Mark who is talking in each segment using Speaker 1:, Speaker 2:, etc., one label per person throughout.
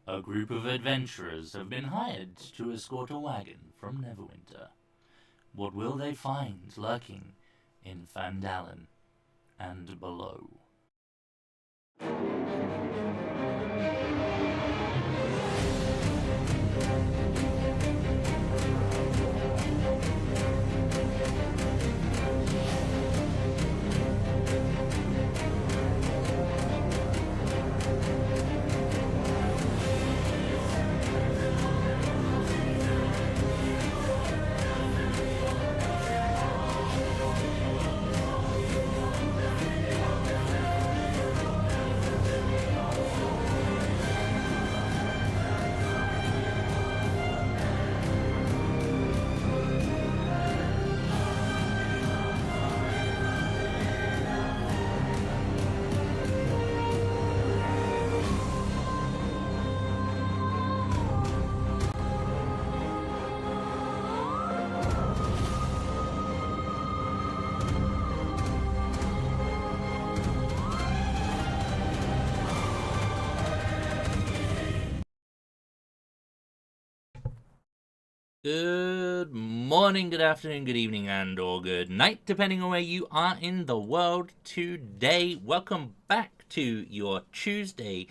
Speaker 1: A group of adventurers have been hired to escort a wagon from Neverwinter. What will they find lurking in Fandalen and below? Good morning, good afternoon, good evening, and or good night, depending on where you are in the world today. Welcome back to your Tuesday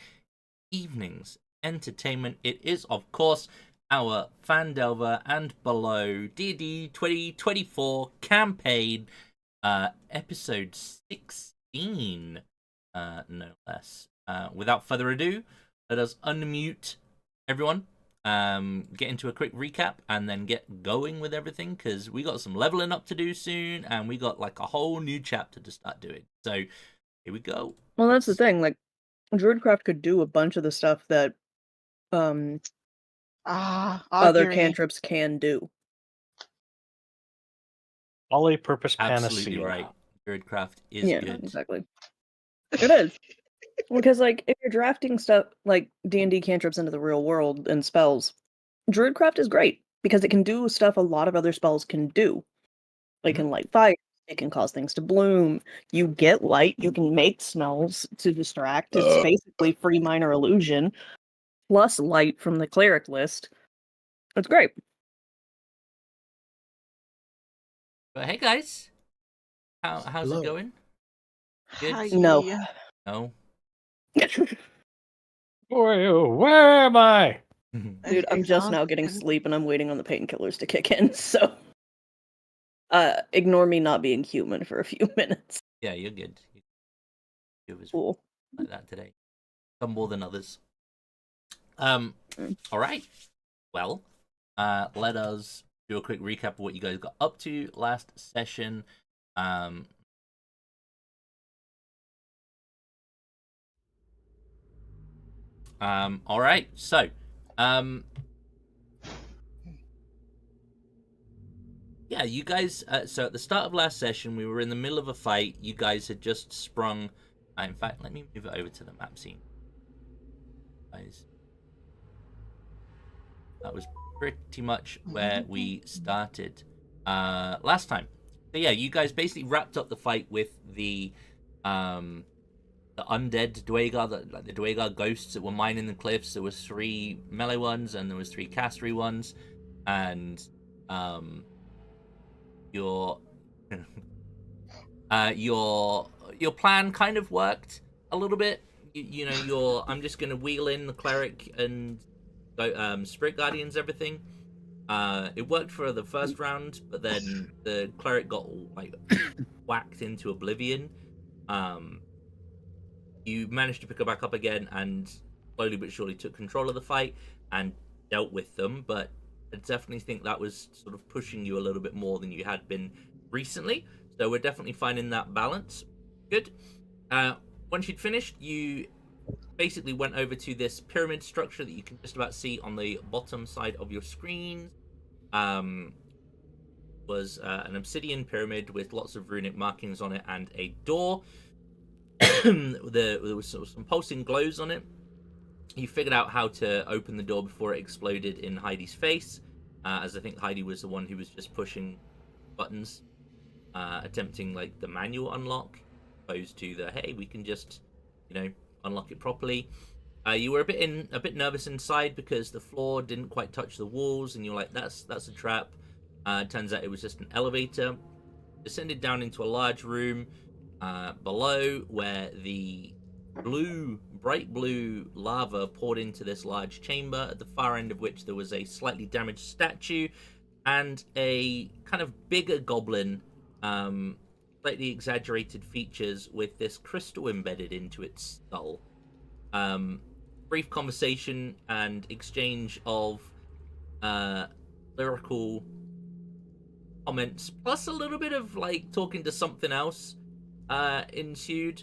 Speaker 1: evening's entertainment. It is, of course, our Pandelver and Below D&D 2024 campaign, episode 16, no less. Without further ado, let us unmute everyone. Get into a quick recap and then get going with everything, because we got some leveling up to do soon and we got like a whole new chapter to start doing. So here we go.
Speaker 2: Well, that's the thing, like Druidcraft could do a bunch of the stuff that other
Speaker 3: augury.
Speaker 2: cantrips can do.
Speaker 4: Poly-purpose
Speaker 1: Absolutely
Speaker 4: panacea.
Speaker 1: right. Druidcraft is good.
Speaker 2: Exactly. It is. Because, like, if you're drafting stuff like D&D cantrips into the real world and spells, Druidcraft is great because it can do stuff a lot of other spells can do. It can light fire, it can cause things to bloom. You get light, you can make smells to distract. It's basically free minor illusion plus light from the cleric list. It's great.
Speaker 1: But hey guys, how's
Speaker 4: Hello.
Speaker 1: it going? Good?
Speaker 3: Hi.
Speaker 2: No.
Speaker 1: No?
Speaker 4: Where am I?
Speaker 2: Dude, I'm just now getting
Speaker 3: Exhausted.
Speaker 2: sleep and I'm waiting on the painkillers to kick in, so ignore me not being human for a few minutes.
Speaker 1: Yeah, you're good. You was
Speaker 2: Cool.
Speaker 1: like that today. Some more than others. All right. Well, let us do a quick recap of what you guys got up to last session. All right. So, yeah, you guys. So at the start of last session, we were in the middle of a fight. You guys had just sprung. In fact, let me move it over to the map scene. Guys, that was pretty much where we started last time. So yeah, you guys basically wrapped up the fight with the undead Dwagar, the Dwagar ghosts that were mining the cliffs. There was 3 melee ones and there was 3 castery ones, and your your plan kind of worked a little bit. You know, I'm just gonna wheel in the cleric and spirit guardians, everything. It worked for the first round, but then the cleric got like whacked into oblivion. You managed to pick her back up again and slowly but surely took control of the fight and dealt with them, but I definitely think that was sort of pushing you a little bit more than you had been recently. So we're definitely finding that balance. Good. Once you'd finished, you basically went over to this pyramid structure that you can just about see on the bottom side of your screen. Was an obsidian pyramid with lots of runic markings on it and a door. There was some pulsing glows on it. You figured out how to open the door before it exploded in Heidi's face, as I think Heidi was the one who was just pushing buttons, attempting like the manual unlock, opposed to the hey, we can just, you know, unlock it properly. You were a bit nervous inside because the floor didn't quite touch the walls, and you're like, "That's a trap." Turns out it was just an elevator. Descended down into a large room below, where the bright blue lava poured into this large chamber, at the far end of which there was a slightly damaged statue and a kind of bigger goblin, slightly exaggerated features with this crystal embedded into its skull. Brief conversation and exchange of lyrical comments, plus a little bit of like talking to something else ensued.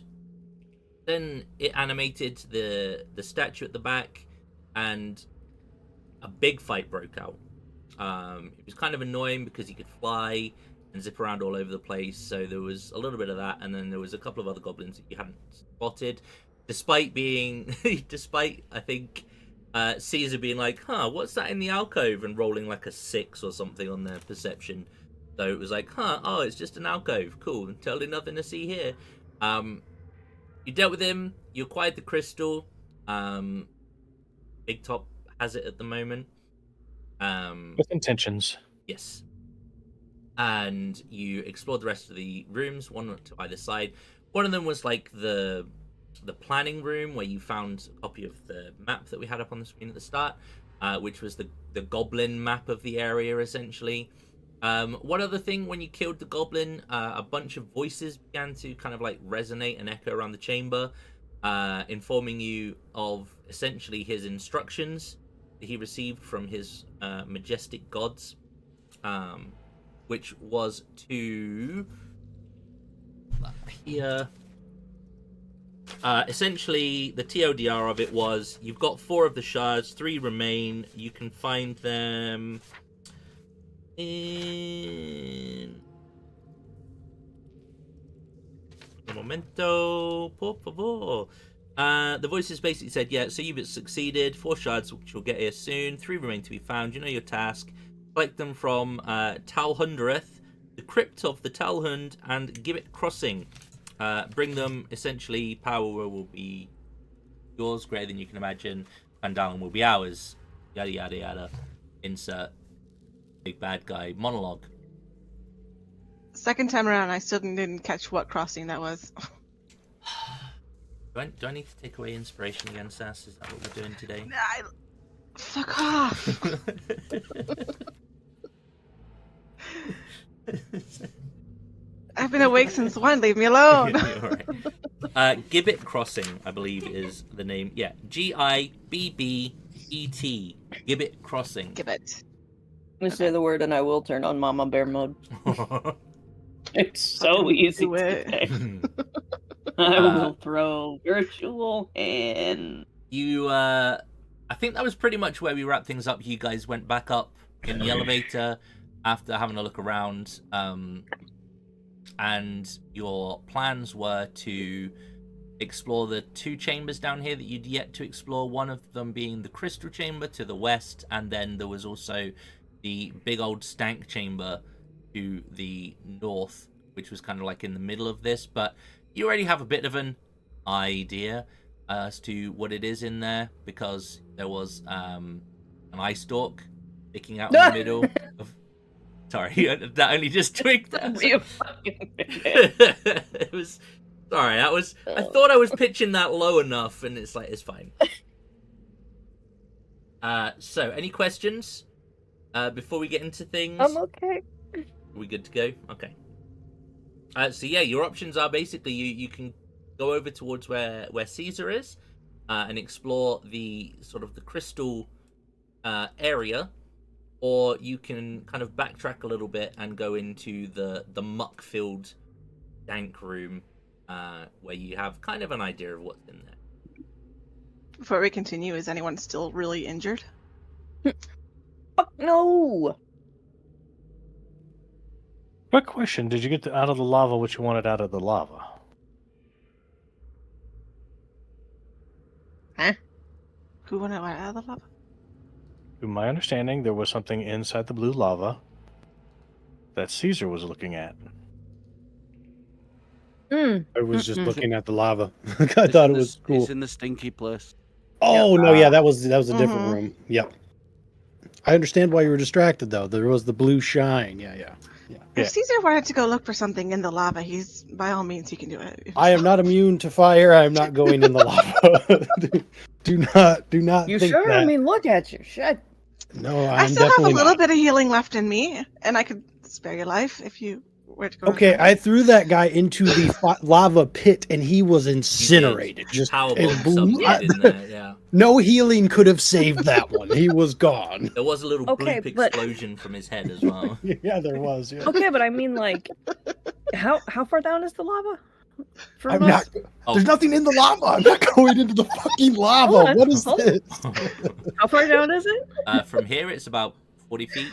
Speaker 1: Then it animated the statue at the back, and a big fight broke out. It was kind of annoying because he could fly and zip around all over the place, so there was a little bit of that, and then there was a couple of other goblins that you hadn't spotted, despite I think Caesar being like, what's that in the alcove, and rolling like a 6 or something on their perception. So it was like, oh, it's just an alcove, cool, totally nothing to see here. You dealt with him, you acquired the crystal. Big Top has it at the moment.
Speaker 4: With intentions.
Speaker 1: Yes. And you explored the rest of the rooms, one to either side. One of them was like the planning room, where you found a copy of the map that we had up on the screen at the start, which was the goblin map of the area, essentially. One other thing, when you killed the goblin, a bunch of voices began to kind of like resonate and echo around the chamber, informing you of essentially his instructions that he received from his majestic gods, which was to here. Essentially, the TLDR of it was, you've got 4 of the shards, 3 remain. You can find them in... Un momento, por favor. The voices basically said, yeah, so you've succeeded. 4 shards, which you'll get here soon. 3 remain to be found. You know your task. Collect them from Talhundereth, the crypt of the Talhund, and Gibbet Crossing. Bring them, essentially, power will be yours, greater than you can imagine. Pandelver will be ours. Yada, yada, yada. Insert big bad guy monologue.
Speaker 3: Second time around, I still didn't catch what crossing that was.
Speaker 1: Do I need to take away inspiration again, Sass? Is that what we're doing today?
Speaker 3: Fuck off! I've been awake since 1, leave me alone!
Speaker 1: Alright. Gibbet Crossing, I believe, is the name. Yeah, Gibbet. Gibbet Crossing.
Speaker 3: Gibbet.
Speaker 2: Let me say the word and I will turn on Mama Bear mode. It's so easy
Speaker 3: do it.
Speaker 2: today. I will throw virtual hand.
Speaker 1: You, I think that was pretty much where we wrapped things up. You guys went back up in the elevator after having a look around, and your plans were to explore the 2 chambers down here that you'd yet to explore, one of them being the crystal chamber to the west, and then there was also the big old stank chamber to the north, which was kind of like in the middle of this. But you already have a bit of an idea as to what it is in there, because there was an eye stalk sticking out in the middle of... Sorry, that only just twigged that. It was... Sorry, that was... I thought I was pitching that low enough, and it's like, it's fine. So, any questions before we get into things?
Speaker 2: I'm okay.
Speaker 1: Are we good to go? Okay. So yeah, your options are basically you can go over towards where Caesar is and explore the sort of the crystal area, or you can kind of backtrack a little bit and go into the muck-filled dank room where you have kind of an idea of what's in there.
Speaker 3: Before we continue, is anyone still really injured?
Speaker 2: Fuck no!
Speaker 4: Quick question. Did you get out of the lava what you wanted out of the lava?
Speaker 2: Huh?
Speaker 3: Who went out of the lava?
Speaker 4: To my understanding, there was something inside the blue lava that Caesar was looking at.
Speaker 5: I was just looking at the lava. I thought it was cool.
Speaker 6: It's in the stinky place.
Speaker 5: Oh no, yeah, that was a different
Speaker 3: Mhm.
Speaker 5: room. Yep. I understand why you were distracted though. There was the blue shine. Yeah.
Speaker 3: If
Speaker 4: Yeah.
Speaker 3: Caesar wanted to go look for something in the lava, he's by all means he can do it.
Speaker 5: I am not immune to fire. I am not going in the lava. do not
Speaker 2: You
Speaker 5: think
Speaker 2: sure? I
Speaker 5: that.
Speaker 2: mean, look at you. Shit.
Speaker 5: No,
Speaker 3: I
Speaker 5: I'm
Speaker 3: still have a
Speaker 5: definitely
Speaker 3: little
Speaker 5: not.
Speaker 3: bit of healing left in me, and I could spare your life if you were to go.
Speaker 5: Okay,
Speaker 3: and
Speaker 5: I threw that guy into the lava pit, and he was
Speaker 1: You did.
Speaker 5: incinerated.
Speaker 1: You
Speaker 5: It
Speaker 1: powerbomb
Speaker 5: blew.
Speaker 1: some dude in there, yeah.
Speaker 5: No healing could have saved that one. He was gone.
Speaker 1: There was a little
Speaker 2: Okay,
Speaker 1: bloop
Speaker 2: but-
Speaker 1: explosion from his head as well.
Speaker 5: Yeah, there was. Yeah.
Speaker 2: Okay, but I mean, like, how far down is the lava? From
Speaker 5: I'm
Speaker 2: us?
Speaker 5: not.
Speaker 1: Oh.
Speaker 5: There's nothing in the lava. I'm not going into the fucking lava.
Speaker 2: Hold on,
Speaker 5: What is
Speaker 2: hold on.
Speaker 5: this?
Speaker 2: How far down is it?
Speaker 1: From here, it's about 40 feet.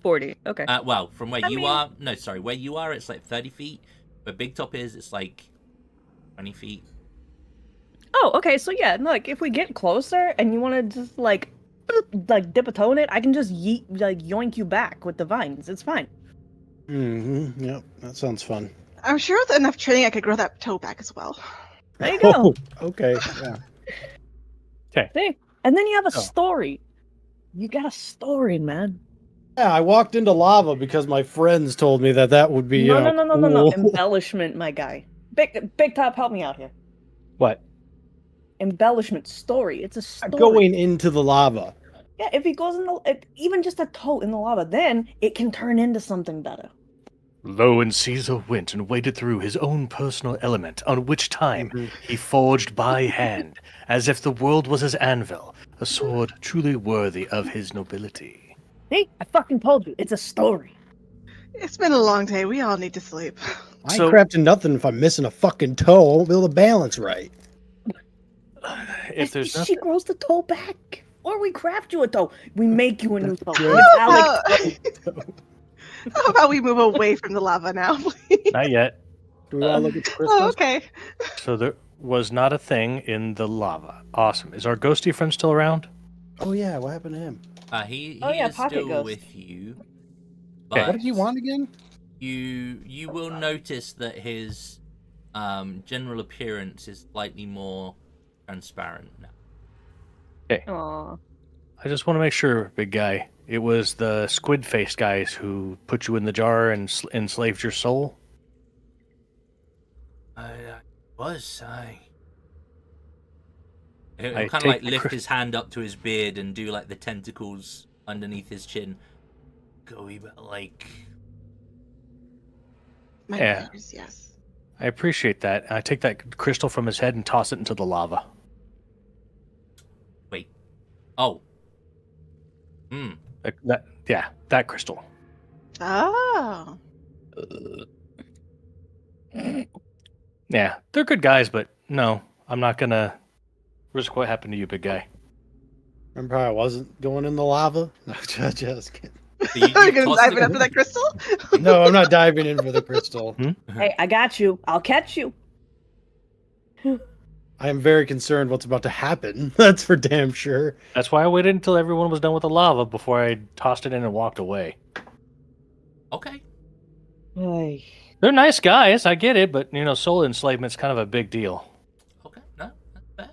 Speaker 2: 40. Okay.
Speaker 1: Well, from where
Speaker 2: I
Speaker 1: you
Speaker 2: mean-
Speaker 1: are, no, sorry, where you are, it's like 30 feet. Where Big Top is, it's like 20 feet.
Speaker 2: Oh, okay. So yeah, like if we get closer and you want to just like dip a toe in it, I can just yoink you back with the vines. It's fine.
Speaker 5: Mm-hmm. Yep, that sounds fun.
Speaker 3: I'm sure with enough training I could grow that toe back as well.
Speaker 2: There you go.
Speaker 5: Okay. Yeah.
Speaker 2: See? And then you have a
Speaker 5: Oh.
Speaker 2: story. You got a story, man.
Speaker 5: Yeah, I walked into lava because my friends told me that would be.
Speaker 2: No.
Speaker 5: cool.
Speaker 2: Embellishment, my guy. Big Top, help me out here.
Speaker 4: What?
Speaker 2: Embellishment story. It's a story.
Speaker 5: Going into the lava.
Speaker 2: Yeah, if he goes in even just a toe in the lava, then it can turn into something better.
Speaker 4: Lo, and Caesar went and waded through his own personal element, on which time
Speaker 5: Mhm.
Speaker 4: he forged by hand, as if the world was his anvil, a sword truly worthy of his nobility.
Speaker 2: See, I fucking told you, it's a story.
Speaker 3: It's been a long day. We all need to sleep.
Speaker 5: I
Speaker 4: So-
Speaker 5: ain't crafting nothing if I'm missing a fucking toe. I won't be able to balance right.
Speaker 4: If there's
Speaker 2: she
Speaker 4: nothing,
Speaker 2: grows the toe back, or we craft you a toe. We make you a new toe.
Speaker 5: Good.
Speaker 2: Metallic.
Speaker 3: How about we move away from the lava now, please?
Speaker 4: not yet.
Speaker 5: Do we all look at the crystals?
Speaker 3: Oh, okay.
Speaker 4: So there was not a thing in the lava. Awesome. Is our ghosty friend still around?
Speaker 5: Oh yeah, what happened to him?
Speaker 1: He
Speaker 2: Oh, yeah,
Speaker 1: is
Speaker 2: Pocket
Speaker 1: still
Speaker 2: Ghost.
Speaker 1: with you.
Speaker 4: Okay.
Speaker 1: But
Speaker 5: What did he want again?
Speaker 1: you will notice that his general appearance is slightly more transparent now.
Speaker 2: Aw.
Speaker 4: I just want to make sure, big guy. It was the squid face guys who put you in the jar and enslaved your soul?
Speaker 1: I He'll
Speaker 4: I
Speaker 1: kind of
Speaker 4: take
Speaker 1: like
Speaker 4: the
Speaker 1: lift
Speaker 4: cri-
Speaker 1: his hand up to his beard and do like the tentacles underneath his chin. Go but like
Speaker 3: My
Speaker 4: Yeah.
Speaker 3: prayers, yes.
Speaker 4: I appreciate that. I take that crystal from his head and toss it into the lava.
Speaker 1: wait. Oh.
Speaker 4: That crystal.
Speaker 3: Oh.
Speaker 4: Yeah, they're good guys, but no, I'm not gonna risk what happened to you, big guy.
Speaker 5: Remember how I wasn't going in the lava? No, just kidding.
Speaker 1: So you
Speaker 3: Are you gonna
Speaker 1: tossed
Speaker 3: dive
Speaker 1: it-
Speaker 3: in after that crystal?
Speaker 5: No, I'm not diving in for the crystal.
Speaker 2: Hey, I got you. I'll catch you.
Speaker 5: I am very concerned what's about to happen. That's for damn sure.
Speaker 4: That's why I waited until everyone was done with the lava before I tossed it in and walked away.
Speaker 1: Okay.
Speaker 2: Ay.
Speaker 4: They're nice guys, I get it, but soul enslavement's kind of a big deal.
Speaker 1: Okay. No, that's fair.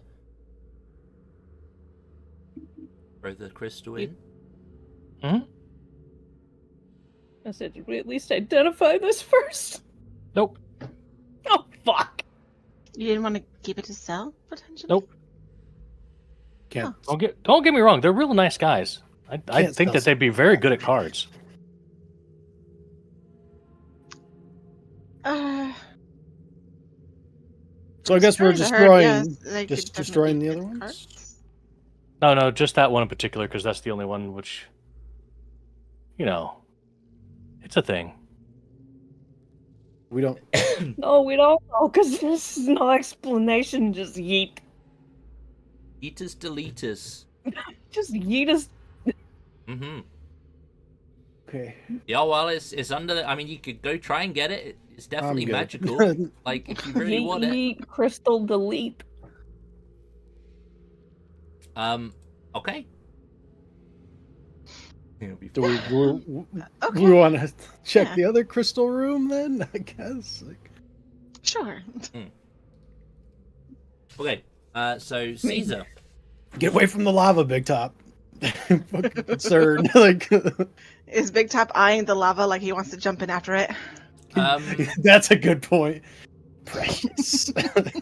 Speaker 1: Throw the crystal in.
Speaker 2: I said, did we at least identify this first?
Speaker 4: Nope.
Speaker 2: Oh, fuck.
Speaker 3: You didn't want to keep it to sell, potentially?
Speaker 4: Nope.
Speaker 5: Can't.
Speaker 4: Don't get me wrong, they're real nice guys. I
Speaker 5: Can't
Speaker 4: think
Speaker 5: spell
Speaker 4: that they'd be very good at cards.
Speaker 5: So I guess we're
Speaker 3: Sorry to
Speaker 5: destroying.
Speaker 3: hurt, yes, they
Speaker 5: just
Speaker 3: could
Speaker 5: destroying the
Speaker 3: definitely
Speaker 5: other
Speaker 3: get
Speaker 5: ones?
Speaker 3: cards.
Speaker 4: No, just that one in particular, because that's the only one which, it's a thing.
Speaker 5: We don't.
Speaker 2: No, we don't know, because this is no explanation. Just yeet.
Speaker 1: Eatus deletus.
Speaker 2: Just yeet us.
Speaker 1: Mm-hmm.
Speaker 5: Okay.
Speaker 1: Yeah, well, it's under the... I mean, you could go try and get it. It's definitely
Speaker 5: good.
Speaker 1: magical. Like, if you really
Speaker 2: Yeet,
Speaker 1: want it.
Speaker 2: yeet, crystal delete.
Speaker 1: Okay. It'll be
Speaker 5: Do
Speaker 3: Okay.
Speaker 5: we want to check
Speaker 3: Yeah.
Speaker 5: the other crystal room then? I guess.
Speaker 3: Sure.
Speaker 1: Okay. So Caesar.
Speaker 5: Get away from the lava, Big Top. Fucking concerned. Like,
Speaker 3: Is Big Top eyeing the lava like he wants to jump in after it?
Speaker 5: that's a good point. Precious.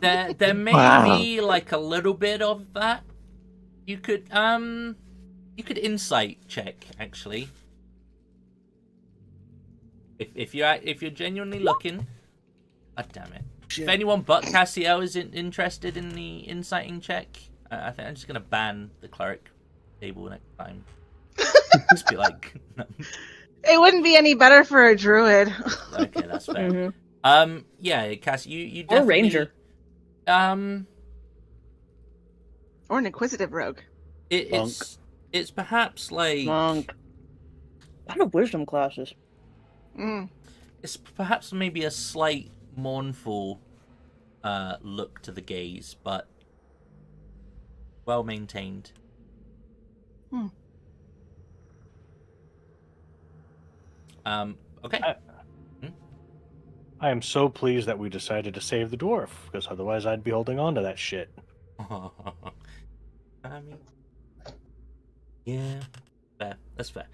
Speaker 1: There may
Speaker 2: Wow.
Speaker 1: be like a little bit of that. You could insight check actually. If you're genuinely looking. God damn it.
Speaker 5: Shit.
Speaker 1: If anyone but Cassiel is interested in the inciting check, I think I'm just gonna ban the cleric table next time. Just be like, no.
Speaker 3: It wouldn't be any better for a druid.
Speaker 1: Okay, that's fair.
Speaker 2: Mhm.
Speaker 1: Yeah, Cass, you
Speaker 2: Or
Speaker 1: definitely
Speaker 2: ranger.
Speaker 3: Or an inquisitive rogue.
Speaker 1: It's perhaps like
Speaker 2: Monk. A lot of wisdom classes.
Speaker 3: Mm.
Speaker 1: it's perhaps maybe a slight mournful look to the gaze, but well maintained. Okay.
Speaker 4: I am so pleased that we decided to save the dwarf, because otherwise I'd be holding on to that shit.
Speaker 1: I mean, yeah, fair. That's fair.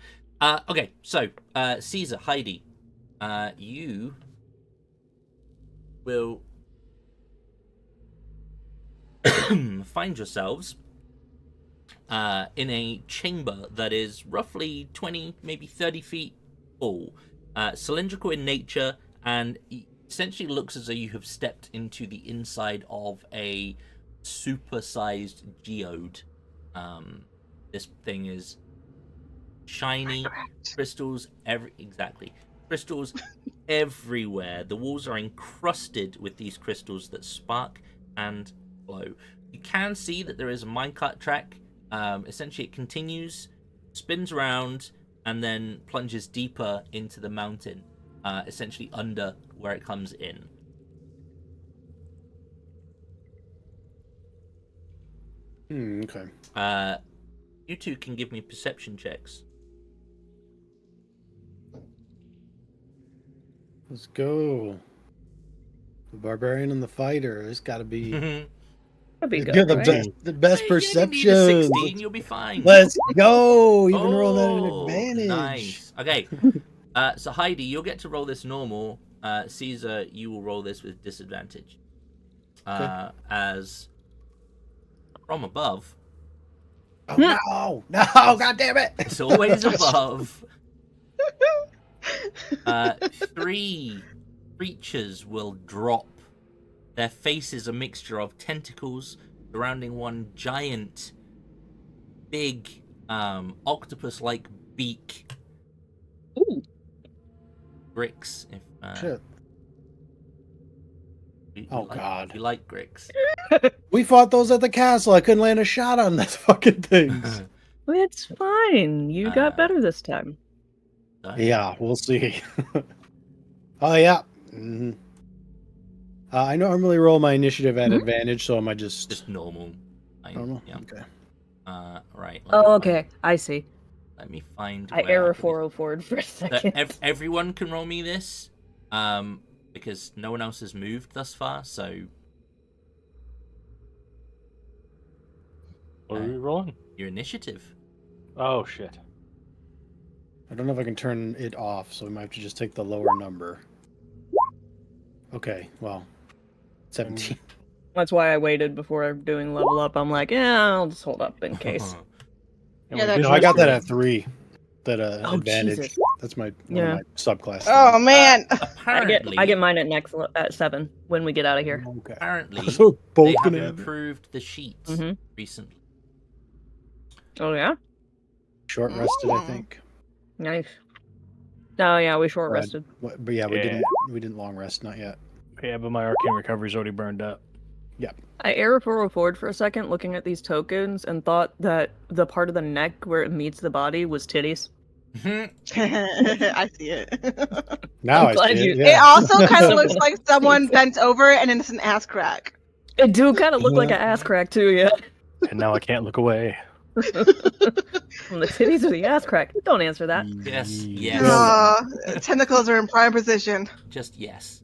Speaker 1: Okay, so Caesar, Heidi, you will find yourselves in a chamber that is roughly 20, maybe 30 feet tall, cylindrical in nature, and essentially looks as though you have stepped into the inside of a super-sized geode. This thing is shiny, crystals crystals everywhere. The walls are encrusted with these crystals that spark and glow. You can see that there is a minecart track. Essentially, it continues, spins around, and then plunges deeper into the mountain, essentially under where it comes in.
Speaker 5: Okay.
Speaker 1: You two can give me perception checks.
Speaker 5: Let's go. The barbarian and the fighter. It's got to be.
Speaker 2: That'd be
Speaker 5: You're
Speaker 2: good,
Speaker 5: the
Speaker 2: right?
Speaker 5: best. The best
Speaker 1: Hey, you only need a
Speaker 5: perception.
Speaker 1: 16, you'll be fine.
Speaker 5: Let's go. Even roll that
Speaker 1: Oh,
Speaker 5: an advantage.
Speaker 1: Nice. Okay. So Heidi, you'll get to roll this normal. Caesar, you will roll this with disadvantage. As from above,
Speaker 5: Oh, no. No. God damn it.
Speaker 1: it's always above. 3 creatures will drop. Their face is a mixture of tentacles surrounding one giant, big, octopus-like beak.
Speaker 2: Ooh.
Speaker 1: Grix, if
Speaker 5: Shit. Oh,
Speaker 1: like,
Speaker 5: God.
Speaker 1: you like Grix.
Speaker 5: We fought those at the castle. I couldn't land a shot on those fucking things.
Speaker 2: It's fine. You got better this time.
Speaker 5: Yeah, we'll see. Oh, yeah. Mm-hmm. I normally roll my initiative at advantage, so am I
Speaker 1: Just normal.
Speaker 5: normal?
Speaker 1: Yeah.
Speaker 5: Okay.
Speaker 1: Right.
Speaker 2: Oh, okay. I see.
Speaker 1: Let me find.
Speaker 2: I
Speaker 1: where
Speaker 2: error
Speaker 1: put it.
Speaker 2: 404 for a
Speaker 1: So
Speaker 2: second.
Speaker 1: everyone can roll me this, because no one else has moved thus far. So
Speaker 4: What are we rolling?
Speaker 1: your initiative.
Speaker 4: Oh, shit.
Speaker 5: I don't know if I can turn it off, so we might have to just take the lower number. Okay, well, 17.
Speaker 2: That's why I waited before doing level up. I'm like, yeah, I'll just hold up in case.
Speaker 4: And
Speaker 3: Yeah,
Speaker 4: we
Speaker 3: that's-
Speaker 4: did
Speaker 5: No, I got that
Speaker 4: this
Speaker 5: at 3. That
Speaker 2: Oh,
Speaker 5: advantage.
Speaker 2: Jesus.
Speaker 5: That's my one
Speaker 2: Yeah.
Speaker 5: of my subclasses.
Speaker 3: Oh man.
Speaker 1: Apparently,
Speaker 2: I get mine at 7 when we get out of here.
Speaker 5: Okay.
Speaker 1: Apparently,
Speaker 5: So
Speaker 1: they
Speaker 5: both
Speaker 1: have
Speaker 5: gonna have it.
Speaker 1: improved the sheets
Speaker 2: Mhm.
Speaker 1: recently.
Speaker 2: Oh yeah,
Speaker 5: Short rested, I think.
Speaker 2: nice. Oh yeah, we short
Speaker 5: Right.
Speaker 2: rested.
Speaker 5: But yeah, we
Speaker 4: Yeah.
Speaker 5: didn't long rest, not yet.
Speaker 4: Yeah, but my arcane recovery's already burned up.
Speaker 2: I error 404 for a second, looking at these tokens, and thought that the part of the neck where it meets the body was titties.
Speaker 3: I see it.
Speaker 5: Now
Speaker 2: I'm
Speaker 5: I
Speaker 2: glad
Speaker 5: see
Speaker 2: you-
Speaker 5: it.
Speaker 3: It
Speaker 5: Yeah.
Speaker 3: also kind of
Speaker 2: Someone
Speaker 3: looks like someone bent over and it's an ass crack.
Speaker 2: It do kind of look like an ass crack too, yeah.
Speaker 4: And now I can't look away.
Speaker 2: From the titties or the ass crack? Don't answer that.
Speaker 1: Yes,
Speaker 5: Yeah.
Speaker 1: yes.
Speaker 3: Tentacles are in prime position.
Speaker 1: Just yes.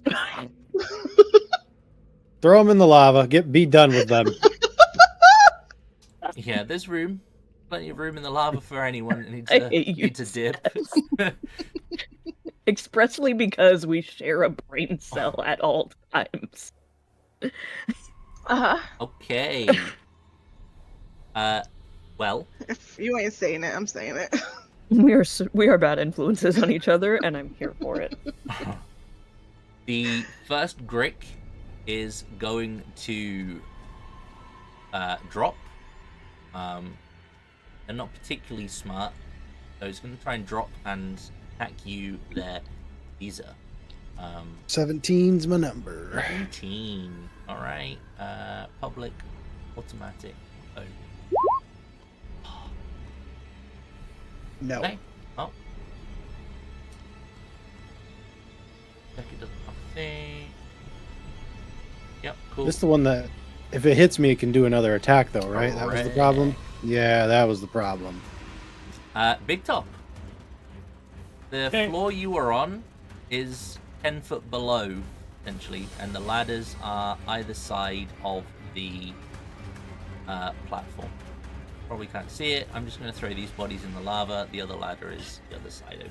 Speaker 5: Throw them in the lava. Be done with them.
Speaker 1: Yeah, there's room. Plenty of room in the lava for anyone that
Speaker 2: I hate you,
Speaker 1: needs a dip.
Speaker 2: Expressly because we share a brain cell at all times.
Speaker 1: Okay. Well,
Speaker 3: If you ain't saying it, I'm saying it.
Speaker 2: We are bad influences on each other, and I'm here for it.
Speaker 1: the first Grick is going to drop. They're not particularly smart, so he's going to try and drop and attack you there, Caesar.
Speaker 5: 17's my number.
Speaker 1: 17. All right. Public, automatic. Oh.
Speaker 5: No.
Speaker 1: Okay. Oh. Check it doesn't have a thing. Yep, cool.
Speaker 5: This is the one that, if it hits me, it can do another attack, though, right? That was the
Speaker 1: Correct.
Speaker 5: problem? Yeah, that was the problem.
Speaker 1: Big Top. The
Speaker 4: Okay.
Speaker 1: floor you are on is 10 foot below, essentially, and the ladders are either side of the platform. Probably can't see it. I'm just going to throw these bodies in the lava. The other ladder is the other side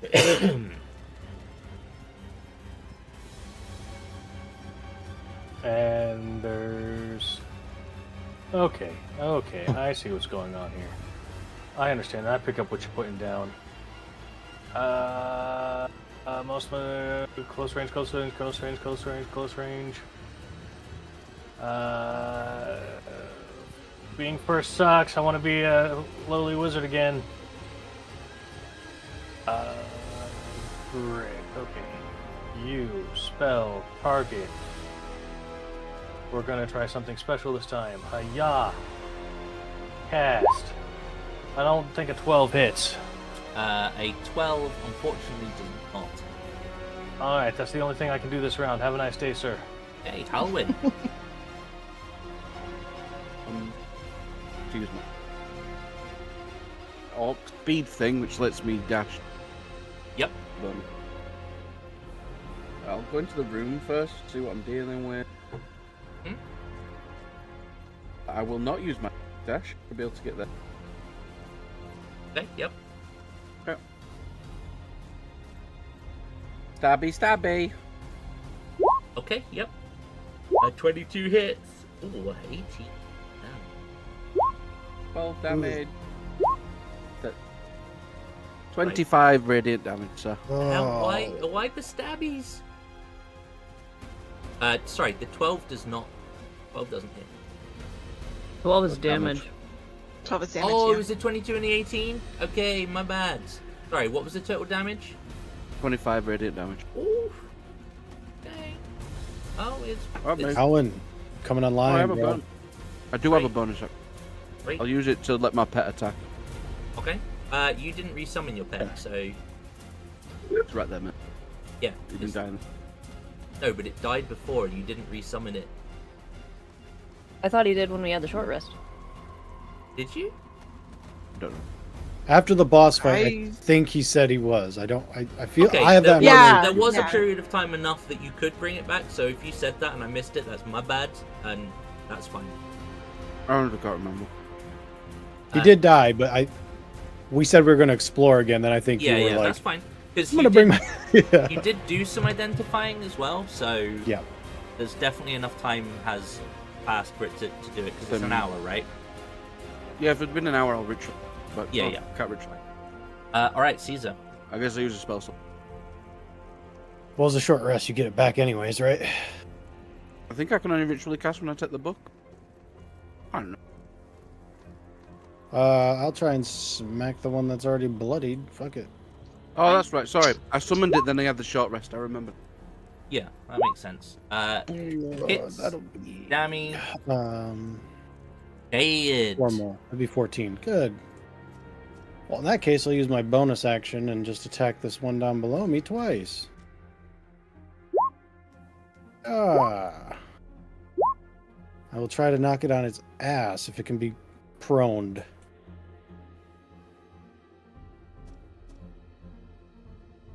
Speaker 1: over there.
Speaker 4: And there's... Okay, I see what's going on here. I understand. I pick up what you're putting down. Most close range, close range, close range, close range, close range. Being first sucks. I want to be a lowly wizard again. Great. Okay. You spell target. We're gonna try something special this time. Hiya! Cast. I don't think a 12 hits.
Speaker 1: A 12, unfortunately, does not.
Speaker 4: Alright, that's the only thing I can do this round. Have a nice day, sir.
Speaker 1: Okay, Halwyn.
Speaker 6: Excuse me. Orc speed thing, which lets me dash.
Speaker 1: Yep.
Speaker 6: Done. I'll go into the room first, see what I'm dealing with.
Speaker 1: Hmm?
Speaker 6: I will not use my dash to be able to get there.
Speaker 1: Okay, yep.
Speaker 6: Okay. Stabby, stabby.
Speaker 1: Okay, yep. 22 hits. Ooh, 18. Damn.
Speaker 6: 12 damage. 25 radiant damage, sir.
Speaker 1: Now, why the stabbies? Sorry, the 12 does not. 12 doesn't hit.
Speaker 2: 12 is
Speaker 6: What damage?
Speaker 2: damage.
Speaker 3: 12 is damage.
Speaker 1: Oh,
Speaker 3: yeah.
Speaker 1: it was the 22 and the 18? Okay, my bad. Sorry, what was the total damage?
Speaker 6: 25 radiant damage.
Speaker 1: Ooh. Okay. Oh, it's.
Speaker 6: Alright, mate.
Speaker 5: Alan, coming
Speaker 6: Oh,
Speaker 5: online,
Speaker 6: I have a
Speaker 5: bro.
Speaker 6: bonus. I do have a
Speaker 1: Right.
Speaker 6: bonus action.
Speaker 1: Great.
Speaker 6: I'll use it to let my pet attack.
Speaker 1: Okay. You didn't resummon your pet, so
Speaker 6: It's right there, mate.
Speaker 1: yeah.
Speaker 6: You can
Speaker 1: it's-
Speaker 6: die in there.
Speaker 1: No, but it died before, and you didn't resummon it.
Speaker 2: I thought he did when we had the short rest.
Speaker 1: Did you?
Speaker 6: I don't know.
Speaker 5: After the boss fight, I
Speaker 3: I-
Speaker 5: think he said he was. I don't. I feel.
Speaker 1: Okay,
Speaker 5: I have
Speaker 1: there
Speaker 5: that.
Speaker 1: was,
Speaker 3: Yeah,
Speaker 1: there was a
Speaker 3: yeah.
Speaker 1: period of time enough that you could bring it back. So if you said that and I missed it, that's my bad, and that's fine.
Speaker 6: I honestly can't remember.
Speaker 5: He did die, but we said we were going to explore again. Then I think
Speaker 1: Yeah,
Speaker 5: you were
Speaker 1: yeah,
Speaker 5: like,
Speaker 1: that's fine. Because
Speaker 5: I'm
Speaker 1: you,
Speaker 5: going to bring
Speaker 1: did-
Speaker 5: my. Yeah.
Speaker 1: you did do some identifying as well, so
Speaker 5: Yeah.
Speaker 1: there's definitely enough time has passed for it to do it. Because it's an hour, right?
Speaker 6: Yeah, if it'd been an hour, I'll ritual. But
Speaker 1: Yeah,
Speaker 6: no,
Speaker 1: yeah.
Speaker 6: Can't ritual.
Speaker 1: All right, Caesar.
Speaker 6: I guess I use a spell slot.
Speaker 5: Well, it's a short rest. You get it back anyways, right?
Speaker 6: I think I can only ritually cast when I take the book. I don't know.
Speaker 5: I'll try and smack the one that's already bloodied. Fuck it.
Speaker 6: Oh, that's right. Sorry. I summoned it, then I had the short rest. I remember.
Speaker 1: Yeah, that makes sense. Hits.
Speaker 5: That'll be.
Speaker 1: Dammy.
Speaker 5: Four more. That'd be 14. Good. Well, in that case, I'll use my bonus action and just attack this one down below me twice. I will try to knock it on its ass if it can be proned.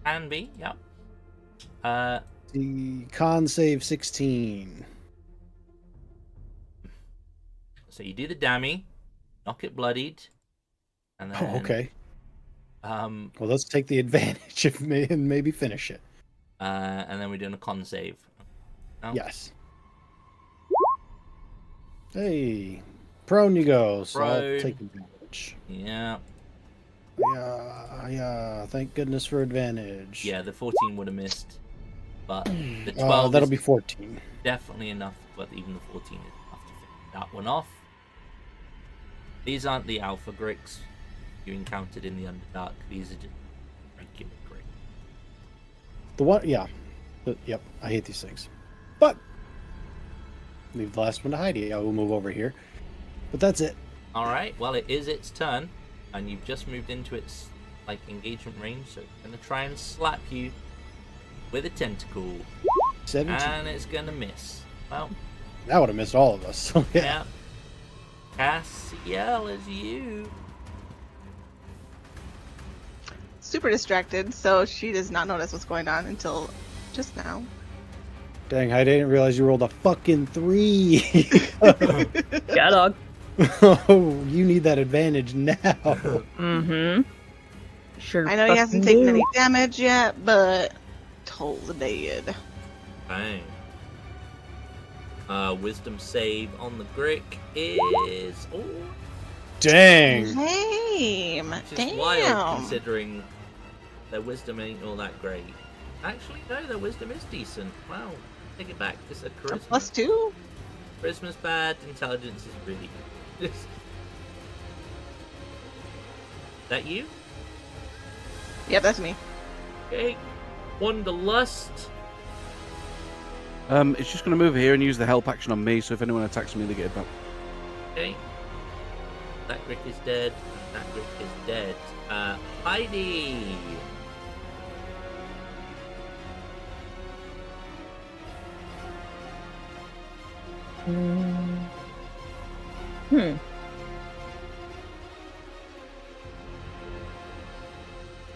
Speaker 1: Can be, yep.
Speaker 5: The con save 16.
Speaker 1: So you do the dammy, knock it bloodied, and then
Speaker 5: Oh, okay.
Speaker 1: Well,
Speaker 5: let's take the advantage of me and maybe finish it.
Speaker 1: And then we're doing a con save. No?
Speaker 5: Yes. Hey, prone you go, so I'll
Speaker 1: Prone.
Speaker 5: take advantage.
Speaker 1: Yeah.
Speaker 5: Yeah. Thank goodness for advantage.
Speaker 1: Yeah, the 14 would have missed, but the 12
Speaker 5: that'll
Speaker 1: is
Speaker 5: be 14.
Speaker 1: definitely enough. But even the 14 is enough to finish that one off. These aren't the alpha Gricks you encountered in the Underdark. These are just regular Gricks.
Speaker 5: The one, yeah. Yep, I hate these things. But leave the last one to Heidi. I will move over here. But that's it.
Speaker 1: All right. Well, it is its turn, and you've just moved into its engagement range. So it's gonna try and slap you with a tentacle,
Speaker 5: 17.
Speaker 1: and it's gonna miss. Well,
Speaker 5: That would have missed all of us. So yeah.
Speaker 1: yeah. Cassiel is you.
Speaker 3: Super distracted, so she does not notice what's going on until just now.
Speaker 5: Dang, I didn't realize you rolled a fucking 3.
Speaker 2: Yeah, dog.
Speaker 5: Oh, you need that advantage now.
Speaker 2: Mm-hmm. Sure.
Speaker 3: I know he hasn't taken any damage yet, but totally dead.
Speaker 1: Bang. Wisdom save on the Grick is
Speaker 5: Dang.
Speaker 3: Lame.
Speaker 1: which is wild considering their wisdom ain't all that great. Actually, no, their wisdom is decent. Wow, take it back. It's a charisma.
Speaker 3: +2?
Speaker 1: Charisma's bad. Intelligence is really good. That you?
Speaker 3: Yeah, that's me.
Speaker 1: Okay. Wanderlust.
Speaker 6: It's just going to move here and use the help action on me, so if anyone attacks me, they get it back.
Speaker 1: Okay. That Grick is dead. That Grick is dead. Heidi.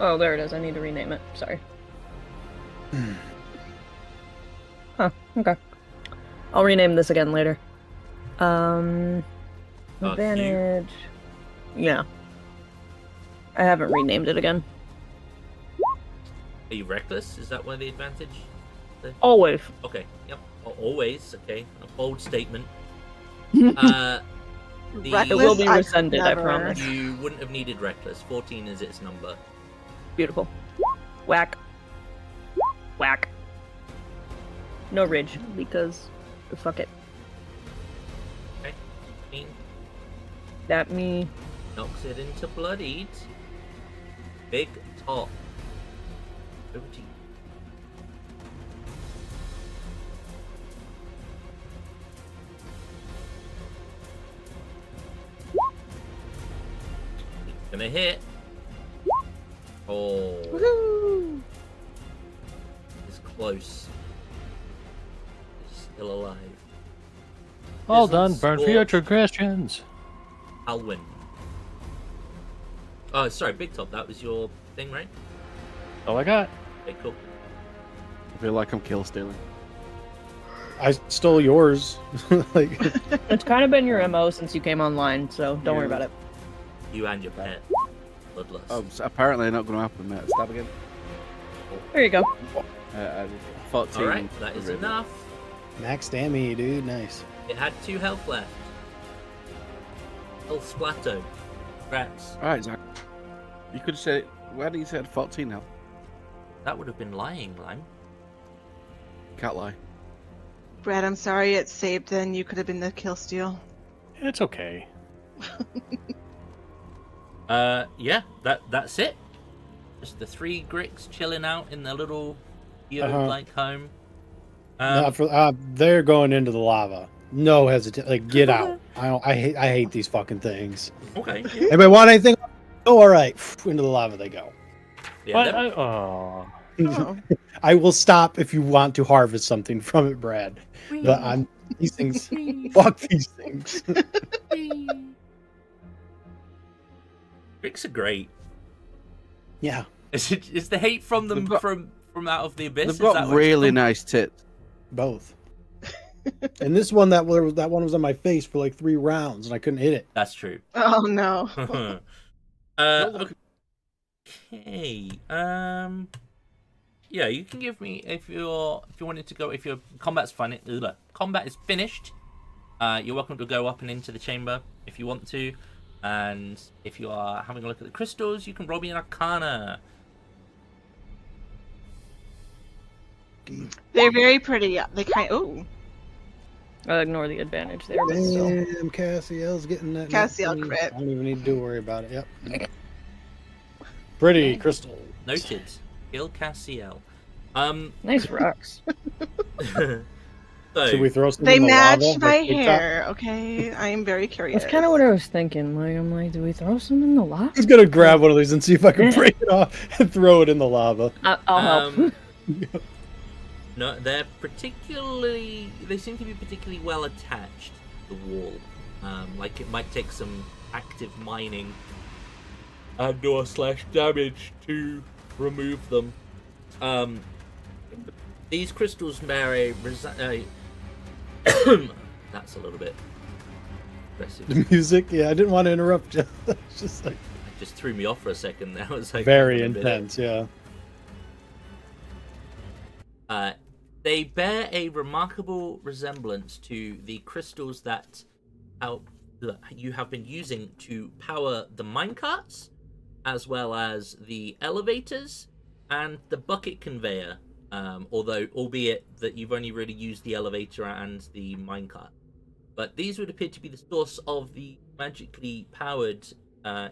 Speaker 2: Oh, there it is. I need to rename it. Sorry. Huh. Okay. I'll rename this again later. Advantage. Yeah. I haven't renamed it again.
Speaker 1: Are you reckless? Is that one of the advantage?
Speaker 2: Always.
Speaker 1: Okay. Yep. Always. Okay. A bold statement.
Speaker 3: Reckless,
Speaker 2: It will be
Speaker 3: I've
Speaker 2: rescinded, I
Speaker 3: never-
Speaker 2: promise.
Speaker 1: You wouldn't have needed reckless. 14 is its number.
Speaker 2: Beautiful. Whack. Whack. No ridge, because fuck it.
Speaker 1: Okay. 15
Speaker 2: That me.
Speaker 1: knocks it into bloodied. Big top. Over to you. Gonna hit. Oh,
Speaker 3: Woohoo!
Speaker 1: it's close. It's still alive.
Speaker 4: Well
Speaker 1: Fizzle
Speaker 4: done, burn for your
Speaker 1: scorch.
Speaker 4: transgressions.
Speaker 1: Alwyn. Oh, sorry, Big Top. That was your thing, right?
Speaker 4: All I got.
Speaker 1: Okay, cool.
Speaker 6: I feel like I'm kill stealing.
Speaker 5: I stole yours. Like,
Speaker 2: It's kind of been your MO since you came online, so don't worry
Speaker 6: Yeah.
Speaker 2: about it.
Speaker 1: You and your pet. Bloodlust.
Speaker 6: Oh, so apparently not going to happen, mate. Stab again.
Speaker 2: There you go.
Speaker 6: 14.
Speaker 1: Alright, that is
Speaker 6: Really.
Speaker 1: enough.
Speaker 5: max damage, dude. Nice.
Speaker 1: It had 2 health left. El Splatto. Congrats.
Speaker 6: Alright, Zach. You could have said, why did you say it had 14 health?
Speaker 1: That would have been lying, Lime.
Speaker 6: Can't lie.
Speaker 3: Brad, I'm sorry it saved then. You could have been the kill steal.
Speaker 4: It's okay.
Speaker 1: Yeah, that's it. Just the 3 Gricks chilling out in their little like home.
Speaker 5: They're going into the lava. No hesitation. Like, get out. I hate these fucking things.
Speaker 1: Okay.
Speaker 5: Anybody want anything? Oh, all right. Into the lava they go.
Speaker 1: Yeah,
Speaker 4: But
Speaker 1: them-
Speaker 3: Oh.
Speaker 5: I will stop if you want to harvest something from it, Brad. But I'm these things. Fuck these things.
Speaker 1: Gricks are great.
Speaker 5: Yeah.
Speaker 1: Is the hate from them
Speaker 6: They've got-
Speaker 1: from out of the abyss?
Speaker 6: They've
Speaker 1: Is that
Speaker 6: got
Speaker 1: where it's
Speaker 6: really
Speaker 1: from?
Speaker 6: nice tits.
Speaker 5: Both. And this one, that one was on my face for like 3 rounds, and I couldn't hit it.
Speaker 1: That's true.
Speaker 3: Oh no.
Speaker 1: Okay. Yeah, you can give me if you wanted to go. If your combat is finished, you're welcome to go up and into the chamber if you want to. And if you are having a look at the crystals, you can roll me an Arcana.
Speaker 3: They're very pretty. They kind. Ooh.
Speaker 2: I'll ignore the advantage there, but still.
Speaker 5: Damn, Cassiel's getting that.
Speaker 3: Cassiel
Speaker 5: 19.
Speaker 3: crit.
Speaker 5: I don't even need to worry about it. Yep. Pretty crystal.
Speaker 1: Noted. Kill Cassiel.
Speaker 2: Nice rocks.
Speaker 1: So
Speaker 5: Should we throw some
Speaker 3: They
Speaker 5: in the
Speaker 3: match
Speaker 5: lava,
Speaker 3: my
Speaker 5: like TikTok?
Speaker 3: hair. Okay, I am very curious.
Speaker 2: That's kind of what I was thinking. Like, I'm like, do we throw some in the lava?
Speaker 5: I was gonna grab one of these and see if I can break it off and throw it in the lava.
Speaker 2: I'll help.
Speaker 1: No, they seem to be particularly well attached to the wall. Like it might take some active mining and/or / damage to remove them. These crystals bear that's a little bit aggressive.
Speaker 5: The music, yeah, I didn't want to interrupt you. It's just like
Speaker 1: It just threw me off for a second. That was like
Speaker 5: very
Speaker 1: a bit-
Speaker 5: intense, yeah.
Speaker 1: They bear a remarkable resemblance to the crystals that you have been using to power the minecarts, as well as the elevators and the bucket conveyor. Albeit that you've only really used the elevator and the minecart. But these would appear to be the source of the magically powered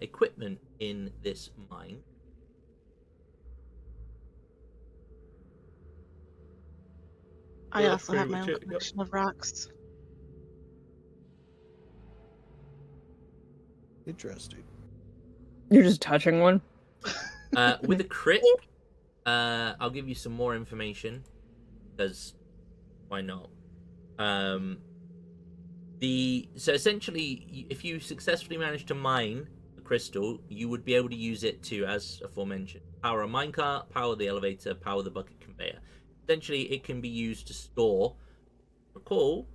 Speaker 1: equipment in this mine.
Speaker 3: I
Speaker 1: Yeah,
Speaker 3: also
Speaker 1: pretty
Speaker 3: have my
Speaker 1: much
Speaker 3: own
Speaker 1: it, yep.
Speaker 3: collection of rocks.
Speaker 5: Interesting.
Speaker 2: You're just touching one.
Speaker 1: With a crit, I'll give you some more information, because why not? So essentially, if you successfully manage to mine a crystal, you would be able to use it to, as aforementioned, power a minecart, power the elevator, power the bucket conveyor. Essentially, it can be used to store, recall,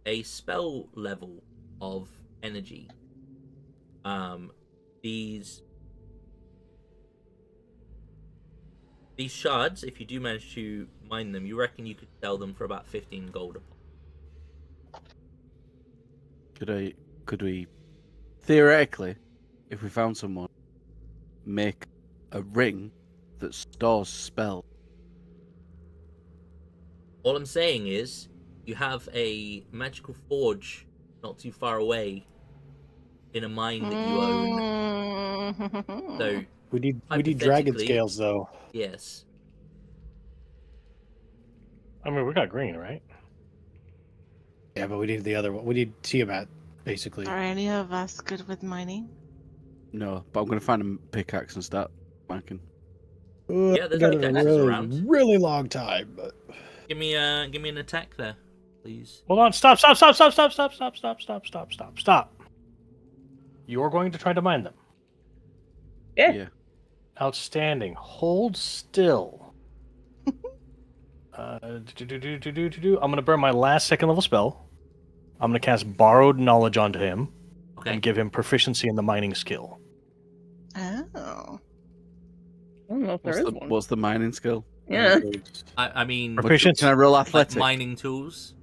Speaker 1: a spell level of energy. These shards, if you do manage to mine them, you reckon you could sell them for about 15 gold a pop.
Speaker 6: Could we theoretically, if we found someone, make a ring that stores spell?
Speaker 1: All I'm saying is, you have a magical forge not too far away in a mine that you own. So,
Speaker 5: We need dragon
Speaker 1: hypothetically-
Speaker 5: scales though.
Speaker 1: yes.
Speaker 4: I mean, we got green, right?
Speaker 5: Yeah, but we need the other one. We need Tiamat, basically.
Speaker 3: Are any of us good with mining?
Speaker 6: No, but I'm going to find a pickaxe and start mining.
Speaker 5: Ooh,
Speaker 1: Yeah, there's
Speaker 5: I've got a
Speaker 1: pickaxes
Speaker 5: really,
Speaker 1: around.
Speaker 5: really long time, but
Speaker 1: Give me an attack there, please.
Speaker 4: Hold on. Stop. You're going to try to mine them.
Speaker 2: Yeah.
Speaker 6: Yeah.
Speaker 4: Outstanding. Hold still. I'm going to burn my last second level spell. I'm going to cast Borrowed Knowledge onto him
Speaker 1: Okay.
Speaker 4: and give him proficiency in the mining skill.
Speaker 3: Oh.
Speaker 2: I don't know if there is one.
Speaker 6: What's the mining skill?
Speaker 2: Yeah.
Speaker 1: I mean,
Speaker 4: Proficiency.
Speaker 6: Can I roll
Speaker 1: like
Speaker 6: athletics?
Speaker 1: mining tools,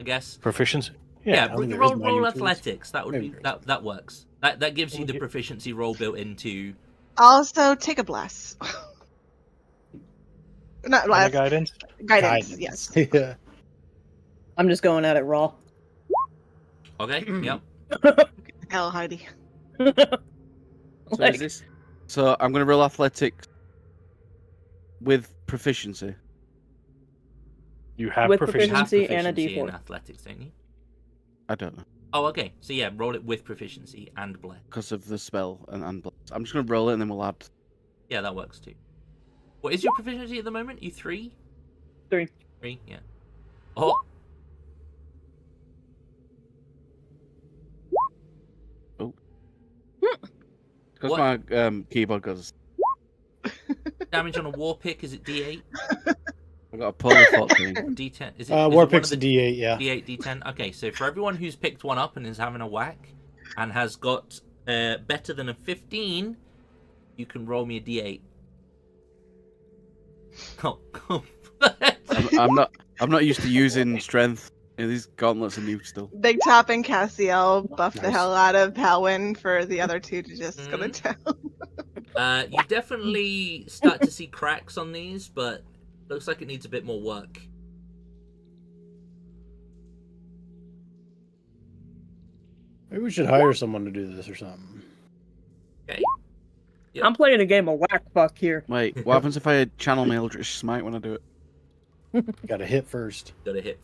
Speaker 1: I guess.
Speaker 4: Proficiency.
Speaker 1: Yeah,
Speaker 5: I think there is
Speaker 1: roll
Speaker 5: mining tools.
Speaker 1: athletics. That would
Speaker 5: Maybe
Speaker 1: be
Speaker 5: there
Speaker 1: that works. That gives you the
Speaker 4: Okay.
Speaker 1: proficiency roll built into.
Speaker 3: Also, take a bless. Not
Speaker 4: And
Speaker 3: bless.
Speaker 4: guidance.
Speaker 3: Guidance. Yes.
Speaker 5: yeah.
Speaker 2: I'm just going at it raw.
Speaker 1: Okay. Yep.
Speaker 3: Hell, Heidi.
Speaker 6: So
Speaker 2: Like-
Speaker 6: is this? So I'm going to roll athletics with proficiency.
Speaker 4: You have
Speaker 2: With
Speaker 4: proficiency.
Speaker 1: You have
Speaker 2: Proficiency and a
Speaker 1: proficiency in
Speaker 2: D4.
Speaker 1: athletics, don't you?
Speaker 6: I don't know
Speaker 1: Oh, okay. So yeah, roll it with proficiency and bless.
Speaker 6: because of the spell and bless. I'm just going to roll it and then we'll add.
Speaker 1: Yeah, that works too. What is your proficiency at the moment? You 3?
Speaker 2: 3.
Speaker 1: 3, yeah. Oh,
Speaker 6: Because
Speaker 1: What?
Speaker 6: my keyboard goes.
Speaker 1: damage on a war pick, is it D8?
Speaker 6: I got a polar thought thing.
Speaker 1: D10. Is it?
Speaker 5: War
Speaker 1: is it
Speaker 5: picks
Speaker 1: one
Speaker 5: a
Speaker 1: of
Speaker 5: D8, yeah.
Speaker 1: D8, D10. Okay, so for everyone who's picked one up and is having a whack and has got better than a 15, you can roll me a D8. Oh,
Speaker 6: I'm not used to using strength. These gauntlets are new still.
Speaker 3: Big Top and Cassiel buff the
Speaker 5: Nice.
Speaker 3: hell out of Palwyn for the other two to just go to town.
Speaker 1: you definitely start to see cracks on these, but looks like it needs a bit more work.
Speaker 5: Maybe we should hire someone to do this or something.
Speaker 1: Okay. Yep.
Speaker 2: I'm playing a game of whack fuck here.
Speaker 6: Wait, what happens if I channel my Eldritch Smite when I do it?
Speaker 5: Got to hit first.
Speaker 1: Gotta hit.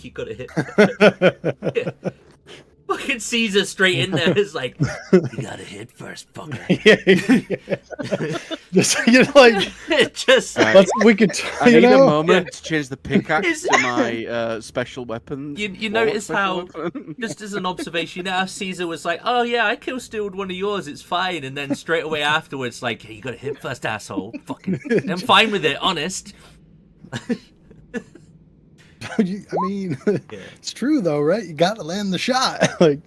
Speaker 1: You gotta hit. Fucking Caesar straight in there is like, you gotta hit first, fucker.
Speaker 5: Just like
Speaker 1: Just
Speaker 5: we could.
Speaker 6: I
Speaker 5: You
Speaker 6: need a
Speaker 5: know?
Speaker 6: moment to change the pickaxe
Speaker 1: Is-
Speaker 6: to my special weapon.
Speaker 1: You
Speaker 6: Warlock
Speaker 1: notice
Speaker 6: special
Speaker 1: how,
Speaker 6: weapon.
Speaker 1: just as an observation, you know how Caesar was like, oh yeah, I kill stealed one of yours, it's fine, and then straight away afterwards, like, hey, you gotta hit first, asshole. Fucking, I'm fine with it, honest.
Speaker 5: I mean,
Speaker 1: Yeah.
Speaker 5: it's true though, right? You got to land the shot. Like,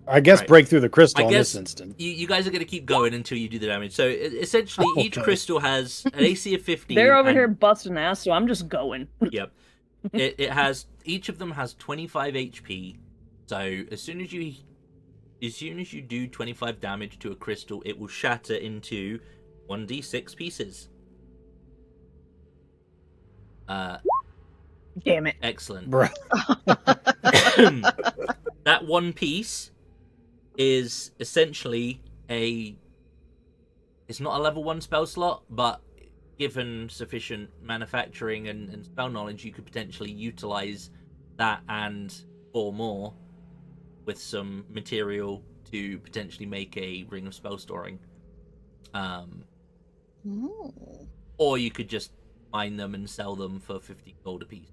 Speaker 5: I guess
Speaker 1: Right.
Speaker 5: break through the crystal
Speaker 1: I
Speaker 5: in
Speaker 1: guess
Speaker 5: this instant.
Speaker 1: You guys are gonna keep going until you do the damage. So essentially, each
Speaker 5: Okay.
Speaker 1: crystal has an AC of 15.
Speaker 2: They're over
Speaker 1: and-
Speaker 2: here busting ass, so I'm just going.
Speaker 1: Yep. It has, each of them has 25 HP. So as soon as you do 25 damage to a crystal, it will shatter into 1d6 pieces.
Speaker 2: Damn it.
Speaker 1: Excellent.
Speaker 5: Bro.
Speaker 1: That one piece is essentially it's not a level 1 spell slot, but given sufficient manufacturing and spell knowledge, you could potentially utilize that and 4 more with some material to potentially make a ring of spell storing.
Speaker 3: Ooh.
Speaker 1: Or you could just mine them and sell them for 50 gold apiece.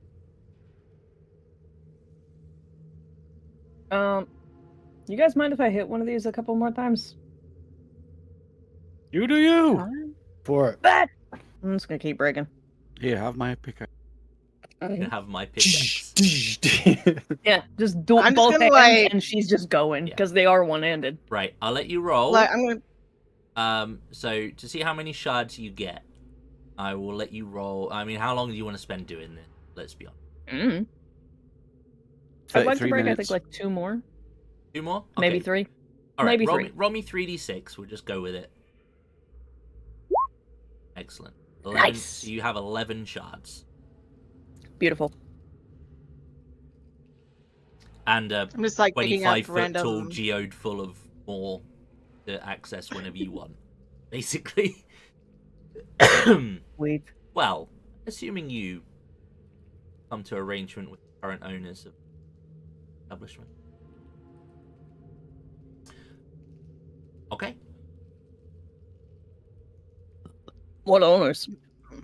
Speaker 2: You guys mind if I hit one of these a couple more times?
Speaker 6: You do you.
Speaker 5: For it.
Speaker 2: But I'm just gonna keep breaking.
Speaker 6: Here, have my pickaxe.
Speaker 1: I can have my pickaxe.
Speaker 2: Yeah, just do
Speaker 3: I'm just
Speaker 2: both
Speaker 3: gonna,
Speaker 2: hands,
Speaker 3: like-
Speaker 2: and she's just going
Speaker 1: Yeah.
Speaker 2: because they are one-handed.
Speaker 1: Right, I'll let you roll.
Speaker 3: Like, I'm gonna.
Speaker 1: So to see how many shards you get, I will let you roll. I mean, how long do you want to spend doing this? Let's be honest.
Speaker 2: Mm. I'd like to
Speaker 6: 33
Speaker 2: break, I
Speaker 6: minutes.
Speaker 2: think, like 2 more.
Speaker 1: 2 more?
Speaker 2: Maybe
Speaker 1: Okay.
Speaker 2: 3.
Speaker 1: All right,
Speaker 2: maybe
Speaker 1: roll
Speaker 2: 3.
Speaker 1: roll me 3d6. We'll just go with it. Excellent. 11,
Speaker 2: Nice.
Speaker 1: So you have 11 shards.
Speaker 2: Beautiful.
Speaker 1: And a
Speaker 3: I'm just like picking up
Speaker 1: 25-foot tall
Speaker 3: random.
Speaker 1: geode full of more to access whenever you want. Basically.
Speaker 2: Sweet.
Speaker 1: Well, assuming you come to arrangement with the current owners of the establishment. Okay,
Speaker 2: What owners?
Speaker 1: the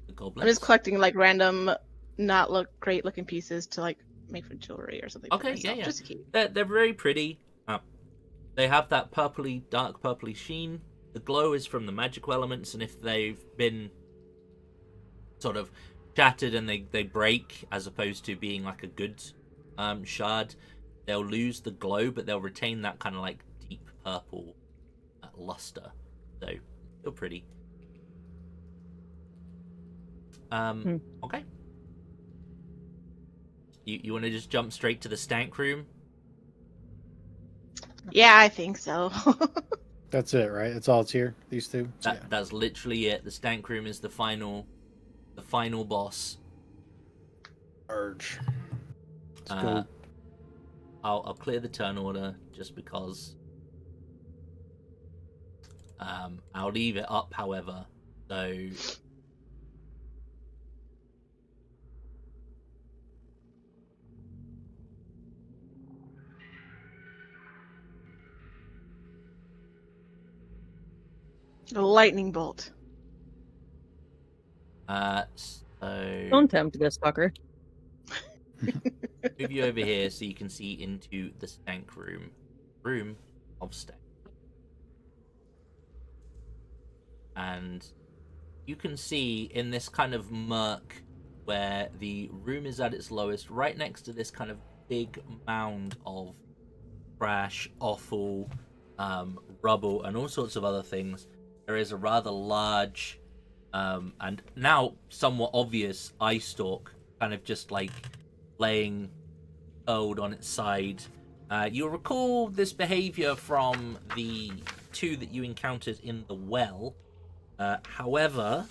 Speaker 3: I'm
Speaker 1: goblins.
Speaker 3: just collecting like random, not look great looking pieces to like make for jewelry or something. for
Speaker 1: Okay,
Speaker 3: myself,
Speaker 1: yeah.
Speaker 3: Just to keep.
Speaker 1: They're very pretty. They have that dark purpley sheen. The glow is from the magical elements, and if they've been sort of shattered and they break, as opposed to being like a good shard, they'll lose the glow, but they'll retain that kind of like deep purple luster. So, still pretty. Okay. You want to just jump straight to the stank room?
Speaker 3: Yeah, I think so.
Speaker 5: That's it, right? That's all it's here. These two. Yeah.
Speaker 1: That's literally it. The stank room is the final boss.
Speaker 5: Urge. Let's
Speaker 1: Uh,
Speaker 5: go.
Speaker 1: I'll clear the turn order just because. I'll leave it up, however. So.
Speaker 3: A lightning bolt.
Speaker 1: So
Speaker 2: Don't tempt this fucker.
Speaker 1: move you over here so you can see into the stank room. Room of stank. And you can see in this kind of murk where the room is at its lowest, right next to this kind of big mound of trash, offal, rubble, and all sorts of other things, there is a rather large and now somewhat obvious eye stalk, kind of just like laying curled on its side. You'll recall this behavior from the two that you encountered in the well. However,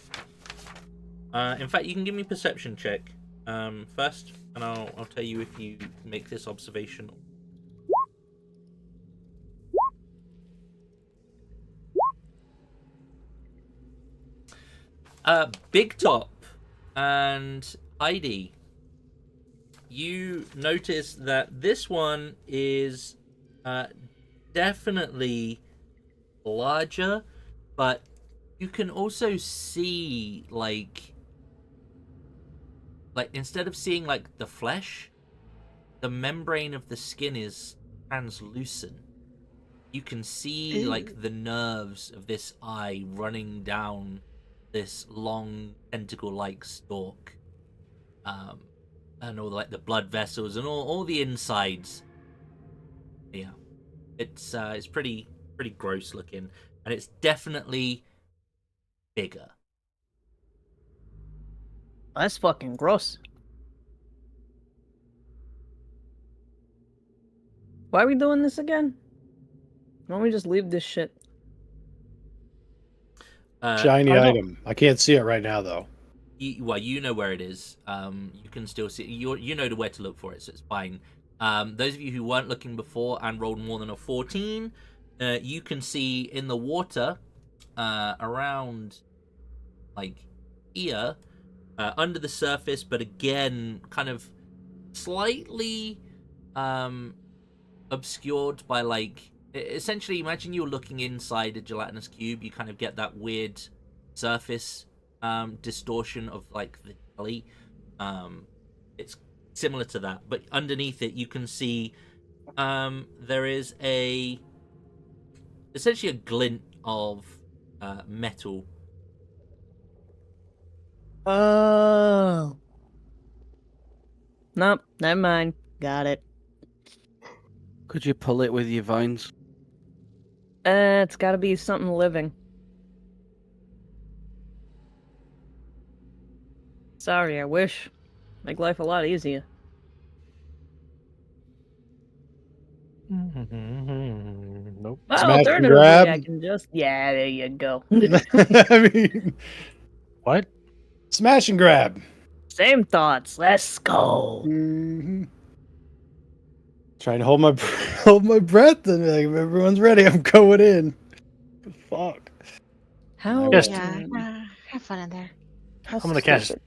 Speaker 1: in fact, you can give me a perception check first, and I'll tell you if you make this observation. Big Top and Heidi, you notice that this one is definitely larger, but you can also see like instead of seeing like the flesh, the membrane of the skin is translucent. You can see like the nerves of this eye running down this long tentacle-like stalk, and all like the blood vessels and all the insides. Yeah, it's pretty gross looking, and it's definitely bigger.
Speaker 2: That's fucking gross. Why are we doing this again? Why don't we just leave this shit?
Speaker 5: Shiny
Speaker 2: I don't-
Speaker 5: item. I can't see it right now, though.
Speaker 1: You know where it is. You can still see. You know where to look for it, so it's fine. Those of you who weren't looking before and rolled more than a 14, you can see in the water around like here, under the surface, but again, kind of slightly obscured by like. Essentially, imagine you're looking inside a gelatinous cube. You kind of get that weird surface distortion of like the jelly. It's similar to that, but underneath it, you can see there is essentially a glint of metal.
Speaker 2: Oh. Nope, never mind. Got it.
Speaker 6: Could you pull it with your vines?
Speaker 2: It's gotta be something living. Sorry, I wish. Make life a lot easier.
Speaker 4: Nope.
Speaker 2: Well,
Speaker 5: Smash and
Speaker 2: alternatively,
Speaker 5: grab.
Speaker 2: I can just... Yeah, there you go.
Speaker 5: I mean,
Speaker 4: What?
Speaker 5: smash and grab.
Speaker 2: Same thoughts. Let's go.
Speaker 5: Mhm. Trying to hold my breath, and like, if everyone's ready, I'm going in. Fuck.
Speaker 2: How?
Speaker 4: Yes.
Speaker 3: Yeah, have fun in there.
Speaker 2: how
Speaker 4: I'm gonna cast
Speaker 2: stupid.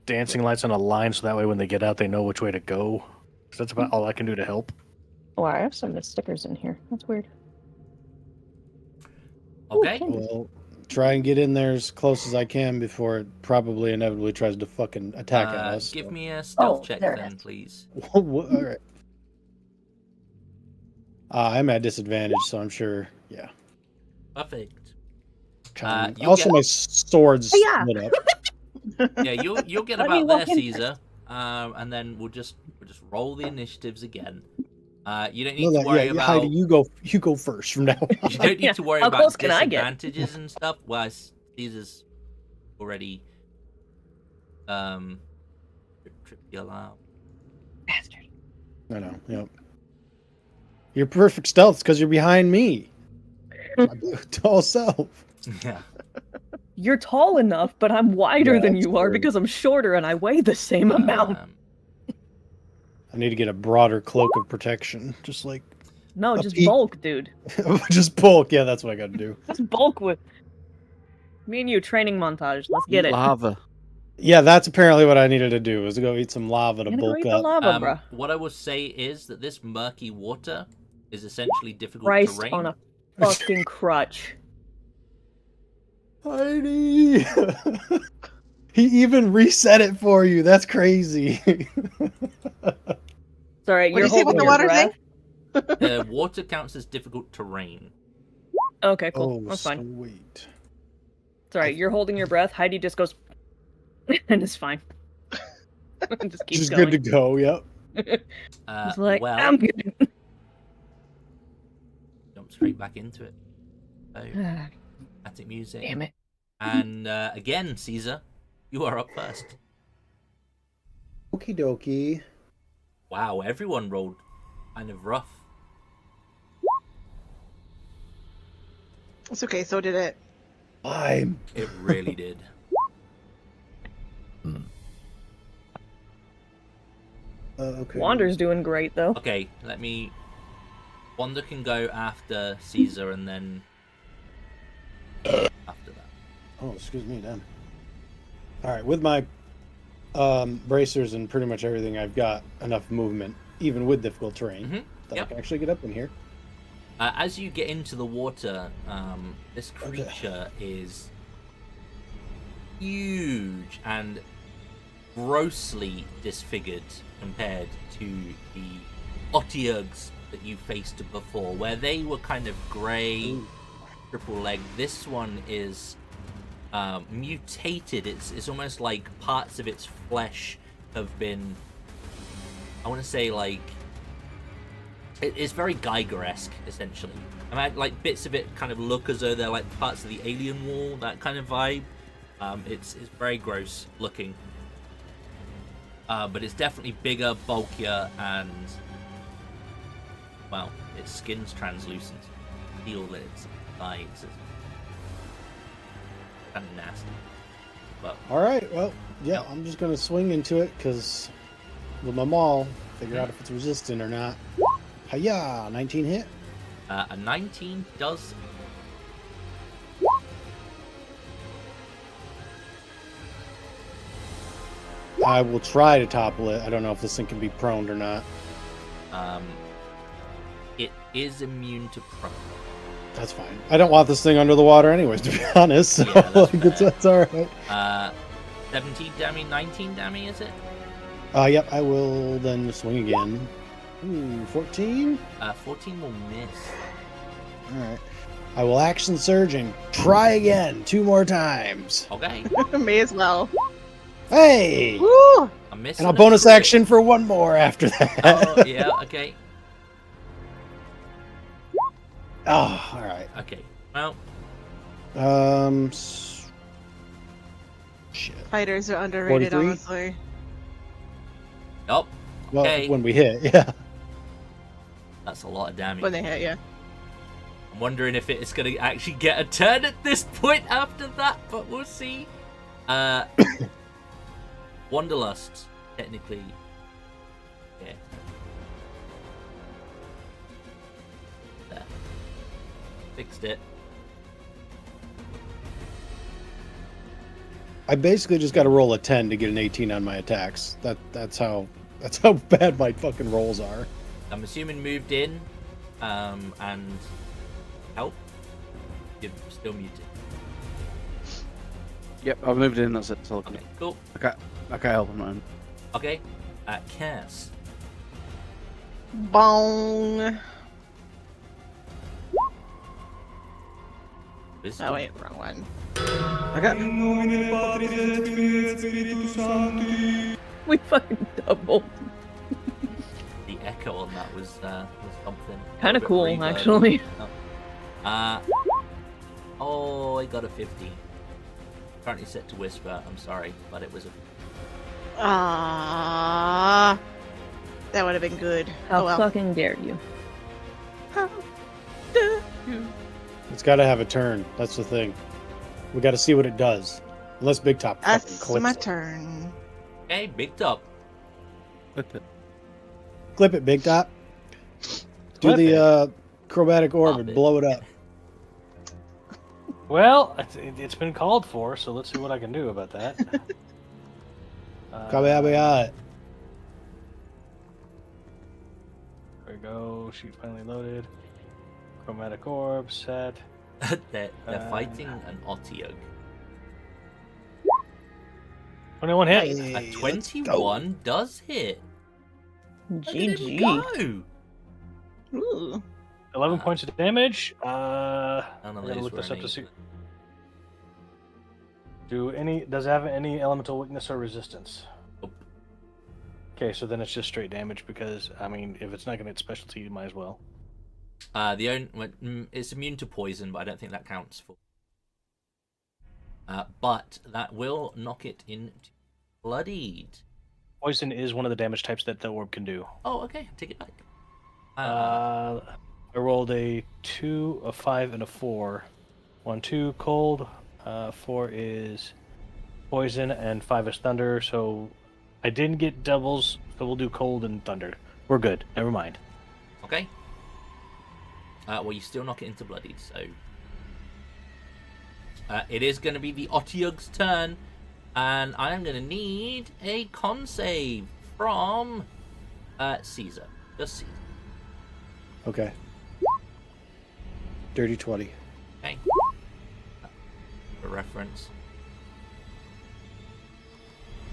Speaker 4: dancing lights on a line so that way when they get out, they know which way to go. 'Cause that's about all I can do to help.
Speaker 2: Oh, I have some of the stickers in here. That's weird.
Speaker 1: Okay.
Speaker 2: Ooh,
Speaker 5: Well, try and get in there as close as I can before it probably inevitably tries to fucking attack at us.
Speaker 1: Give me a stealth
Speaker 2: Oh,
Speaker 1: check
Speaker 2: there it
Speaker 1: then,
Speaker 2: is.
Speaker 1: please.
Speaker 5: All right. I'm at disadvantage, so I'm sure. Yeah.
Speaker 1: Perfect.
Speaker 5: Also,
Speaker 1: get-
Speaker 5: my sword's
Speaker 2: Yeah.
Speaker 5: lit up.
Speaker 1: Yeah, you'll get
Speaker 2: Let me
Speaker 1: about there,
Speaker 2: walk in
Speaker 1: Caesar. And then we'll just roll the initiatives again. You don't need
Speaker 5: No,
Speaker 1: to
Speaker 5: no,
Speaker 1: worry
Speaker 5: yeah,
Speaker 1: about.
Speaker 5: Heidi, you go first from now on.
Speaker 1: You don't need
Speaker 2: Yeah,
Speaker 1: to worry
Speaker 2: how
Speaker 1: about
Speaker 2: close can I get?
Speaker 1: disadvantages and stuff. Well, Caesar's already tripped the alarm.
Speaker 2: Bastard.
Speaker 5: I know. Yep. You're perfect stealth because you're behind me. My tall self.
Speaker 1: Yeah.
Speaker 2: You're tall enough, but I'm wider
Speaker 5: Yeah,
Speaker 2: than
Speaker 5: that's
Speaker 2: you are
Speaker 5: true.
Speaker 2: because I'm shorter and I weigh the same amount.
Speaker 5: I need to get a broader cloak of protection. Just like,
Speaker 2: No,
Speaker 5: a
Speaker 2: just
Speaker 5: peak.
Speaker 2: bulk, dude.
Speaker 5: just bulk. Yeah, that's what I got to do.
Speaker 2: Just bulk with me and you training montage. Let's get
Speaker 6: Eat
Speaker 2: it.
Speaker 6: lava.
Speaker 5: Yeah, that's apparently what I needed to do, was to go eat some lava to
Speaker 2: Gonna go
Speaker 5: bulk
Speaker 2: eat the
Speaker 5: up.
Speaker 2: lava, bruh.
Speaker 1: What I will say is that this murky water is essentially difficult
Speaker 2: Christ
Speaker 1: terrain.
Speaker 2: on a fucking crutch.
Speaker 5: Heidi! He even reset it for you. That's crazy.
Speaker 2: Sorry,
Speaker 3: What
Speaker 2: you're
Speaker 3: do you say about
Speaker 2: holding
Speaker 3: the
Speaker 2: your
Speaker 3: water
Speaker 2: breath.
Speaker 3: thing?
Speaker 1: The water counts as difficult terrain.
Speaker 2: Okay, cool.
Speaker 5: Oh,
Speaker 2: That's fine.
Speaker 5: sweet.
Speaker 2: It's alright, you're holding your breath. Heidi just goes, and it's fine. Just keeps
Speaker 5: Just
Speaker 2: going.
Speaker 5: good to go. Yep.
Speaker 2: It's like,
Speaker 1: well,
Speaker 2: I'm good.
Speaker 1: jump straight back into it. So, dramatic music.
Speaker 2: Damn it.
Speaker 1: And again, Caesar, you are up first.
Speaker 5: Okie dokie.
Speaker 1: Wow, everyone rolled kind of rough.
Speaker 3: It's okay, so did it.
Speaker 5: I'm.
Speaker 1: It really did.
Speaker 5: Okay.
Speaker 2: Wander's doing great, though.
Speaker 1: Okay, let me... Wanda can go after Caesar and then... after that.
Speaker 5: Oh, excuse me, damn. All right, with my bracers and pretty much everything, I've got enough movement, even with difficult terrain, that
Speaker 1: Yep.
Speaker 5: I can actually get up in here.
Speaker 1: As you get into the water, this creature is huge and grossly disfigured compared to the Otyughs that you faced before, where they were kind of grey, triple leg. This one is mutated. It's almost like parts of its flesh have been, I want to say, like, it's very Geiger-esque, essentially. I mean, like, bits of it kind of look as though they're like parts of the alien wall, that kind of vibe. It's very gross looking. But it's definitely bigger, bulkier, and, well, its skin's translucent. Feel that it's thighs. It's kind of nasty. But
Speaker 5: All right, well, yeah,
Speaker 1: Yep.
Speaker 5: I'm just going to swing into it, because with my maul, figure out if it's resistant or not. Hiya! 19 hit.
Speaker 1: a 19 does.
Speaker 5: I will try to topple it. I don't know if this thing can be proned or not.
Speaker 1: It is immune to prone.
Speaker 5: That's fine. I don't want this thing under the water anyways, to be honest. So
Speaker 1: Yeah, that's
Speaker 5: like,
Speaker 1: fair.
Speaker 5: that's all right.
Speaker 1: 17 damage, 19 damage, is it?
Speaker 5: Yep, I will then swing again. 14?
Speaker 1: 14 will miss.
Speaker 5: All right. I will action surge and try again 2 more times.
Speaker 1: Okay.
Speaker 3: May as well.
Speaker 5: Hey!
Speaker 3: Woo!
Speaker 1: A miss.
Speaker 5: And I'll
Speaker 1: a
Speaker 5: bonus
Speaker 1: crit.
Speaker 5: action for 1 more after that.
Speaker 1: Oh, yeah, okay.
Speaker 5: Oh, all right.
Speaker 1: Okay. Well,
Speaker 5: Shit.
Speaker 3: Fighters are underrated,
Speaker 5: 43?
Speaker 3: honestly.
Speaker 1: nope.
Speaker 5: Well,
Speaker 1: Okay.
Speaker 5: when we hit, yeah.
Speaker 1: That's a lot of damage.
Speaker 3: When they hit you.
Speaker 1: I'm wondering if it's going to actually get a turn at this point after that, but we'll see. Wanderlust, technically. Yeah. There. Fixed it.
Speaker 5: I basically just got to roll a 10 to get an 18 on my attacks. That's how bad my fucking rolls are.
Speaker 1: I'm assuming moved in, and help. You're still muted.
Speaker 6: Yep, I've moved in. That's it. That's all.
Speaker 1: Okay, cool.
Speaker 6: I can't help him, man.
Speaker 1: Okay, Cass.
Speaker 3: Bong.
Speaker 1: Wisdom.
Speaker 3: Oh wait, wrong one.
Speaker 6: Okay.
Speaker 2: We fucking doubled.
Speaker 1: The echo on that was something.
Speaker 2: Kind
Speaker 1: A
Speaker 2: of
Speaker 1: bit
Speaker 2: cool,
Speaker 1: reverb.
Speaker 2: actually.
Speaker 1: Oh, I got a 15. Currently set to whisper. I'm sorry, but it was a.
Speaker 3: Ah, that would have been good.
Speaker 2: How
Speaker 3: Oh well.
Speaker 2: fucking dare you?
Speaker 3: How dare you?
Speaker 5: It's got to have a turn. That's the thing. We got to see what it does. Unless Big Top fucking
Speaker 3: That's
Speaker 5: clips
Speaker 3: my
Speaker 5: it.
Speaker 3: turn.
Speaker 1: Hey, big top.
Speaker 5: Clip it, Big Top. Do
Speaker 4: Clip
Speaker 5: the chromatic orb
Speaker 1: Pop
Speaker 5: and
Speaker 1: it.
Speaker 5: blow it up.
Speaker 4: Well, it's been called for, so let's see what I can do about that.
Speaker 5: Kamehameha.
Speaker 4: There we go. Sheet finally loaded. Chromatic orb set.
Speaker 1: they're fighting an Otyugh.
Speaker 4: 21 hit.
Speaker 5: Hey,
Speaker 1: A
Speaker 5: let's
Speaker 1: 21 does hit. Look at him
Speaker 2: GG.
Speaker 1: go.
Speaker 3: Ooh.
Speaker 4: 11 points of damage.
Speaker 1: None
Speaker 4: I
Speaker 1: of
Speaker 4: gotta
Speaker 1: those
Speaker 4: look
Speaker 1: were
Speaker 4: this up to see.
Speaker 1: enabled.
Speaker 4: Does it have any elemental weakness or resistance?
Speaker 1: Nope.
Speaker 4: Okay, so then it's just straight damage because I mean, if it's not gonna hit specialty, you might as well.
Speaker 1: It's immune to poison, but I don't think that counts for. But that will knock it into bloodied.
Speaker 4: Poison is one of the damage types that the orb can do.
Speaker 1: Oh, okay. Take it back.
Speaker 4: I rolled a 2, a 5, and a 4. 1, 2, cold. 4 is poison, and 5 is thunder. So I didn't get doubles, so we'll do cold and thunder. We're good. Never mind.
Speaker 1: Okay. Well, you still knock it into bloodied, so it is going to be the Otyug's turn, and I am going to need a con save from Caesar. Just Caesar.
Speaker 5: Okay. Dirty 20.
Speaker 1: Okay. For reference.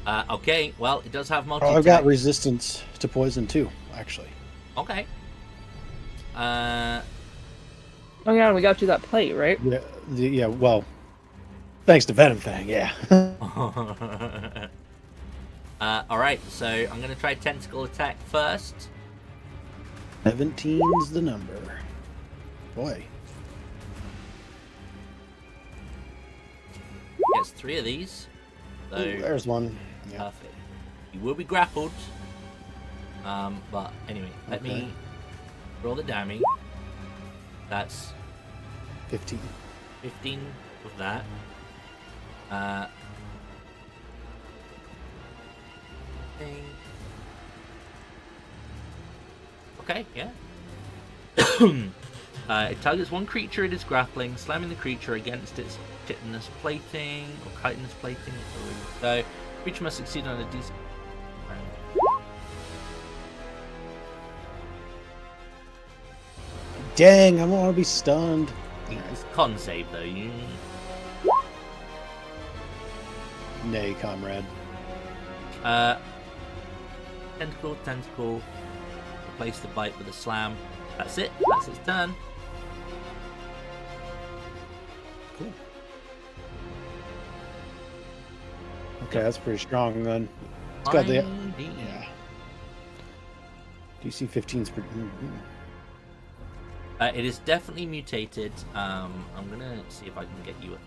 Speaker 1: Okay. Well, it does have multi.
Speaker 5: Oh, I've got resistance to poison too, actually.
Speaker 1: Okay.
Speaker 2: Oh yeah, we got you that plate, right?
Speaker 5: Yeah. Yeah. Well, thanks to Venom Fang. Yeah.
Speaker 1: All right. So I'm going to try tentacle attack first.
Speaker 5: 17's the number. Boy.
Speaker 1: Gets 3 of these. So
Speaker 5: Ooh, there's one. Yeah.
Speaker 1: perfect. You will be grappled. But anyway, let me roll the damage. That's
Speaker 5: 15.
Speaker 1: 15 with that. Okay, yeah. It targets one creature it is grappling, slamming the creature against its chitinous plating or chitinous plating. So, creature must succeed on a DC.
Speaker 5: Dang, I want to be stunned.
Speaker 1: It's con save though. You...
Speaker 5: Nay, comrade.
Speaker 1: Tentacle. Replace the bite with a slam. That's it. That's its turn.
Speaker 5: Cool. Okay, that's pretty strong then. It's got the yeah. DC 15's pretty.
Speaker 1: It is definitely mutated. I'm gonna see if I can get you a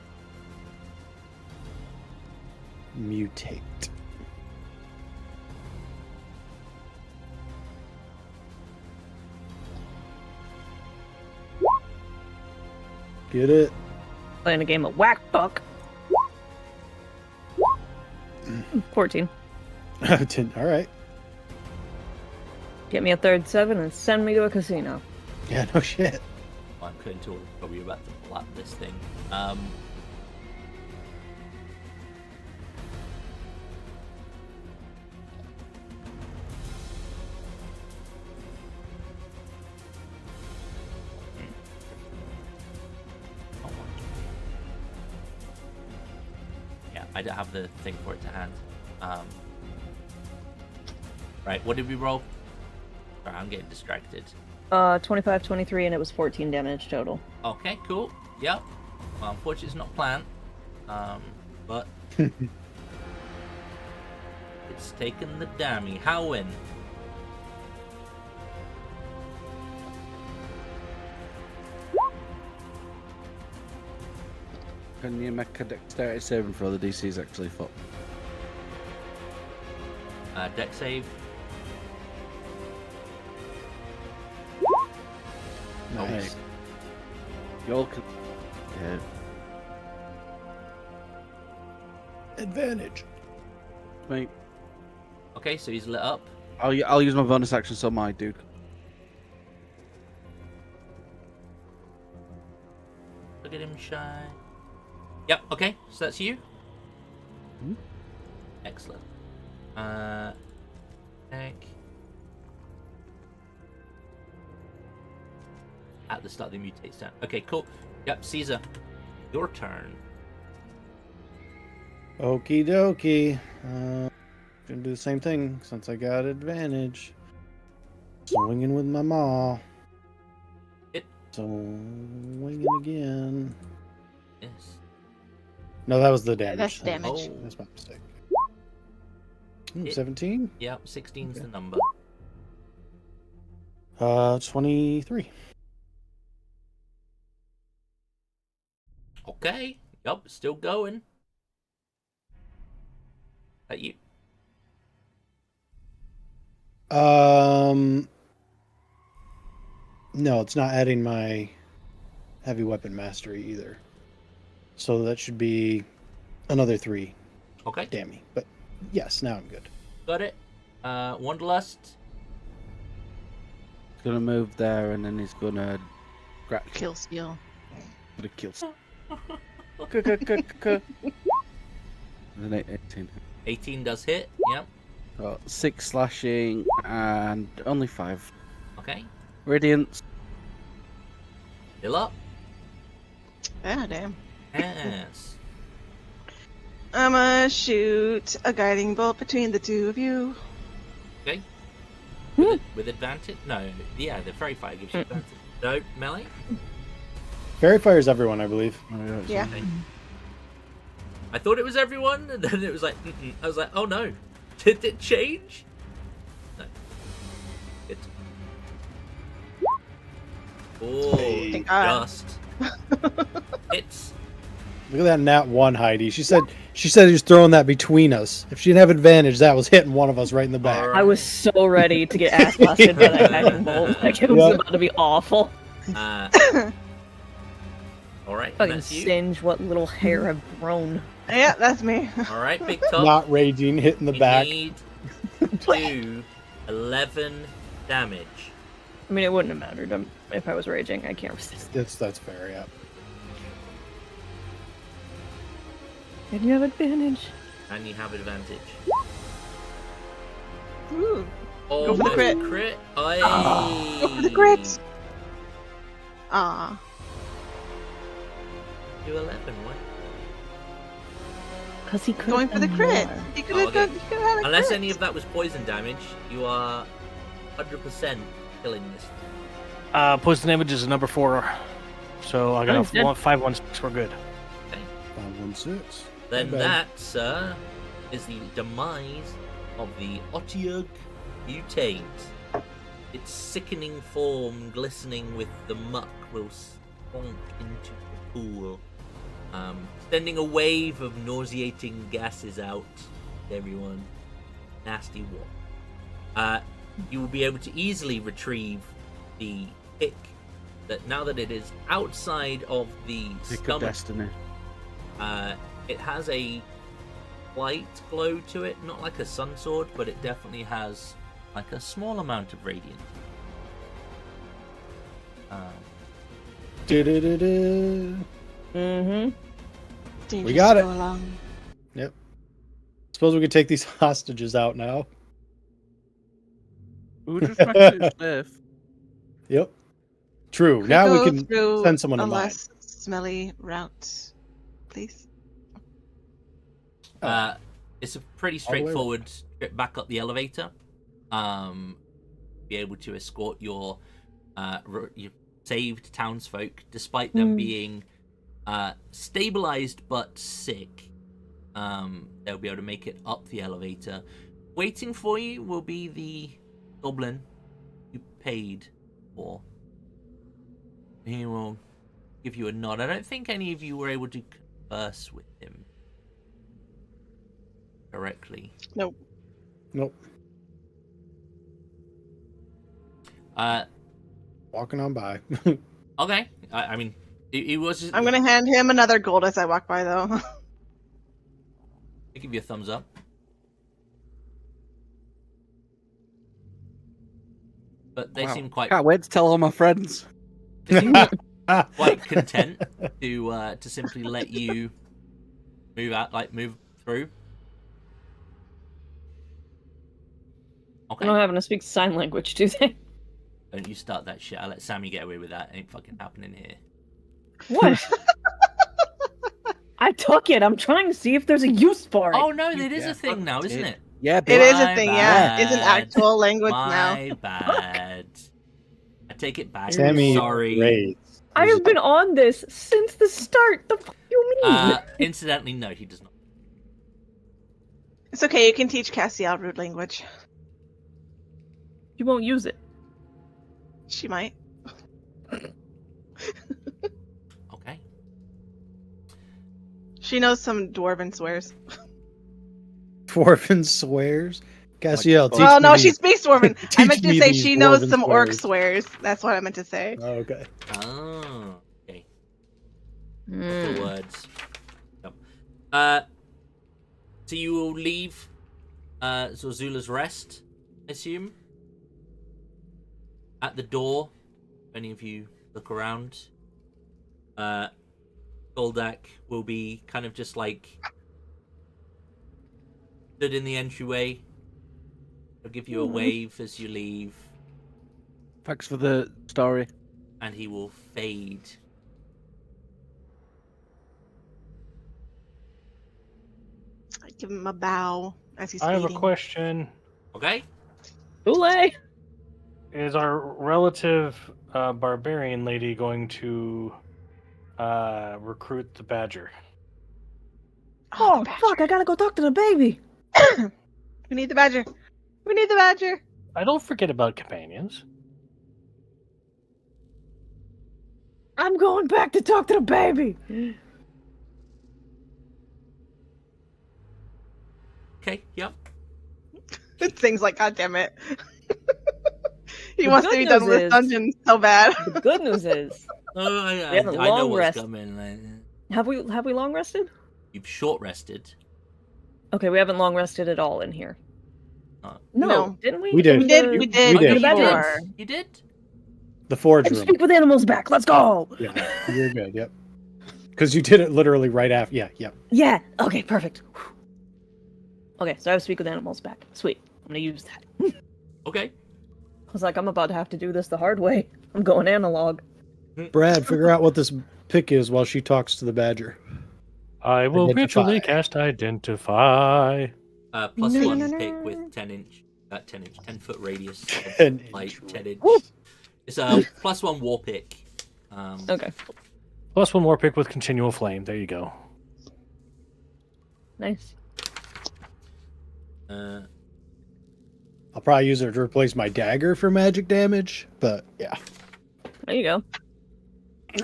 Speaker 5: Mutate. Get it?
Speaker 2: Playing a game of whack fuck. 14.
Speaker 5: All right.
Speaker 2: Get me a third 7 and send me to a casino.
Speaker 5: Yeah, no shit.
Speaker 1: I'm going to probably about to blap this thing. Yeah, I don't have the thing for it to hand. Right, what did we roll? Sorry, I'm getting distracted.
Speaker 2: 25, 23, and it was 14 damage total.
Speaker 1: Okay, cool. Yep. Well, unfortunately, it's not plant. But it's taken the dammy. Howin.
Speaker 6: Can you make a dexterity saving throw? The DC is actually fucked.
Speaker 1: Deck save.
Speaker 5: Nice.
Speaker 6: You all can. Yeah.
Speaker 5: Advantage.
Speaker 6: Mate,
Speaker 1: Okay, so he's lit up.
Speaker 6: I'll use my bonus action so my dude.
Speaker 1: Look at him shine. Yep, okay, so that's you.
Speaker 6: Hmm?
Speaker 1: Excellent. Deck. At the start of the mutate turn. Okay, cool. Yep, Caesar. Your turn.
Speaker 5: Okie dokie. Gonna do the same thing since I got advantage. Swinging with my maw.
Speaker 1: Hit.
Speaker 5: Swinging again.
Speaker 1: Yes.
Speaker 5: No, that was the damage.
Speaker 3: That's damage.
Speaker 1: Oh.
Speaker 5: That's my mistake.
Speaker 1: It-
Speaker 5: 17?
Speaker 1: Yep, 16's the number.
Speaker 5: 23.
Speaker 1: Okay. Yup, still going. At you.
Speaker 5: No, it's not adding my heavy weapon mastery either. So that should be another 3.
Speaker 1: Okay.
Speaker 5: Damn me. But yes, now I'm good.
Speaker 1: Got it. Wanderlust.
Speaker 6: He's gonna move there, and then he's gonna
Speaker 3: Kill steal.
Speaker 6: gonna kill. And then 18.
Speaker 1: 18 does hit. Yep.
Speaker 6: Got 6 slashing and only 5
Speaker 1: Okay.
Speaker 6: radiance.
Speaker 1: Still up.
Speaker 3: Ah, damn.
Speaker 1: Yes.
Speaker 3: I'm gonna shoot a guiding bolt between the two of you.
Speaker 1: Okay. With advantage? No. Yeah, the fairy fire gives you advantage. No, melee?
Speaker 5: Fairy Fire's everyone, I believe.
Speaker 3: Yeah.
Speaker 1: Okay. I thought it was everyone, and then it was like, mm-mm. I was like, oh no. Did it change? No. It. Oh,
Speaker 3: Thank God.
Speaker 1: just. It's.
Speaker 5: Look at that nat 1, Heidi. She said he was throwing that between us. If she didn't have advantage, that was hitting one of us right in the back.
Speaker 1: Alright.
Speaker 2: I was so ready to get ass blasted by that guiding bolt. Like it was
Speaker 5: Yeah.
Speaker 2: about to be awful.
Speaker 1: Alright,
Speaker 2: Fucking
Speaker 1: that's you.
Speaker 2: singe what little hair I've grown.
Speaker 3: Yeah, that's me.
Speaker 1: Alright, Big Top.
Speaker 5: Not raging, hitting the
Speaker 1: We
Speaker 5: back.
Speaker 1: need to do 11 damage.
Speaker 2: I mean, it wouldn't have mattered if I was raging. I can't resist.
Speaker 5: That's fair, yeah.
Speaker 2: And you have advantage.
Speaker 1: And you have advantage.
Speaker 3: Ooh.
Speaker 1: Oh,
Speaker 3: Go for the
Speaker 1: there's
Speaker 3: crit.
Speaker 1: a crit. Aye.
Speaker 3: Go for the crit. Ah.
Speaker 1: Do 11, what?
Speaker 2: Because he could
Speaker 3: Going for the crit. You could have
Speaker 1: okay.
Speaker 3: done. You could have had a
Speaker 1: Unless
Speaker 3: crit.
Speaker 1: any of that was poison damage, you are 100% killing this.
Speaker 4: Poison damage is a number 4. So I got
Speaker 2: Nice,
Speaker 4: a
Speaker 2: good.
Speaker 4: 5-1-6. We're good.
Speaker 5: 516.
Speaker 1: Then
Speaker 5: Not bad.
Speaker 1: that, sir, is the demise of the Otyugh Butane. Its sickening form, glistening with the muck, will slunk into the pool, sending a wave of nauseating gases out to everyone. Nasty walk. You will be able to easily retrieve the pick that now that it is outside of the
Speaker 6: Pick of
Speaker 1: stomach.
Speaker 6: destiny.
Speaker 1: It has a white glow to it, not like a sun sword, but it definitely has like a small amount of radiance.
Speaker 5: Du-du-du-du.
Speaker 2: Mm-hmm.
Speaker 3: Dangerous
Speaker 5: got
Speaker 3: to
Speaker 5: it.
Speaker 3: go along.
Speaker 5: Yep. Suppose we could take these hostages out now.
Speaker 6: We'll just make it safe.
Speaker 5: Yep. True.
Speaker 3: Could
Speaker 5: Now we
Speaker 3: go
Speaker 5: can
Speaker 3: through
Speaker 5: send someone
Speaker 3: a
Speaker 5: to mine.
Speaker 3: less smelly route, please.
Speaker 1: It's a pretty
Speaker 5: All the way
Speaker 1: straightforward trip back up the elevator. Be able to escort your saved townsfolk, despite them being stabilized but sick. They'll be able to make it up the elevator. Waiting for you will be the goblin you paid for. He will give you a nod. I don't think any of you were able to converse with him directly.
Speaker 3: Nope.
Speaker 5: Nope. Walking on by.
Speaker 1: Okay. I mean, it was just...
Speaker 3: I'm gonna hand him another gold as I walk by, though.
Speaker 1: I'll give you a thumbs up. But they
Speaker 6: Wow.
Speaker 1: seem quite
Speaker 6: Can't wait to tell all my friends.
Speaker 1: they seem quite content to simply let you move through.
Speaker 2: They
Speaker 1: Okay.
Speaker 2: don't happen to speak sign language, do they?
Speaker 1: Don't you start that shit. I'll let Sammy get away with that. Ain't fucking happening here.
Speaker 2: What? I took it. I'm trying to see if there's a use for it.
Speaker 1: Oh no, that is
Speaker 6: Yeah,
Speaker 1: a thing now, isn't it?
Speaker 6: Yeah,
Speaker 3: It
Speaker 6: but
Speaker 3: is
Speaker 1: My
Speaker 3: a thing, yeah. It's an
Speaker 1: bad.
Speaker 3: actual language now.
Speaker 1: My bad. I take it back.
Speaker 5: Sammy
Speaker 1: Sorry.
Speaker 5: raids.
Speaker 2: I have been on this since the start. The fuck you mean?
Speaker 1: Incidentally, no, he does not.
Speaker 3: It's okay. You can teach Cassiel rude language.
Speaker 2: You won't use it.
Speaker 3: She might.
Speaker 1: Okay.
Speaker 3: She knows some dwarven swears.
Speaker 5: Dwarven swears. Cassiel, teach
Speaker 3: Well,
Speaker 5: me
Speaker 3: no,
Speaker 5: these-
Speaker 3: she speaks dwarven. I
Speaker 5: teach
Speaker 3: meant to
Speaker 5: me
Speaker 3: say
Speaker 5: these
Speaker 3: she knows
Speaker 5: dwarven
Speaker 3: some orc
Speaker 5: swears.
Speaker 3: swears. That's what I meant to say.
Speaker 5: Oh, okay.
Speaker 1: Oh, okay.
Speaker 2: Mm.
Speaker 1: The words. Yep. So you will leave Zorzula's Rest, I assume? At the door, if any of you look around, Goldak will be kind of just like stood in the entryway. He'll give you a wave as you leave,
Speaker 6: Thanks for the story.
Speaker 1: and he will fade.
Speaker 3: I give him a bow as he's
Speaker 4: I have a
Speaker 3: fading.
Speaker 4: question.
Speaker 1: Okay?
Speaker 2: Boule!
Speaker 4: Is our relative barbarian lady going to recruit the badger?
Speaker 2: Oh,
Speaker 3: the
Speaker 2: fuck, I gotta go talk to the baby.
Speaker 3: badger. We need the badger. We need the badger.
Speaker 4: I don't forget about companions.
Speaker 2: I'm going back to talk to the baby.
Speaker 1: Okay, yep.
Speaker 3: Things like, God damn it. He
Speaker 2: The
Speaker 3: wants to
Speaker 2: good
Speaker 3: be done
Speaker 2: news
Speaker 3: with
Speaker 2: is-
Speaker 3: dungeons so bad.
Speaker 2: The good news is,
Speaker 1: Oh, I
Speaker 2: have a
Speaker 1: know
Speaker 2: long
Speaker 1: what's
Speaker 2: rest.
Speaker 1: coming.
Speaker 2: have we long rested?
Speaker 1: You've short rested.
Speaker 2: Okay, we haven't long rested at all in here. No,
Speaker 3: No.
Speaker 2: didn't we?
Speaker 5: We did.
Speaker 3: We
Speaker 2: In
Speaker 3: did.
Speaker 2: the-
Speaker 3: We did.
Speaker 1: Oh,
Speaker 5: did.
Speaker 1: you
Speaker 2: The bedroom.
Speaker 1: did. You did?
Speaker 5: The forge
Speaker 2: And
Speaker 5: room.
Speaker 2: speak with animals back. Let's go.
Speaker 5: Yeah, you're good. Yep. Because you did it literally right after. Yeah, yep.
Speaker 2: Yeah. Okay. Perfect. Whew. Okay, so I have speak with animals back. Sweet. I'm gonna use that.
Speaker 1: Okay.
Speaker 2: I was like, I'm about to have to do this the hard way. I'm going analog.
Speaker 5: Brad, figure out what this pick is while she talks to the badger.
Speaker 4: I will
Speaker 5: Identify.
Speaker 4: ritually cast Identify.
Speaker 1: Plus
Speaker 2: No,
Speaker 1: one
Speaker 2: no, no,
Speaker 1: pick
Speaker 2: no.
Speaker 1: with 10 foot radius. Of,
Speaker 5: 10
Speaker 1: like
Speaker 5: inch
Speaker 1: 10 inch.
Speaker 2: Woo.
Speaker 1: It's a plus one war pick.
Speaker 2: Okay.
Speaker 4: Plus one more pick with continual flame. There you go.
Speaker 2: Nice.
Speaker 5: I'll probably use it to replace my dagger for magic damage, but yeah.
Speaker 2: There you go.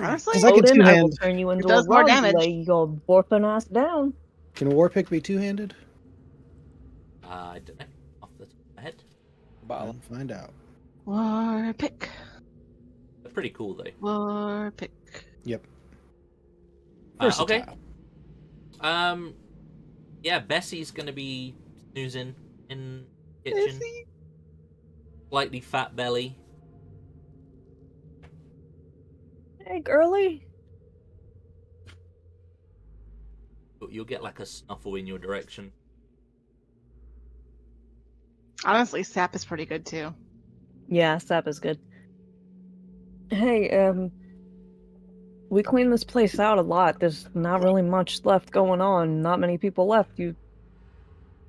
Speaker 3: Honestly,
Speaker 5: 'Cause I can
Speaker 2: Odin, I will
Speaker 5: two-hand-
Speaker 2: turn you into
Speaker 3: does
Speaker 2: a
Speaker 3: more
Speaker 2: rug.
Speaker 3: damage.
Speaker 2: Lay your borpin ass down.
Speaker 5: Can a war pick be two-handed?
Speaker 1: I don't know. Off the top of my head.
Speaker 5: I'll find out.
Speaker 3: war pick.
Speaker 1: They're pretty cool though.
Speaker 3: War pick.
Speaker 5: Yep.
Speaker 1: Okay.
Speaker 5: Versatile.
Speaker 1: Yeah, Bessie's gonna be snoozing in the kitchen.
Speaker 3: Bessie.
Speaker 1: Slightly fat belly.
Speaker 2: Hey, girly.
Speaker 1: But you'll get like a snuffle in your direction.
Speaker 3: Honestly, sap is pretty good too.
Speaker 2: Yeah, sap is good. Hey, we cleaned this place out a lot. There's not really much left going on. Not many people left. You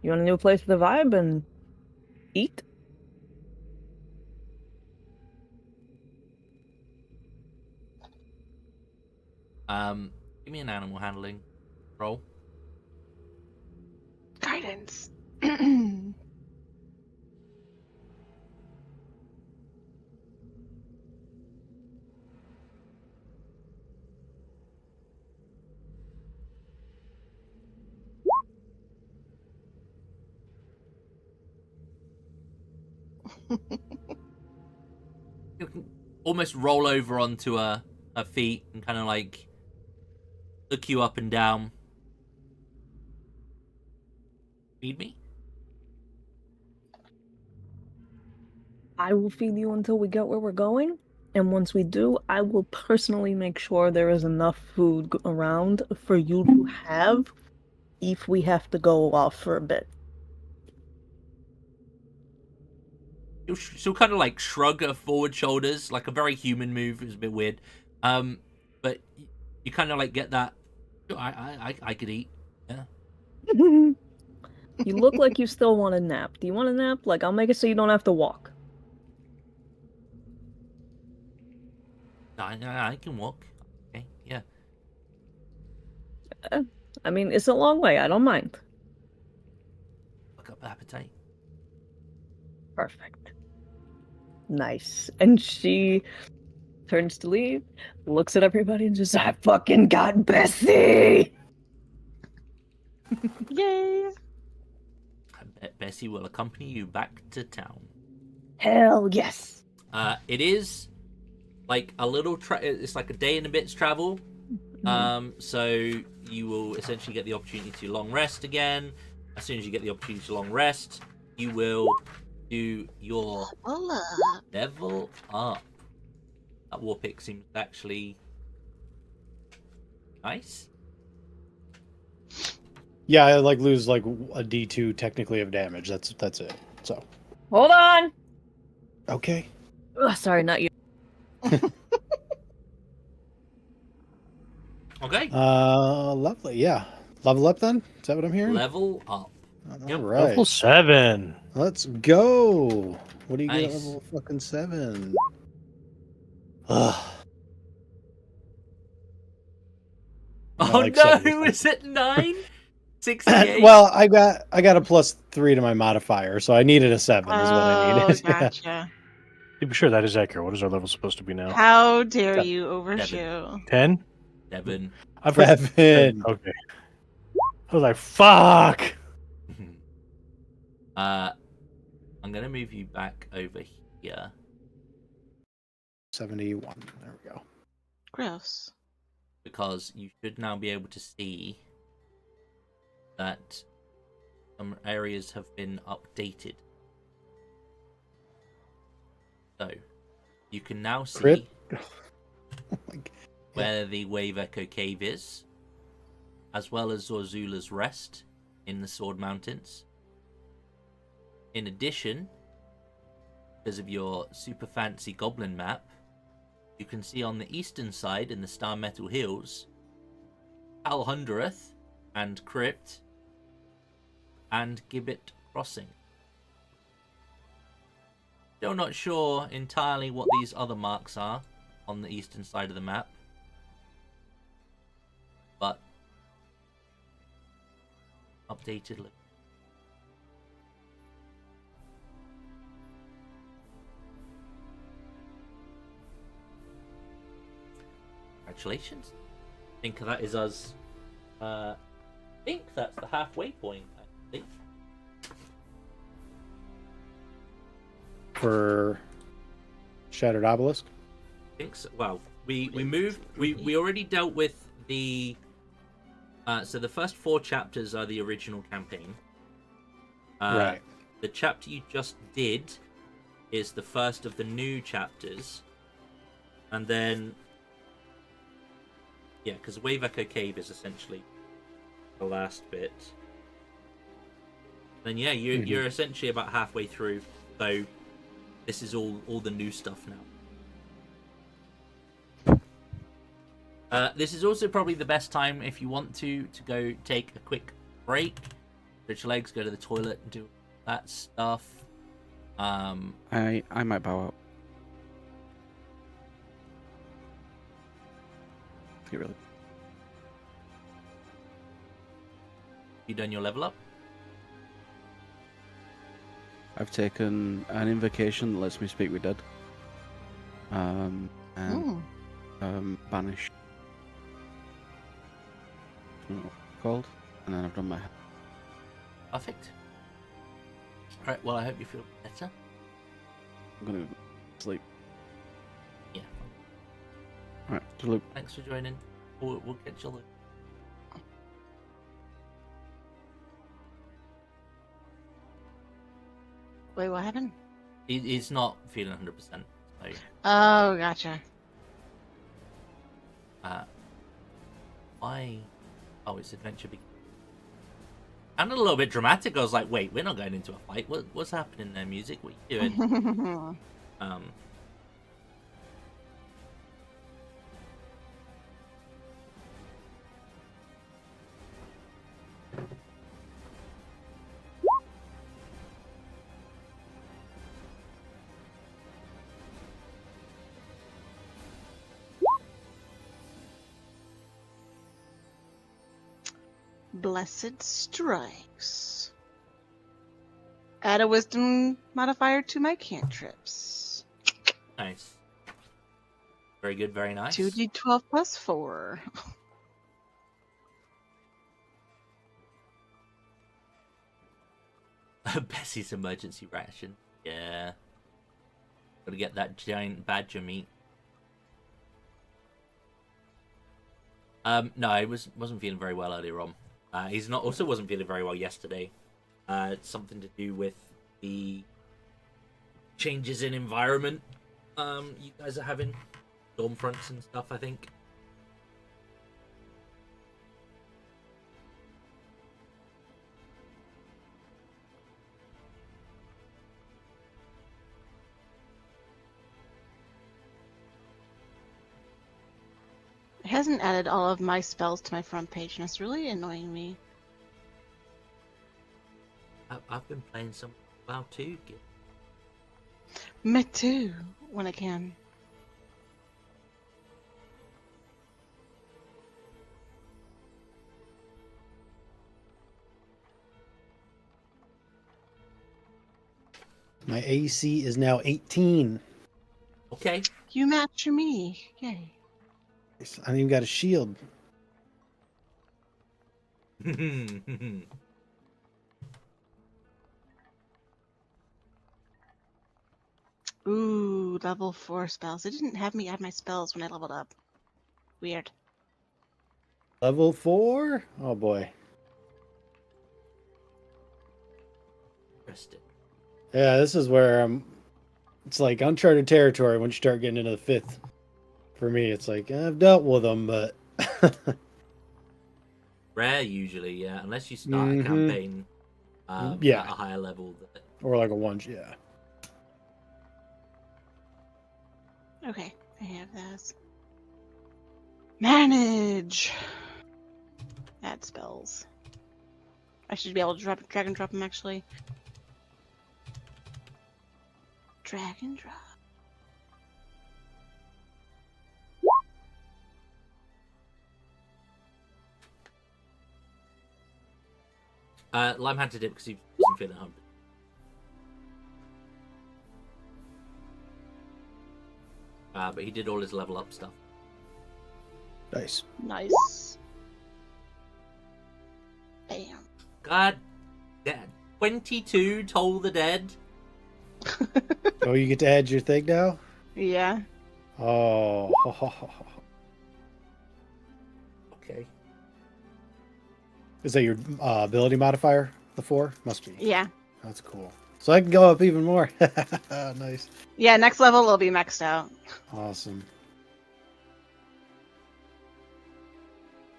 Speaker 2: want a new place to vibe and eat?
Speaker 1: Give me an animal handling roll.
Speaker 3: Guidance.
Speaker 1: You can almost roll over onto her feet and kind of like look you up and down. Feed me?
Speaker 2: I will feed you until we get where we're going. And once we do, I will personally make sure there is enough food around for you to have if we have to go off for a bit.
Speaker 1: She'll kind of like shrug her forward shoulders, like a very human move. It's a bit weird. But you kind of like get that. "Oh, I could eat. Yeah.
Speaker 2: You look like you still want a nap. Do you want a nap? Like, I'll make it so you don't have to walk.
Speaker 1: I can walk. Okay, yeah.
Speaker 2: I mean, it's a long way. I don't mind.
Speaker 1: Look up appetite.
Speaker 2: Perfect. Nice. And she turns to leave, looks at everybody, and just, I fucking got Bessie!
Speaker 3: Yay!
Speaker 1: I bet Bessie will accompany you back to town.
Speaker 2: Hell yes.
Speaker 1: It is like a little. It's like a day and a bit's travel. So you will essentially get the opportunity to long rest again. As soon as you get the opportunity to long rest, you will do your level up. That war pick seems actually nice.
Speaker 5: Yeah, I like lose like a D2 technically of damage. That's it. So
Speaker 2: Hold on!
Speaker 5: okay.
Speaker 2: Ugh, sorry, not you.
Speaker 1: Okay.
Speaker 5: Lovely. Yeah, level up then. Is that what I'm hearing?
Speaker 1: Level up.
Speaker 5: All
Speaker 1: Yep.
Speaker 5: right.
Speaker 4: Level 7.
Speaker 5: Let's go. What do you get at
Speaker 1: Nice.
Speaker 5: level fucking 7? Ugh. I
Speaker 1: Oh
Speaker 5: like
Speaker 1: no,
Speaker 5: 70.
Speaker 1: is it 9? 68?
Speaker 5: Well, I got a +3 to my modifier, so I needed a 7 is what I
Speaker 3: Oh,
Speaker 5: needed.
Speaker 3: gotcha.
Speaker 4: To be sure, that is accurate. What is our level supposed to be now?
Speaker 3: How dare
Speaker 4: Seven.
Speaker 3: you overshoot?
Speaker 4: 10?
Speaker 1: 7.
Speaker 4: I've got
Speaker 5: 7.
Speaker 4: Okay. I was like, fuck!
Speaker 1: I'm gonna move you back over here
Speaker 5: 71. There we go.
Speaker 3: Gross.
Speaker 1: because you should now be able to see that some areas have been updated. So you can now see
Speaker 5: Crit? Oh my God.
Speaker 1: where the Wave Echo Cave is, as well as Zorzula's Rest in the Sword Mountains. In addition, because of your super fancy goblin map, you can see on the eastern side in the Star Metal Hills, Alhundrath and Crypt and Gibbet Crossing. Still not sure entirely what these other marks are on the eastern side of the map, but updated. Congratulations. I think that is us. I think that's the halfway point. I think.
Speaker 5: For Shattered Obelisk?
Speaker 1: I think so. Well, we moved. We already dealt with the. So the first 4 chapters are the original campaign.
Speaker 5: Right.
Speaker 1: The chapter you just did is the first of the new chapters, and then. Yeah, because Wave Echo Cave is essentially the last bit. Then yeah, you're essentially about halfway through. So this is all the new stuff now. This is also probably the best time if you want to go take a quick break, stretch your legs, go to the toilet, and do that stuff.
Speaker 6: I might bow out. Get really.
Speaker 1: You done your level up?
Speaker 6: I've taken an invocation that lets me speak with dead. And banish. I don't know what it's called. And then I've done my.
Speaker 1: Perfect. All right. Well, I hope you feel better.
Speaker 6: I'm gonna sleep.
Speaker 1: Yeah.
Speaker 6: Alright, to look.
Speaker 1: Thanks for joining. We'll catch you later.
Speaker 3: Wait, what happened?
Speaker 1: He's not feeling 100%. So,
Speaker 3: Oh, gotcha.
Speaker 1: why? Oh, it's adventure begins. I'm a little bit dramatic. I was like, wait, we're not going into a fight. What's happening there, music? What are you doing?
Speaker 3: Blessed Strikes. Add a wisdom modifier to my cantrips.
Speaker 1: Nice. Very good, very nice.
Speaker 3: 2d12 plus 4.
Speaker 1: Bessie's emergency ration. Yeah. Gotta get that giant badger meat. No, I wasn't feeling very well earlier on. He's not also wasn't feeling very well yesterday. It's something to do with the changes in environment. You guys are having storm fronts and stuff, I think.
Speaker 3: It hasn't added all of my spells to my front page, and it's really annoying me.
Speaker 1: I've been playing some WoW too.
Speaker 3: Me too, when I can.
Speaker 5: My AC is now 18.
Speaker 1: Okay.
Speaker 3: You match me. Yay.
Speaker 5: I don't even got a shield.
Speaker 3: Ooh, level 4 spells. It didn't have me add my spells when I leveled up. Weird.
Speaker 5: Level 4? Oh boy.
Speaker 1: Interesting.
Speaker 5: Yeah, this is where it's like uncharted territory once you start getting into the 5th. For me, it's like, I've dealt with them, but...
Speaker 1: Rare usually, yeah. Unless you start a campaign
Speaker 5: Yeah.
Speaker 1: at a higher level.
Speaker 5: Or like a 1, yeah.
Speaker 3: Okay, I have this. Manage! Add spells. I should be able to drag and drop them, actually. Drag and drop.
Speaker 1: Lime had to dip because he wasn't feeling hungry. But he did all his level up stuff.
Speaker 5: Nice.
Speaker 3: Nice. Bam.
Speaker 1: God damn. 22 Toll the Dead.
Speaker 5: Oh, you get to add your thing now?
Speaker 3: Yeah.
Speaker 5: Oh.
Speaker 1: Okay.
Speaker 5: Is that your ability modifier? The 4? Must be.
Speaker 3: Yeah.
Speaker 5: That's cool. So I can go up even more. Nice.
Speaker 3: Yeah, next level will be maxed out.
Speaker 5: Awesome.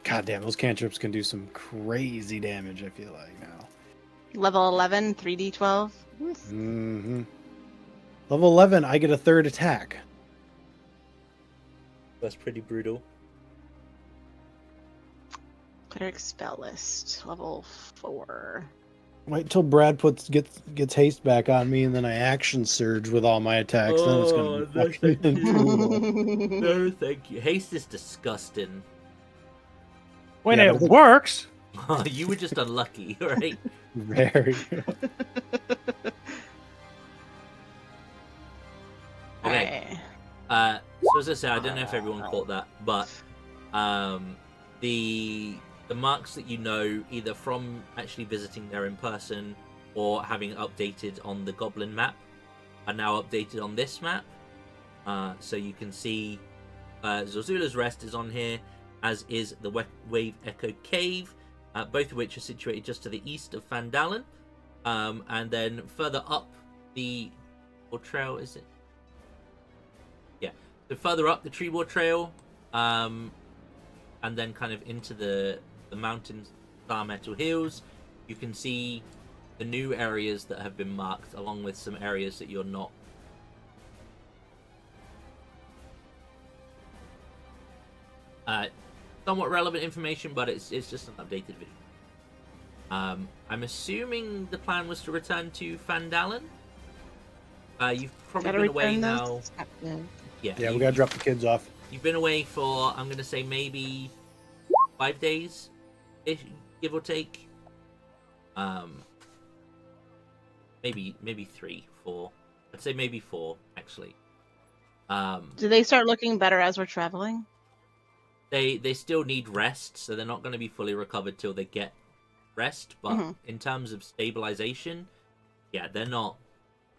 Speaker 5: God damn, those cantrips can do some crazy damage, I feel like, now.
Speaker 3: Level 11, 3d12.
Speaker 5: Mm-hmm. Level 11, I get a 3rd attack.
Speaker 1: That's pretty brutal.
Speaker 3: Cleric spell list. Level 4.
Speaker 5: Wait till Brad gets haste back on me, and then I action surge with all my attacks. Then it's gonna be fucking brutal.
Speaker 1: No, thank you. Haste is disgusting.
Speaker 4: When
Speaker 5: Yeah,
Speaker 4: it
Speaker 5: but-
Speaker 4: works,
Speaker 1: You were just unlucky, right?
Speaker 5: Very.
Speaker 1: Okay.
Speaker 3: Alright.
Speaker 1: So as I say, I don't know if everyone caught that, but the marks that you know either from actually visiting there in person or having updated on the Goblin map are now updated on this map. So you can see Zorzula's Rest is on here, as is the Wave Echo Cave, both of which are situated just to the east of Fandalen. And then further up the trail, is it? Yeah. So further up the Treewar Trail, and then kind of into the mountains, Star Metal Hills, you can see the new areas that have been marked, along with some areas that you're not. Somewhat relevant information, but it's just an updated video. I'm assuming the plan was to return to Fandalen. You've probably
Speaker 3: Gotta
Speaker 1: been away
Speaker 3: return
Speaker 1: now.
Speaker 3: those captives.
Speaker 5: Yeah, we gotta drop the kids off.
Speaker 1: You've been away for, I'm going to say, maybe 5 days. give or take. Maybe 3, 4. I'd say maybe 4 actually.
Speaker 3: Do they start looking better as we're traveling?
Speaker 1: They still need rest, so they're not going to be fully recovered till they get rest. But in terms of stabilization, yeah, they're not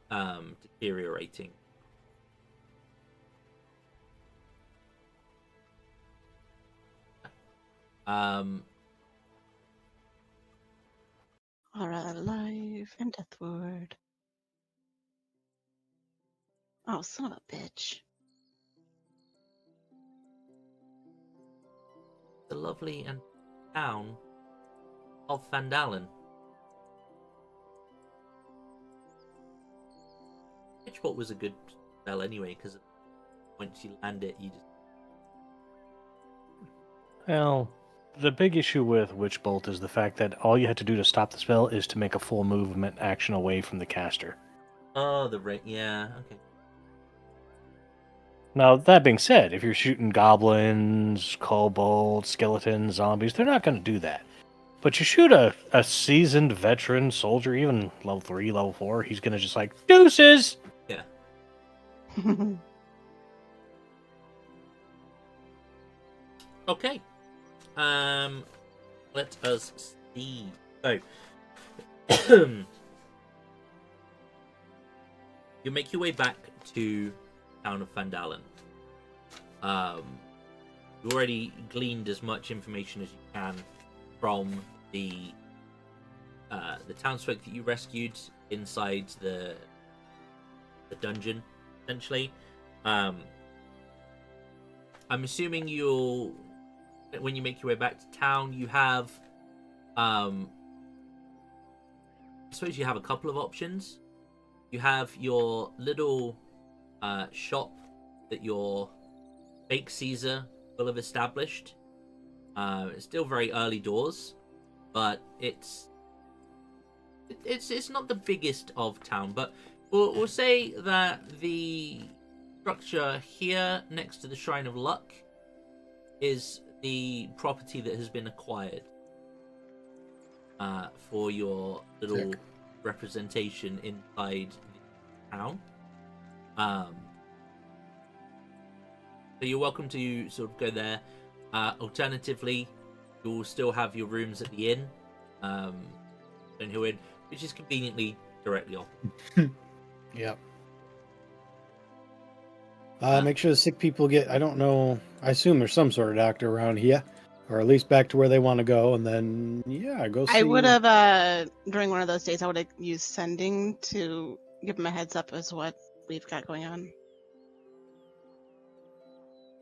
Speaker 1: deteriorating.
Speaker 3: Alright, life and deathward. Oh, son of a bitch.
Speaker 1: The lovely and town of Vandalen. Pitchport was a good spell anyway, because once you land it, you just...
Speaker 4: Well, the big issue with Witch Bolt is the fact that all you had to do to stop the spell is to make a full movement action away from the caster.
Speaker 1: Oh, yeah, okay.
Speaker 4: Now, that being said, if you're shooting goblins, kobolds, skeletons, zombies, they're not going to do that. But you shoot a seasoned veteran soldier, even level 3, level 4, he's going to just like, deuces!
Speaker 1: Yeah. Okay. Let us see. So, you make your way back to town of Vandalen. You already gleaned as much information as you can from the townsfolk that you rescued inside the dungeon, essentially. I'm assuming when you make your way back to town, you have I suppose you have a couple of options. You have your little shop that your fake Caesar will have established. It's still very early doors, but it's not the biggest of town. But we'll say that the structure here next to the Shrine of Luck is the property that has been acquired for your little representation inside the town. So you're welcome to sort of go there. Alternatively, you'll still have your rooms at the inn, which is conveniently directly on.
Speaker 5: Yep. Make sure the sick people get, I don't know, I assume there's some sort of doctor around here, or at least back to where they want to go, and then, yeah, go see.
Speaker 3: I would have, during one of those days, I would have used sending to give them a heads up as what we've got going on.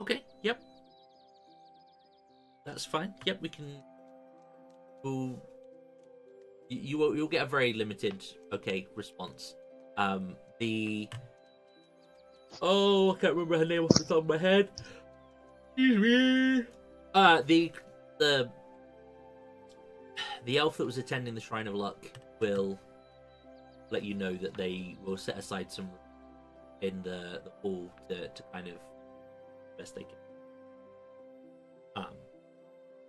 Speaker 1: Okay, yep. That's fine. Yep, we can... You'll get a very limited, okay, response. Oh, I can't remember her name off the top of my head. Excuse me. The elf that was attending the Shrine of Luck will let you know that they will set aside some room in the hall to kind of best they can.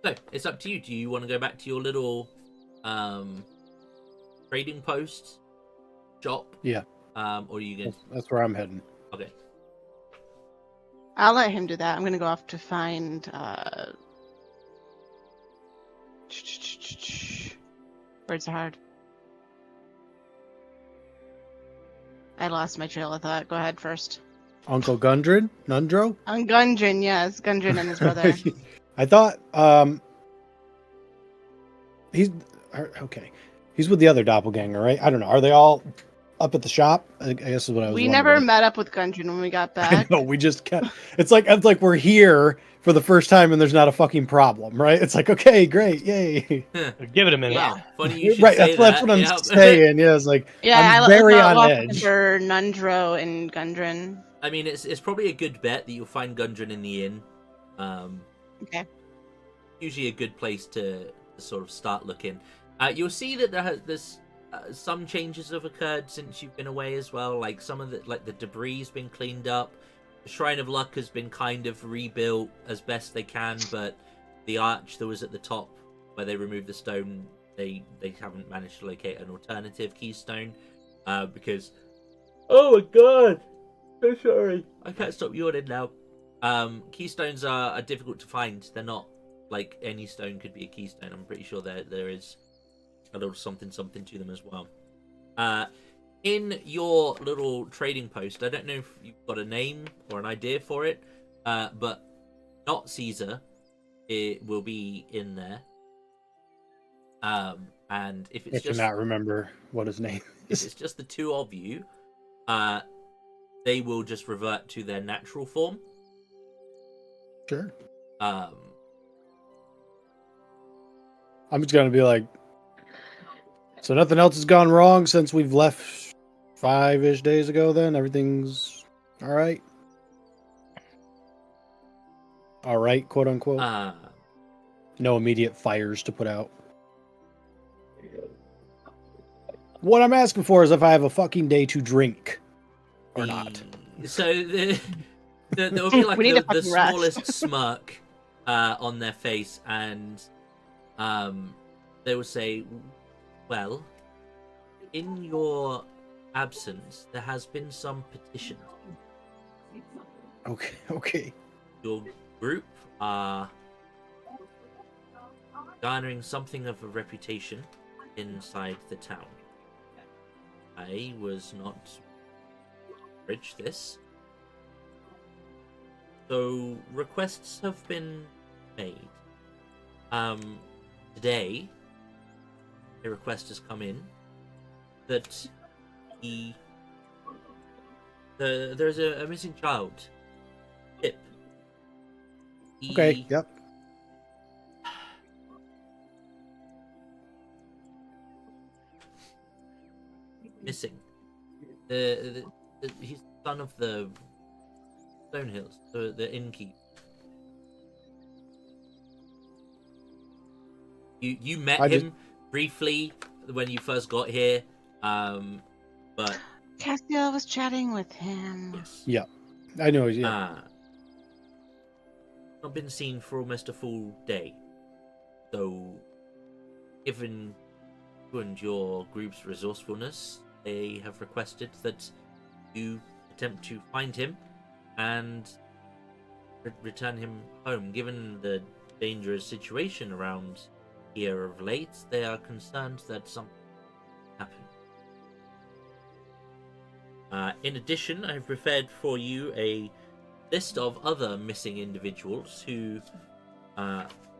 Speaker 1: So it's up to you. Do you want to go back to your little trading post shop?
Speaker 5: Yeah.
Speaker 1: Or are you going?
Speaker 5: That's where I'm heading.
Speaker 1: Okay.
Speaker 3: I'll let him do that. I'm gonna go off to find words are hard. I lost my trail of thought. Go ahead first.
Speaker 5: Uncle Gundren? Nundro?
Speaker 3: Gundren, yes. Gundren and his brother.
Speaker 5: I thought, he's, okay. He's with the other doppelganger, right? I don't know. Are they all up at the shop? I guess is what I was
Speaker 3: We
Speaker 5: wondering.
Speaker 3: never met up with Gundren when we got back.
Speaker 5: No, we just kept, it's like we're here for the first time and there's not a fucking problem, right? It's like, okay, great, yay.
Speaker 4: Give it a minute.
Speaker 1: Wow, funny you should
Speaker 5: Right,
Speaker 1: say
Speaker 5: that's what I'm
Speaker 1: yeah.
Speaker 5: saying. Yeah, it's like,
Speaker 3: Yeah,
Speaker 5: I'm very on
Speaker 3: I
Speaker 5: edge.
Speaker 3: for Nundro and Gundren.
Speaker 1: I mean, it's probably a good bet that you'll find Gundren in the inn.
Speaker 3: Okay.
Speaker 1: Usually a good place to sort of start looking. You'll see that there's some changes have occurred since you've been away as well. Like some of the debris has been cleaned up. The Shrine of Luck has been kind of rebuilt as best they can, but the arch that was at the top where they removed the stone, they haven't managed to locate an alternative keystone, because oh my god, so sorry, I can't stop yawning now. Keystones are difficult to find. They're not like any stone could be a keystone. I'm pretty sure there is a little something to them as well. In your little trading post, I don't know if you've got a name or an idea for it, but not Caesar, it will be in there. And if it's
Speaker 5: I cannot remember what his name
Speaker 1: if
Speaker 5: is.
Speaker 1: it's just the two of you, they will just revert to their natural form.
Speaker 5: Sure.
Speaker 1: Um,
Speaker 5: I'm just gonna be like, so nothing else has gone wrong since we've left 5-ish days ago. Then everything's all right. All right, quote unquote. No immediate fires to put out. What I'm asking for is if I have a fucking day to drink or not.
Speaker 1: So there will be like
Speaker 3: We need
Speaker 1: the
Speaker 3: to fucking rest.
Speaker 1: smallest smirk on their face, and they will say, well, in your absence, there has been some petition.
Speaker 5: Okay.
Speaker 1: Your group are garnering something of a reputation inside the town. I was not bridge this. So requests have been made. Today a request has come in that there's a missing child. Pip.
Speaker 5: Okay. Yep.
Speaker 1: Missing. He's the son of the Stonehills, the innkeep. You met him briefly when you first got here, but
Speaker 3: Castiel was chatting with him.
Speaker 1: yes.
Speaker 5: Yeah. I know. Yeah.
Speaker 1: Not been seen for almost a full day. So, given you and your group's resourcefulness, they have requested that you attempt to find him and return him home. Given the dangerous situation around here of late, they are concerned that something happened. In addition, I've prepared for you a list of other missing individuals who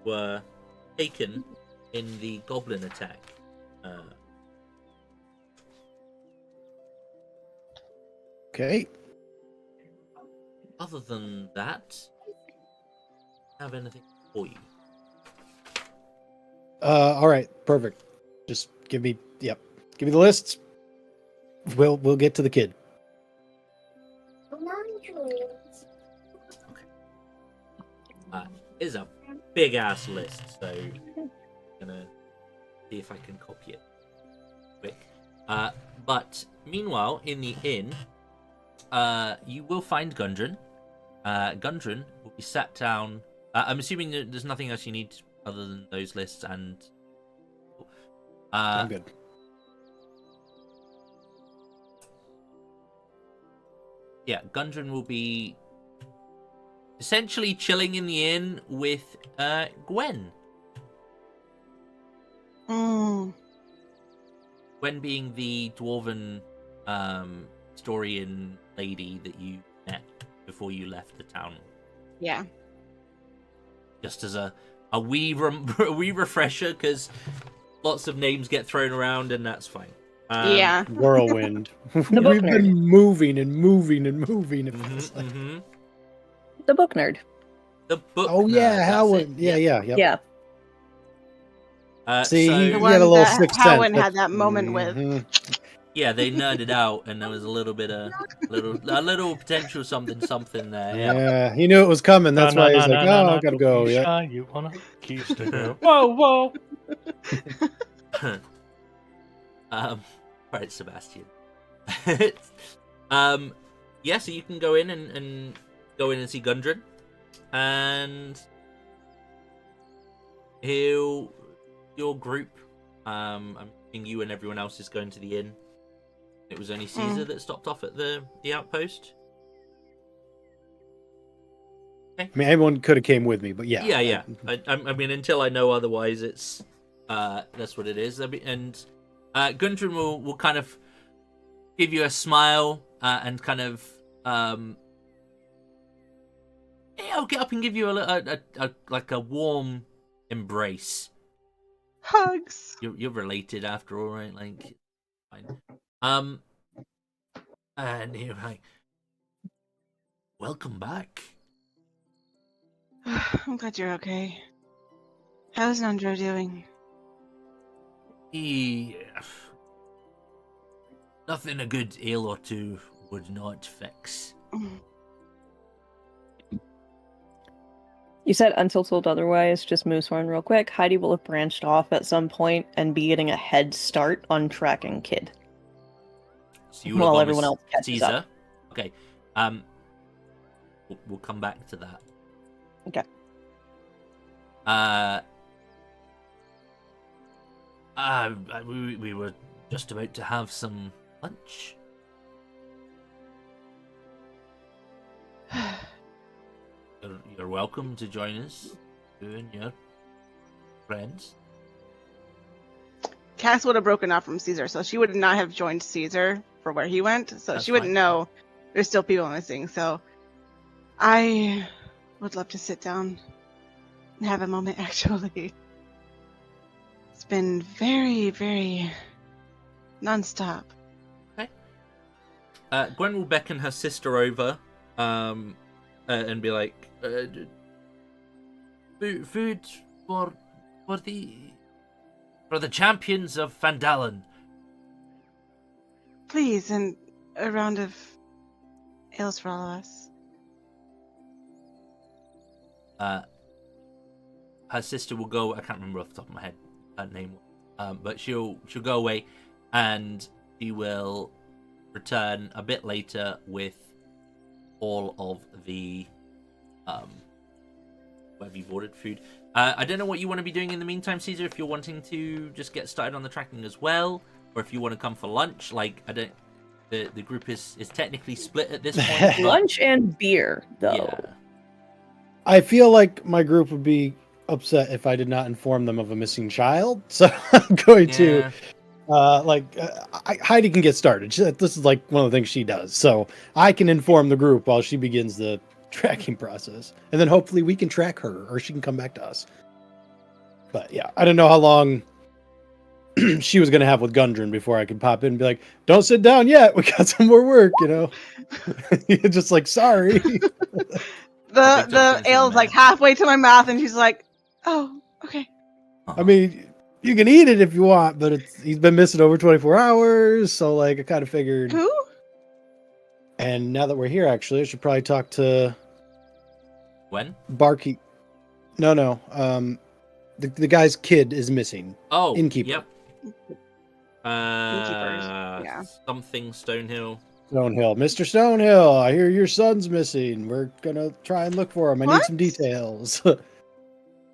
Speaker 1: were taken in the goblin attack.
Speaker 5: Okay.
Speaker 1: Other than that, I have anything for you?
Speaker 5: All right. Perfect. Just give me. Yep. Give me the lists. We'll get to the kid.
Speaker 1: It's a big ass list, so I'm gonna see if I can copy it quick. But meanwhile, in the inn, you will find Gundren. Gundren will be sat down. I'm assuming that there's nothing else you need other than those lists, and
Speaker 5: I'm good.
Speaker 1: Yeah, Gundren will be essentially chilling in the inn with Gwen.
Speaker 3: Mm.
Speaker 1: Gwen being the dwarven Storian lady that you met before you left the town.
Speaker 3: Yeah.
Speaker 1: Just as a wee refresher, because lots of names get thrown around, and that's fine.
Speaker 3: Yeah.
Speaker 5: Whirlwind.
Speaker 2: book
Speaker 5: We've
Speaker 2: nerd.
Speaker 5: been moving and moving and moving. It
Speaker 1: Mhm,
Speaker 5: feels like.
Speaker 1: mhm.
Speaker 2: The book nerd.
Speaker 1: The book.
Speaker 5: Oh
Speaker 1: nerd,
Speaker 5: yeah,
Speaker 1: that's
Speaker 5: Howard.
Speaker 1: it.
Speaker 5: Yeah,
Speaker 1: Yep.
Speaker 5: yeah. See,
Speaker 1: so,
Speaker 5: he
Speaker 3: The
Speaker 5: had
Speaker 3: one
Speaker 5: a little
Speaker 3: that
Speaker 5: sixth
Speaker 3: Howard
Speaker 5: sense.
Speaker 3: had that moment with.
Speaker 5: Mhm.
Speaker 1: yeah, they nerded out, and there was a little bit of a little potential something there. Yeah.
Speaker 5: Yeah, he knew it was coming. That's why he's like, "Oh, I gotta go."
Speaker 4: Don't be
Speaker 5: Yeah.
Speaker 4: shy, you wanna keys to go. Whoa.
Speaker 1: Right, Sebastian. Yeah, so you can go in and go in and see Gundren, and he'll your group. I'm thinking you and everyone else is going to the inn. It was only Caesar that stopped off at the outpost.
Speaker 5: I mean, everyone could have came with me, but yeah.
Speaker 1: Yeah. I mean, until I know otherwise, it's that's what it is. And Gundren will kind of give you a smile and kind of I'll get up and give you a warm embrace.
Speaker 3: Hugs.
Speaker 1: You're related after all, right? Like, fine. And you're like, welcome back.
Speaker 3: I'm glad you're okay. How's Nandro doing?
Speaker 1: Nothing a good ale or two would not fix.
Speaker 2: You said until told otherwise, just moves on real quick. Heidi will have branched off at some point and be getting a head start on tracking Kid.
Speaker 1: So you
Speaker 2: while everyone else catches
Speaker 1: Caesar.
Speaker 2: up.
Speaker 1: Okay. We'll come back to that.
Speaker 2: Okay.
Speaker 1: We were just about to have some lunch. You're welcome to join us, you and your friends.
Speaker 3: Cass would have broken off from Caesar, so she would not have joined Caesar for where he went, so
Speaker 1: That's
Speaker 3: she wouldn't
Speaker 1: fine.
Speaker 3: know there's still people missing. So I would love to sit down and have a moment, actually. It's been very, very nonstop.
Speaker 1: Gwen will beckon her sister over and be like, food for the champions of Fandalen.
Speaker 3: Please, and a round of ales for all of us.
Speaker 1: Her sister will go. I can't remember off the top of my head her name, but she'll go away, and she will return a bit later with all of the whatever you've ordered food. I don't know what you want to be doing in the meantime, Caesar. If you're wanting to just get started on the tracking as well, or if you want to come for lunch. Like, I don't. The group is technically split at this point. but-
Speaker 2: Lunch and beer, though.
Speaker 1: Yeah.
Speaker 5: I feel like my group would be upset if I did not inform them of a missing child. So I'm going to, Heidi can get started. This is like one of the things she does. So I can inform the group while she begins the tracking process. And then hopefully we can track her or she can come back to us. But yeah, I don't know how long she was going to have with Gundren before I could pop in and be like, don't sit down yet. We got some more work, you know? Just like, sorry.
Speaker 3: The ale's like halfway to my mouth, and she's like, "Oh, okay."
Speaker 5: I mean, you can eat it if you want, but he's been missing over 24 hours, so like I kind of figured.
Speaker 3: Who?
Speaker 5: And now that we're here, actually, I should probably talk to
Speaker 1: When?
Speaker 5: Barkeep. No. The guy's kid is missing.
Speaker 1: Oh,
Speaker 5: Innkeeper.
Speaker 1: Yep.
Speaker 3: Innkeepers, yeah.
Speaker 1: Something Stonehill.
Speaker 5: Stonehill. Mr. Stonehill, I hear your son's missing. We're gonna try and look for him. I need
Speaker 3: What?
Speaker 5: some details.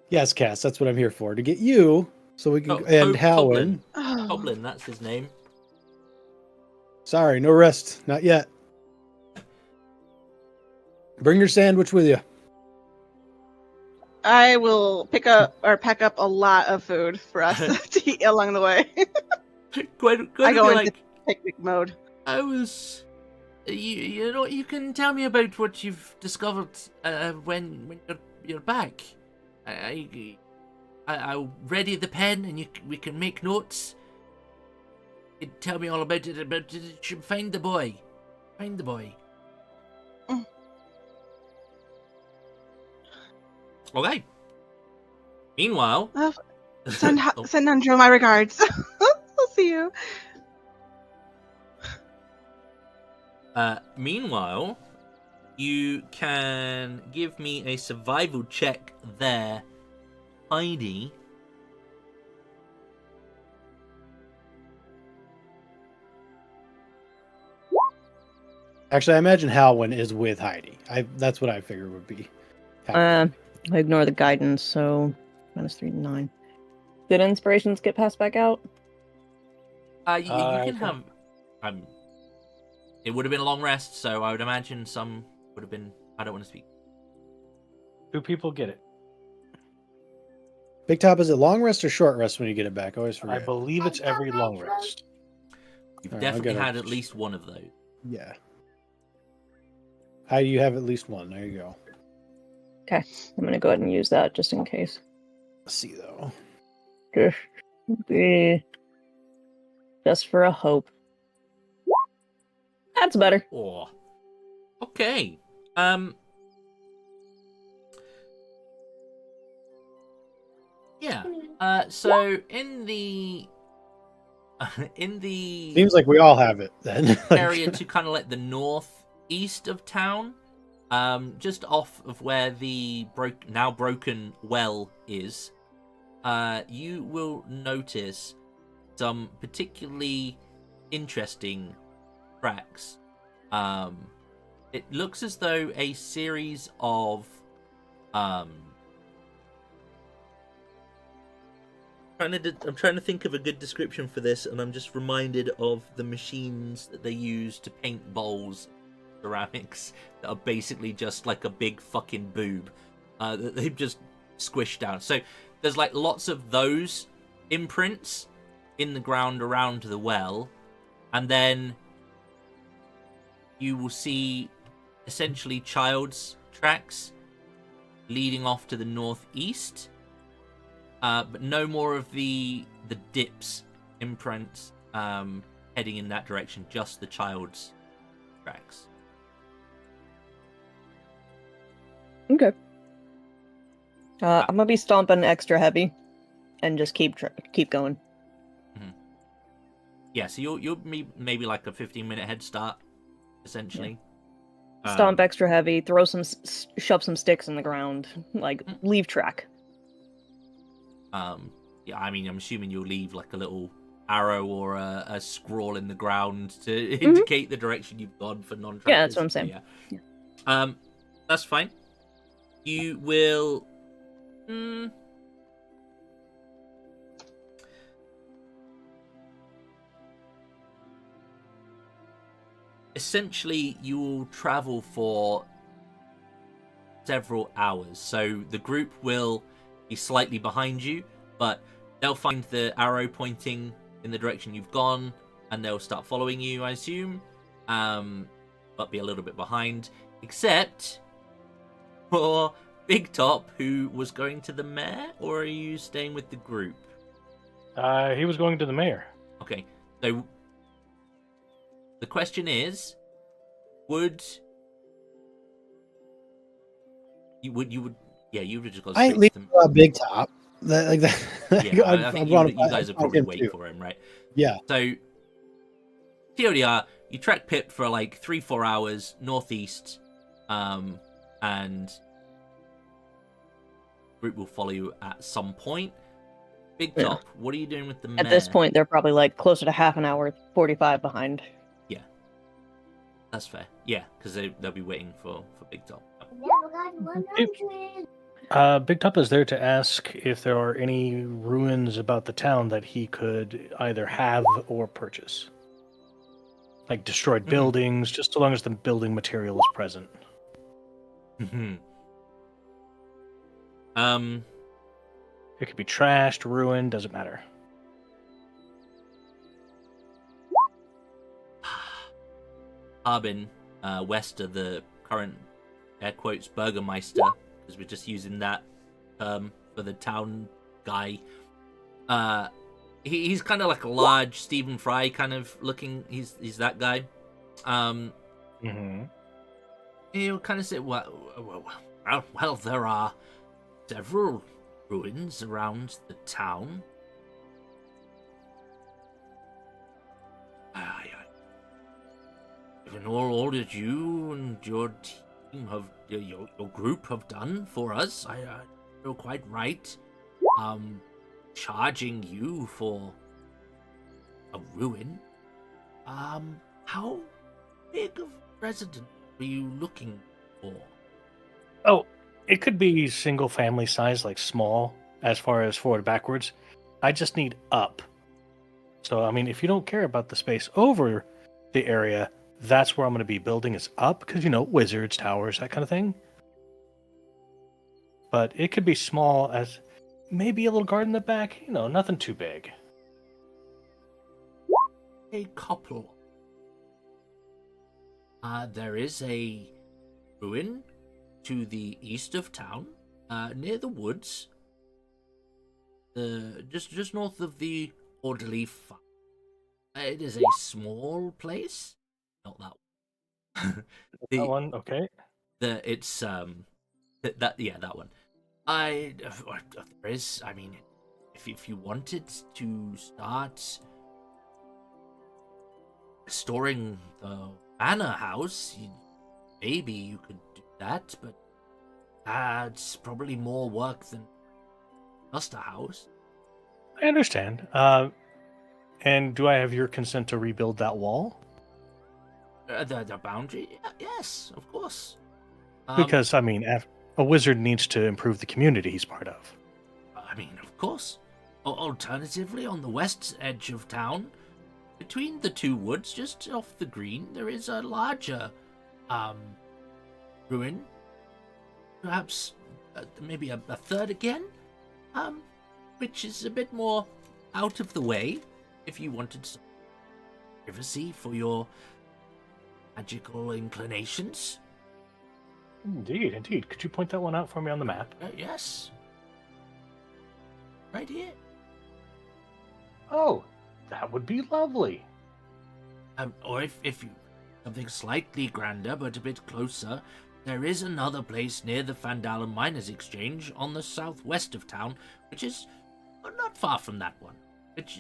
Speaker 5: Yes, Cass, that's what I'm here for. To get you, so we can and Howland.
Speaker 3: Oh.
Speaker 1: Goblin, that's his name.
Speaker 5: Sorry, no rest. Not yet. Bring your sandwich with you.
Speaker 3: I will pack up a lot of food for us to eat along the way.
Speaker 1: Gwen
Speaker 3: I go
Speaker 1: will be
Speaker 3: into
Speaker 1: like,
Speaker 3: picnic mode.
Speaker 1: I was. You know, you can tell me about what you've discovered when you're back. I'll ready the pen and we can make notes. You can tell me all about it. But you should find the boy. Find the boy.
Speaker 3: Mm.
Speaker 1: Okay. Meanwhile,
Speaker 3: Send
Speaker 1: Oh.
Speaker 3: Andrew my regards. I'll see you.
Speaker 1: Meanwhile, you can give me a survival check there, Heidi.
Speaker 5: Actually, I imagine Howland is with Heidi. That's what I figured would be happening.
Speaker 2: I ignore the guidance, so -3 to 9. Did inspirations get passed back out?
Speaker 1: You can have. It would have been a long rest, so I would imagine some would have been. I don't want to speak.
Speaker 4: 2 people get it.
Speaker 5: Big Top, is it long rest or short rest when you get it back? I always forget.
Speaker 4: I believe it's every long rest.
Speaker 1: You've
Speaker 5: All right,
Speaker 1: definitely
Speaker 5: I'll get
Speaker 1: had
Speaker 5: it.
Speaker 1: at least one of those.
Speaker 5: Yeah. How do you have at least one? There you go.
Speaker 2: Okay, I'm gonna go ahead and use that just in case.
Speaker 5: Let's see though.
Speaker 2: Just for a hope. That's better.
Speaker 1: Oh. Okay. Yeah. So in the
Speaker 5: Seems like we all have it then.
Speaker 1: area to kind of like the northeast of town, just off of where the now broken well is, you will notice some particularly interesting tracks. It looks as though a series of I'm trying to think of a good description for this, and I'm just reminded of the machines that they use to paint bowls, ceramics, that are basically just like a big fucking boob that they've just squished down. So there's like lots of those imprints in the ground around the well, and then you will see essentially child's tracks leading off to the northeast. But no more of the dips imprints heading in that direction, just the child's tracks.
Speaker 2: Okay. I'm gonna be stomping extra heavy, and just keep going.
Speaker 1: Yeah, so you'll maybe like a 15-minute head start, essentially.
Speaker 2: Stomp extra heavy, shove some sticks in the ground, like leave track.
Speaker 1: Yeah, I mean, I'm assuming you'll leave like a little arrow or a scroll in the ground to indicate the direction you've gone for non-trackers.
Speaker 2: Yeah, that's what I'm saying.
Speaker 1: Yeah. That's fine. You will. Essentially, you will travel for several hours. So the group will be slightly behind you, but they'll find the arrow pointing in the direction you've gone, and they'll start following you, I assume, but be a little bit behind, except for Big Top, who was going to the mayor, or are you staying with the group?
Speaker 4: He was going to the mayor.
Speaker 1: Okay, so the question is, would you would just go
Speaker 5: I
Speaker 1: straight
Speaker 5: leave
Speaker 1: to them.
Speaker 5: Big Top. Like that.
Speaker 1: Yeah, I think you guys would probably wait for him, right?
Speaker 5: Yeah.
Speaker 1: So, TLDR, you track Pip for like 3-4 hours northeast, and group will follow you at some point. Big Top, what are you doing with the mayor?
Speaker 2: At this point, they're probably like closer to half an hour, 45 behind.
Speaker 1: Yeah, that's fair. Yeah, because they'll be waiting for Big Top.
Speaker 4: Big Top is there to ask if there are any ruins about the town that he could either have or purchase. Like destroyed buildings, just so long as the building material is present. It could be trashed, ruined, doesn't matter.
Speaker 1: Harbin, west of the current air quotes Burgermeister, because we're just using that for the town guy. He's kind of like a large Stephen Fry kind of looking. He's that guy. He'll kind of say, well, there are several ruins around the town. Given all that you and your team have, your group have done for us, I feel quite right. Charging you for a ruin. How big of resident are you looking for?
Speaker 4: Oh, it could be single family size, like small, as far as forward backwards. I just need up. So, I mean, if you don't care about the space over the area, that's where I'm going to be building is up, because, wizards, towers, that kind of thing. But it could be small as maybe a little garden in the back, nothing too big.
Speaker 1: A couple. There is a ruin to the east of town, near the woods. Just north of the orderly farm. It is a small place. Not that one.
Speaker 4: That one, okay.
Speaker 1: It's that one. There is. I mean, if you wanted to start restoring the manor house, maybe you could do that, but it's probably more work than just a house.
Speaker 4: I understand. And do I have your consent to rebuild that wall?
Speaker 1: The boundary? Yes, of course.
Speaker 4: Because, I mean, a wizard needs to improve the community he's part of.
Speaker 1: I mean, of course. Alternatively, on the west edge of town, between the two woods, just off the green, there is a larger ruin. Perhaps maybe a third again, which is a bit more out of the way if you wanted some privacy for your magical inclinations.
Speaker 4: Indeed. Could you point that one out for me on the map?
Speaker 1: Yes. Right here.
Speaker 4: Oh, that would be lovely.
Speaker 1: Or if you something slightly grander but a bit closer, there is another place near the Pandelver Miners Exchange on the southwest of town, which is not far from that one. It's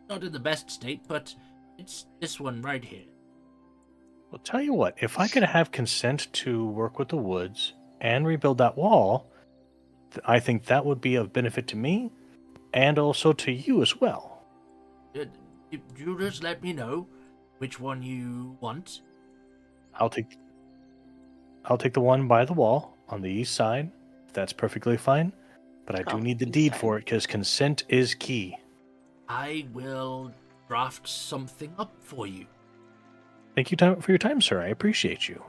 Speaker 1: not in the best state, but it's this one right here.
Speaker 4: Well, tell you what, if I could have consent to work with the woods and rebuild that wall, I think that would be of benefit to me and also to you as well.
Speaker 1: You just let me know which one you want.
Speaker 4: I'll take the one by the wall on the east side. That's perfectly fine. But I do need the deed for it because consent is key.
Speaker 1: I will draft something up for you.
Speaker 4: Thank you for your time, sir. I appreciate you.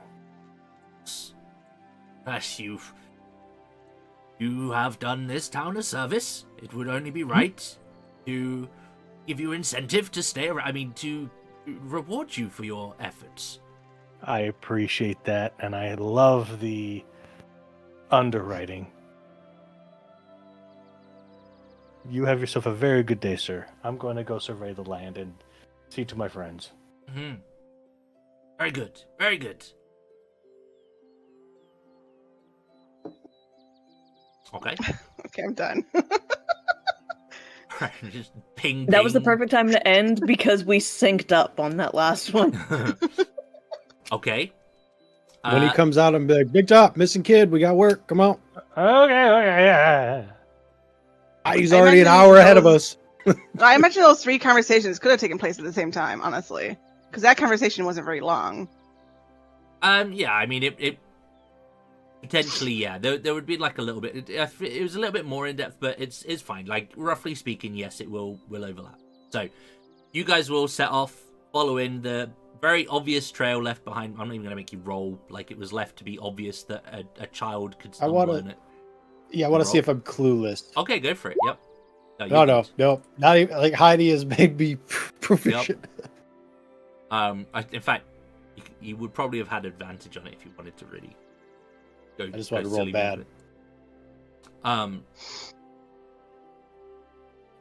Speaker 1: As you have done this town a service, it would only be right to give you incentive to stay around. I mean, to reward you for your efforts.
Speaker 4: I appreciate that, and I love the underwriting. You have yourself a very good day, sir. I'm going to go survey the land and see to my friends.
Speaker 1: Mm-hmm. Very good. Very good. Okay.
Speaker 3: Okay, I'm done.
Speaker 1: Just ping.
Speaker 2: That was the perfect time to end because we synced up on that last one.
Speaker 1: Okay.
Speaker 5: When he comes out, I'm like, Big Top, missing kid, we got work. Come on.
Speaker 4: Okay, yeah.
Speaker 5: He's already an hour ahead of us.
Speaker 3: I imagine those 3 conversations could have taken place at the same time, honestly. Because that conversation wasn't very long.
Speaker 1: Yeah, I mean, it potentially, yeah. There would be like a little bit. It was a little bit more in depth, but it's fine. Like roughly speaking, yes, it will overlap. So, you guys will set off following the very obvious trail left behind. I'm not even going to make you roll. Like it was left to be obvious that a child could stumble in it.
Speaker 5: Yeah, I want to see if I'm clueless.
Speaker 1: Okay, go for it. Yep.
Speaker 5: No. Not even like Heidi is maybe proficient.
Speaker 1: Yep. In fact, you would probably have had advantage on it if you wanted to really go.
Speaker 5: I just wanted to roll bad.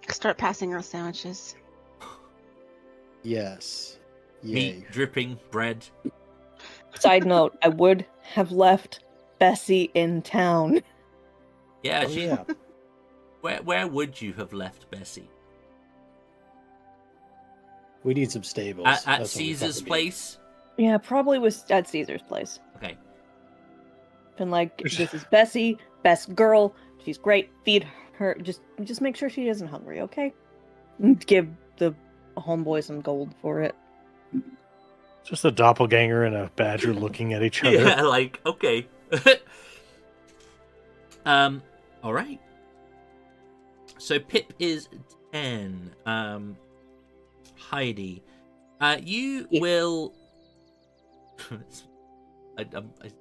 Speaker 3: Start passing our sandwiches.
Speaker 5: Yes. Yay.
Speaker 1: Meat dripping bread.
Speaker 2: Side note, I would have left Bessie in town.
Speaker 1: Yeah,
Speaker 5: Yeah.
Speaker 1: Where would you have left Bessie?
Speaker 5: We need some stables.
Speaker 1: At Caesar's place?
Speaker 2: Yeah, probably was at Caesar's place.
Speaker 1: Okay.
Speaker 2: Been like, this is Bessie, best girl. She's great. Feed her. Just make sure she isn't hungry, okay? Give the homeboy some gold for it.
Speaker 4: Just a doppelganger and a badger looking at each other.
Speaker 1: Yeah, like, okay. All right. So Pip is 10. Heidi, you will. I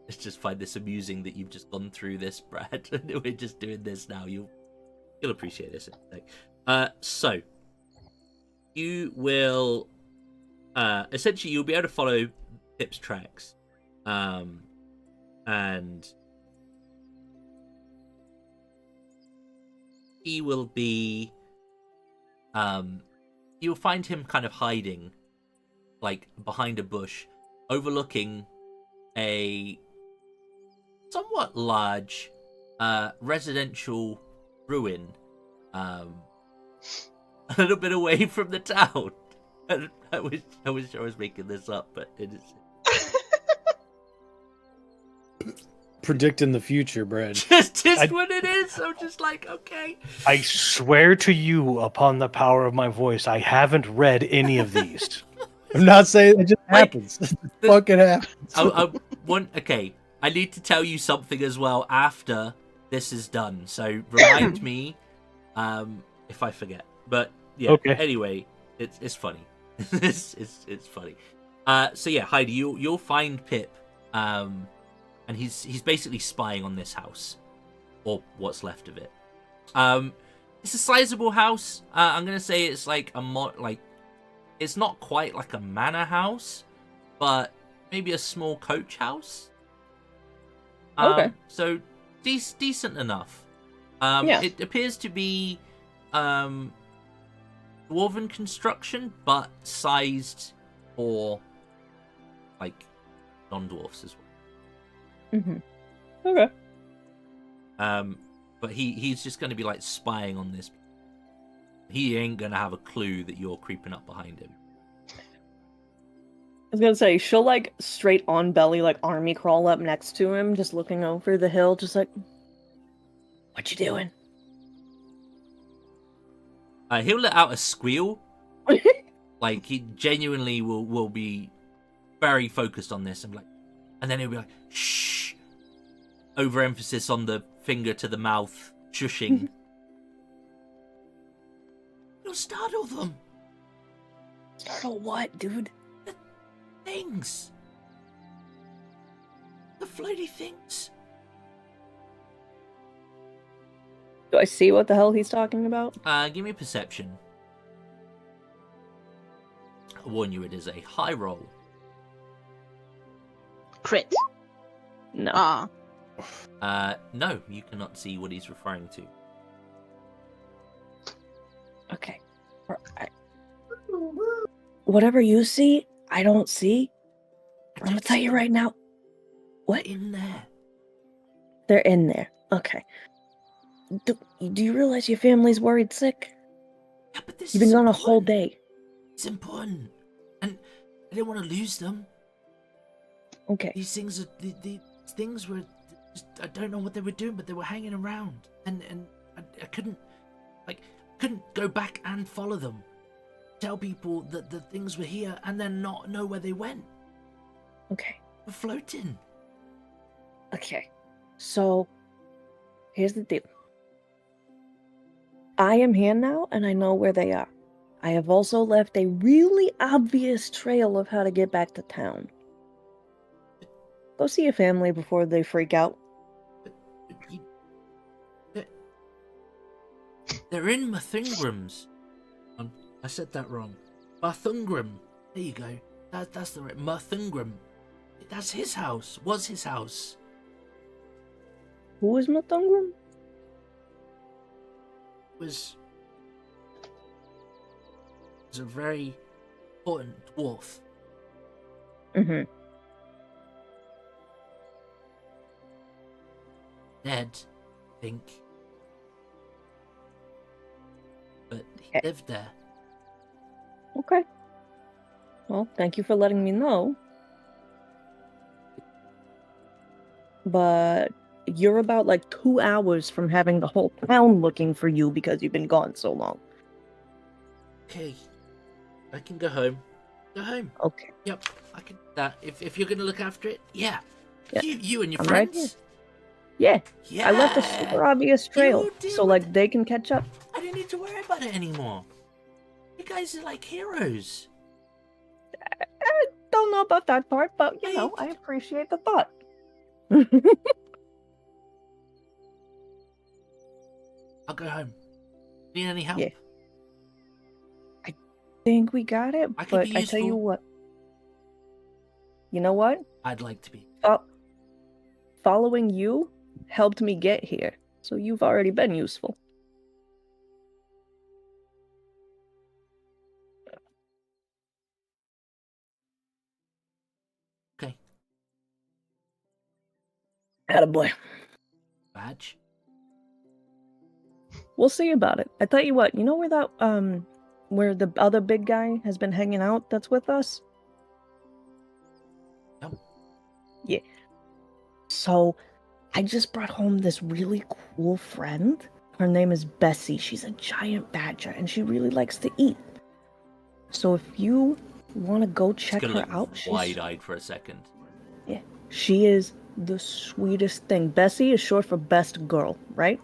Speaker 1: just find this amusing that you've just gone through this, Brad. We're just doing this now. You'll appreciate this. So you will essentially you'll be able to follow Pip's tracks, and he will be you'll find him kind of hiding like behind a bush overlooking a somewhat large residential ruin a little bit away from the town. I wish I was making this up, but it is
Speaker 5: Predicting the future, Brad.
Speaker 1: just what it is. I'm just like, okay.
Speaker 4: I swear to you upon the power of my voice, I haven't read any of these.
Speaker 5: I'm not saying it just happens. Fucking happens.
Speaker 1: Okay, I need to tell you something as well after this is done. So remind me if I forget. But yeah,
Speaker 4: okay.
Speaker 1: Anyway, it's funny. it's funny. So yeah, Heidi, you'll find Pip, and he's basically spying on this house, or what's left of it. It's a sizable house. I'm gonna say it's like it's not quite like a manor house, but maybe a small coach house.
Speaker 2: Okay.
Speaker 1: So decent enough.
Speaker 2: Yeah.
Speaker 1: It appears to be dwarven construction, but sized for like non-dwarfs as well.
Speaker 2: Mm-hmm. Okay.
Speaker 1: But he's just going to be like spying on this. He ain't going to have a clue that you're creeping up behind him.
Speaker 2: I was gonna say, she'll like straight on belly, like army crawl up next to him, just looking over the hill, just like, what you doing?
Speaker 1: He'll let out a squeal. Like he genuinely will be very focused on this, and then he'll be like, shh. Overemphasis on the finger to the mouth, shushing. You'll startle them.
Speaker 2: Startle what, dude?
Speaker 1: The things. The floaty things.
Speaker 2: Do I see what the hell he's talking about?
Speaker 1: Give me a perception. I warn you, it is a high roll.
Speaker 3: Crit.
Speaker 2: No.
Speaker 3: Ah.
Speaker 1: No, you cannot see what he's referring to.
Speaker 2: Okay. Whatever you see, I don't see. I'm gonna tell you right now. What?
Speaker 1: In there.
Speaker 2: They're in there. Okay. Do you realize your family's worried sick?
Speaker 1: Yeah, but this
Speaker 2: You've been
Speaker 1: is
Speaker 2: gone a whole
Speaker 1: important.
Speaker 2: day.
Speaker 1: It's important. And I didn't want to lose them.
Speaker 2: Okay.
Speaker 1: These things are... These things were... Just, I don't know what they were doing, but they were hanging around. And I couldn't... couldn't go back and follow them. Tell people that the things were here and then not know where they went.
Speaker 2: Okay.
Speaker 1: We're floating.
Speaker 2: Okay. So, here's the deal. I am here now, and I know where they are. I have also left a really obvious trail of how to get back to town. Go see your family before they freak out.
Speaker 1: They're in Mathungrams. I said that wrong. Mathungram. There you go. That's the right... Mathungram. That's his house. Was his house.
Speaker 2: Who is Mathungram?
Speaker 1: Was a very important dwarf.
Speaker 2: Mm-hmm.
Speaker 1: Dead, I think. But he lived there.
Speaker 2: Okay. Well, thank you for letting me know. But you're about like 2 hours from having the whole town looking for you because you've been gone so long.
Speaker 1: Okay. I can go home. Go home.
Speaker 2: Okay.
Speaker 1: Yep, I can do that. If you're gonna look after it, yeah.
Speaker 2: Yeah.
Speaker 1: You and your
Speaker 2: I'm right
Speaker 1: friends.
Speaker 2: here. Yeah.
Speaker 1: Yeah.
Speaker 2: I left a super obvious trail,
Speaker 1: deal
Speaker 2: so
Speaker 1: with
Speaker 2: like
Speaker 1: it.
Speaker 2: they can catch up.
Speaker 1: I didn't don't need to worry about it anymore. You guys are like heroes.
Speaker 2: I don't know about that part, but you know, I appreciate the thought.
Speaker 1: I'll go home. Need any help?
Speaker 2: Yeah. I think we got it,
Speaker 1: I could
Speaker 2: but
Speaker 1: be
Speaker 2: I tell you
Speaker 1: useful.
Speaker 2: what. You know what?
Speaker 1: I'd like to be.
Speaker 2: Following you helped me get here, so you've already been useful.
Speaker 1: Okay.
Speaker 2: Attaboy.
Speaker 1: Badge.
Speaker 2: We'll see about it. I tell you what, you know where that where the other big guy has been hanging out that's with us?
Speaker 1: Yep.
Speaker 2: Yeah. So I just brought home this really cool friend. Her name is Bessie. She's a giant badger and she really likes to eat. So if you want to go check
Speaker 1: Just gonna
Speaker 2: her
Speaker 1: look
Speaker 2: out,
Speaker 1: wide-eyed for a second.
Speaker 2: she is the sweetest thing. Bessie is short for best girl, right?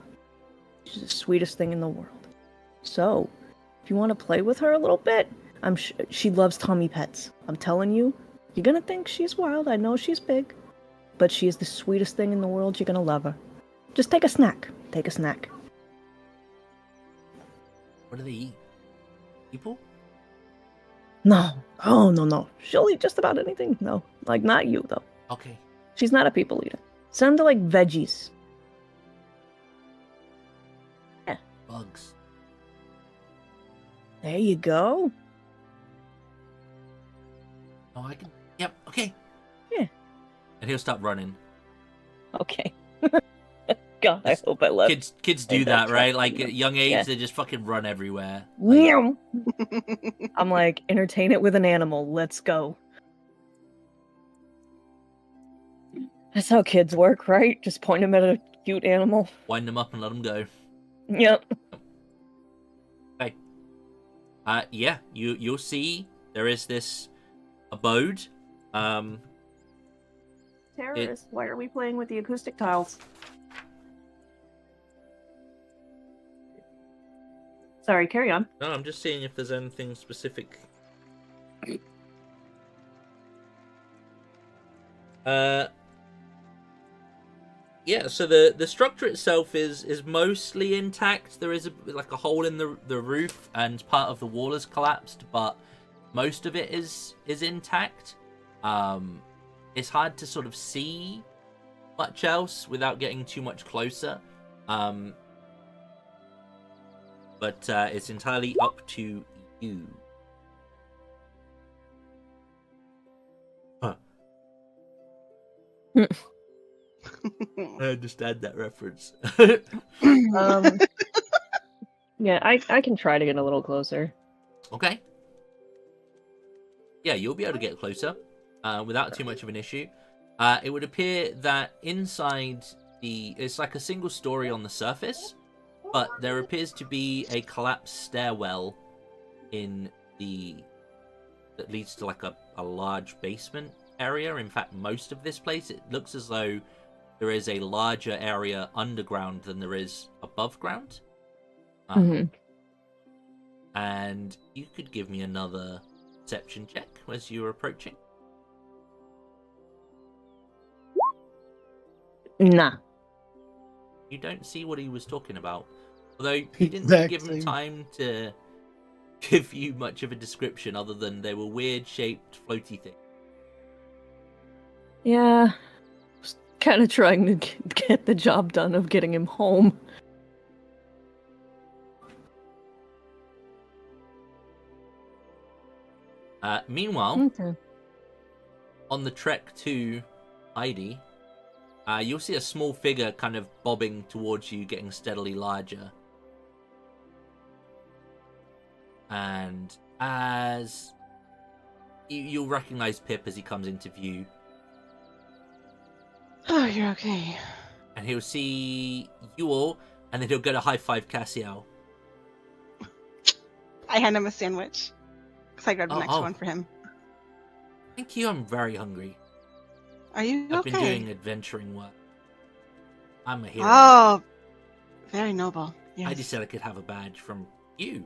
Speaker 2: She's the sweetest thing in the world. So, if you want to play with her a little bit, she loves Tommy pets. I'm telling you, you're gonna think she's wild. I know she's big, but she is the sweetest thing in the world. You're gonna love her. Just take a snack. Take a snack.
Speaker 1: What do they eat? People?
Speaker 2: No. Oh, no. She'll eat just about anything. No. Like, not you, though.
Speaker 1: Okay.
Speaker 2: She's not a people eater. Send her, like, veggies.
Speaker 1: Bugs.
Speaker 2: There you go.
Speaker 1: Oh, I can. Yep. Okay.
Speaker 2: Yeah.
Speaker 1: And he'll stop running.
Speaker 2: Okay. God, I hope I left.
Speaker 1: Kids do
Speaker 2: Like
Speaker 1: that,
Speaker 2: that
Speaker 1: right?
Speaker 2: truck,
Speaker 1: Like
Speaker 2: you
Speaker 1: at
Speaker 2: know.
Speaker 1: young age,
Speaker 2: Yeah.
Speaker 1: they just fucking run everywhere. Like,
Speaker 2: Meow. I'm like, entertain it with an animal. Let's go. That's how kids work, right? Just point them at a cute animal.
Speaker 1: wind them up and let them go.
Speaker 2: Yep.
Speaker 1: Yeah, you'll see there is this abode.
Speaker 2: Terrorist, why are we playing with the acoustic tiles? Sorry, carry on.
Speaker 1: No, I'm just seeing if there's anything specific. Yeah, so the structure itself is mostly intact. There is like a hole in the roof and part of the wall has collapsed, but most of it is intact. It's hard to sort of see much else without getting too much closer. But it's entirely up to you. Huh. I understand that reference.
Speaker 2: Yeah, I can try to get a little closer.
Speaker 1: Okay. Yeah, you'll be able to get closer without too much of an issue. It would appear that inside it's like a single story on the surface, but there appears to be a collapsed stairwell that leads to like a large basement area. In fact, most of this place, it looks as though there is a larger area underground than there is above ground. And you could give me another perception check as you're approaching.
Speaker 2: Nah.
Speaker 1: You don't see what he was talking about. Although he didn't give him time to give you much of a description other than they were weird shaped floaty things.
Speaker 2: Yeah. Just kind of trying to get the job done of getting him home.
Speaker 1: Meanwhile,
Speaker 2: Okay.
Speaker 1: on the trek to Heidi, you'll see a small figure kind of bobbing towards you, getting steadily larger. And as you'll recognize Pip as he comes into view.
Speaker 3: Oh, you're okay.
Speaker 1: And he'll see you all, and then he'll go to high five Cassiel.
Speaker 3: I hand him a sandwich. Because I grabbed the next
Speaker 1: Oh.
Speaker 3: one for him.
Speaker 1: Thank you, I'm very hungry.
Speaker 3: Are you
Speaker 1: I've
Speaker 3: okay?
Speaker 1: been doing adventuring work. I'm a hero.
Speaker 3: Oh, very noble. Yes.
Speaker 1: I just said I could have a badge from you.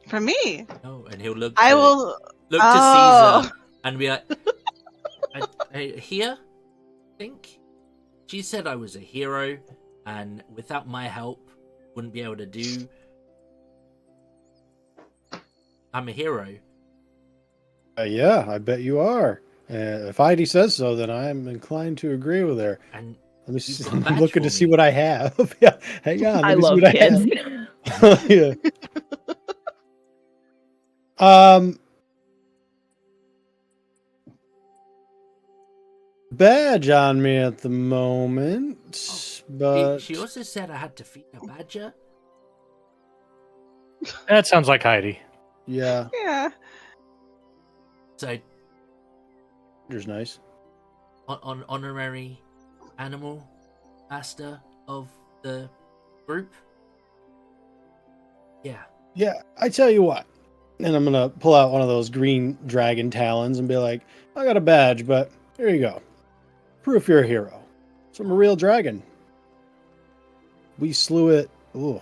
Speaker 3: For me.
Speaker 1: Oh, and he'll look.
Speaker 3: I
Speaker 1: to,
Speaker 3: will.
Speaker 1: look
Speaker 3: Oh.
Speaker 1: to Caesar and be like, here, I think she said I was a hero, and without my help, wouldn't be able to do. I'm a hero.
Speaker 5: Yeah, I bet you are. If Heidi says so, then I'm inclined to agree with her.
Speaker 1: And
Speaker 5: Let me see.
Speaker 1: got a
Speaker 5: I'm
Speaker 1: badge
Speaker 5: looking
Speaker 1: for
Speaker 5: to see
Speaker 1: me.
Speaker 5: what I have. Yeah, hang on.
Speaker 2: I
Speaker 5: Let me see
Speaker 2: love
Speaker 5: what
Speaker 2: kids.
Speaker 5: I have. Yeah. Badge on me at the moment, but
Speaker 1: She also said I had to feed a badger.
Speaker 4: That sounds like Heidi.
Speaker 5: yeah,
Speaker 3: Yeah.
Speaker 1: So
Speaker 5: there's nice.
Speaker 1: on honorary animal master of the group. Yeah.
Speaker 5: Yeah, I tell you what. And I'm gonna pull out one of those green dragon talons and be like, I got a badge, but here you go. Proof you're a hero. So I'm a real dragon. We slew it a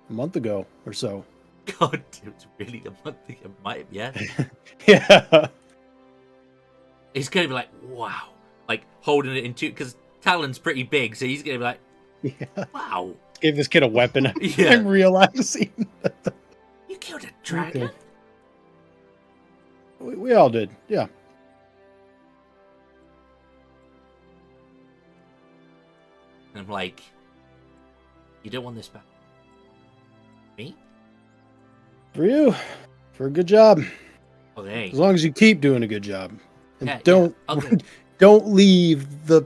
Speaker 5: month ago or so.
Speaker 1: God, it was really a month ago. It might, yeah.
Speaker 5: Yeah.
Speaker 1: He's gonna be like, wow, like holding it in two, because Talon's pretty big, so he's gonna be like,
Speaker 5: Yeah.
Speaker 1: wow,
Speaker 5: Gave this kid a weapon.
Speaker 1: Yeah.
Speaker 5: I'm realizing.
Speaker 1: you killed a dragon.
Speaker 5: Okay. We all did. Yeah.
Speaker 1: And I'm like, you don't want this back? Me?
Speaker 5: For you. For a good job.
Speaker 1: Okay.
Speaker 5: As long as you keep doing a good job. And
Speaker 1: Yeah,
Speaker 5: don't
Speaker 1: yeah, okay.
Speaker 5: don't leave the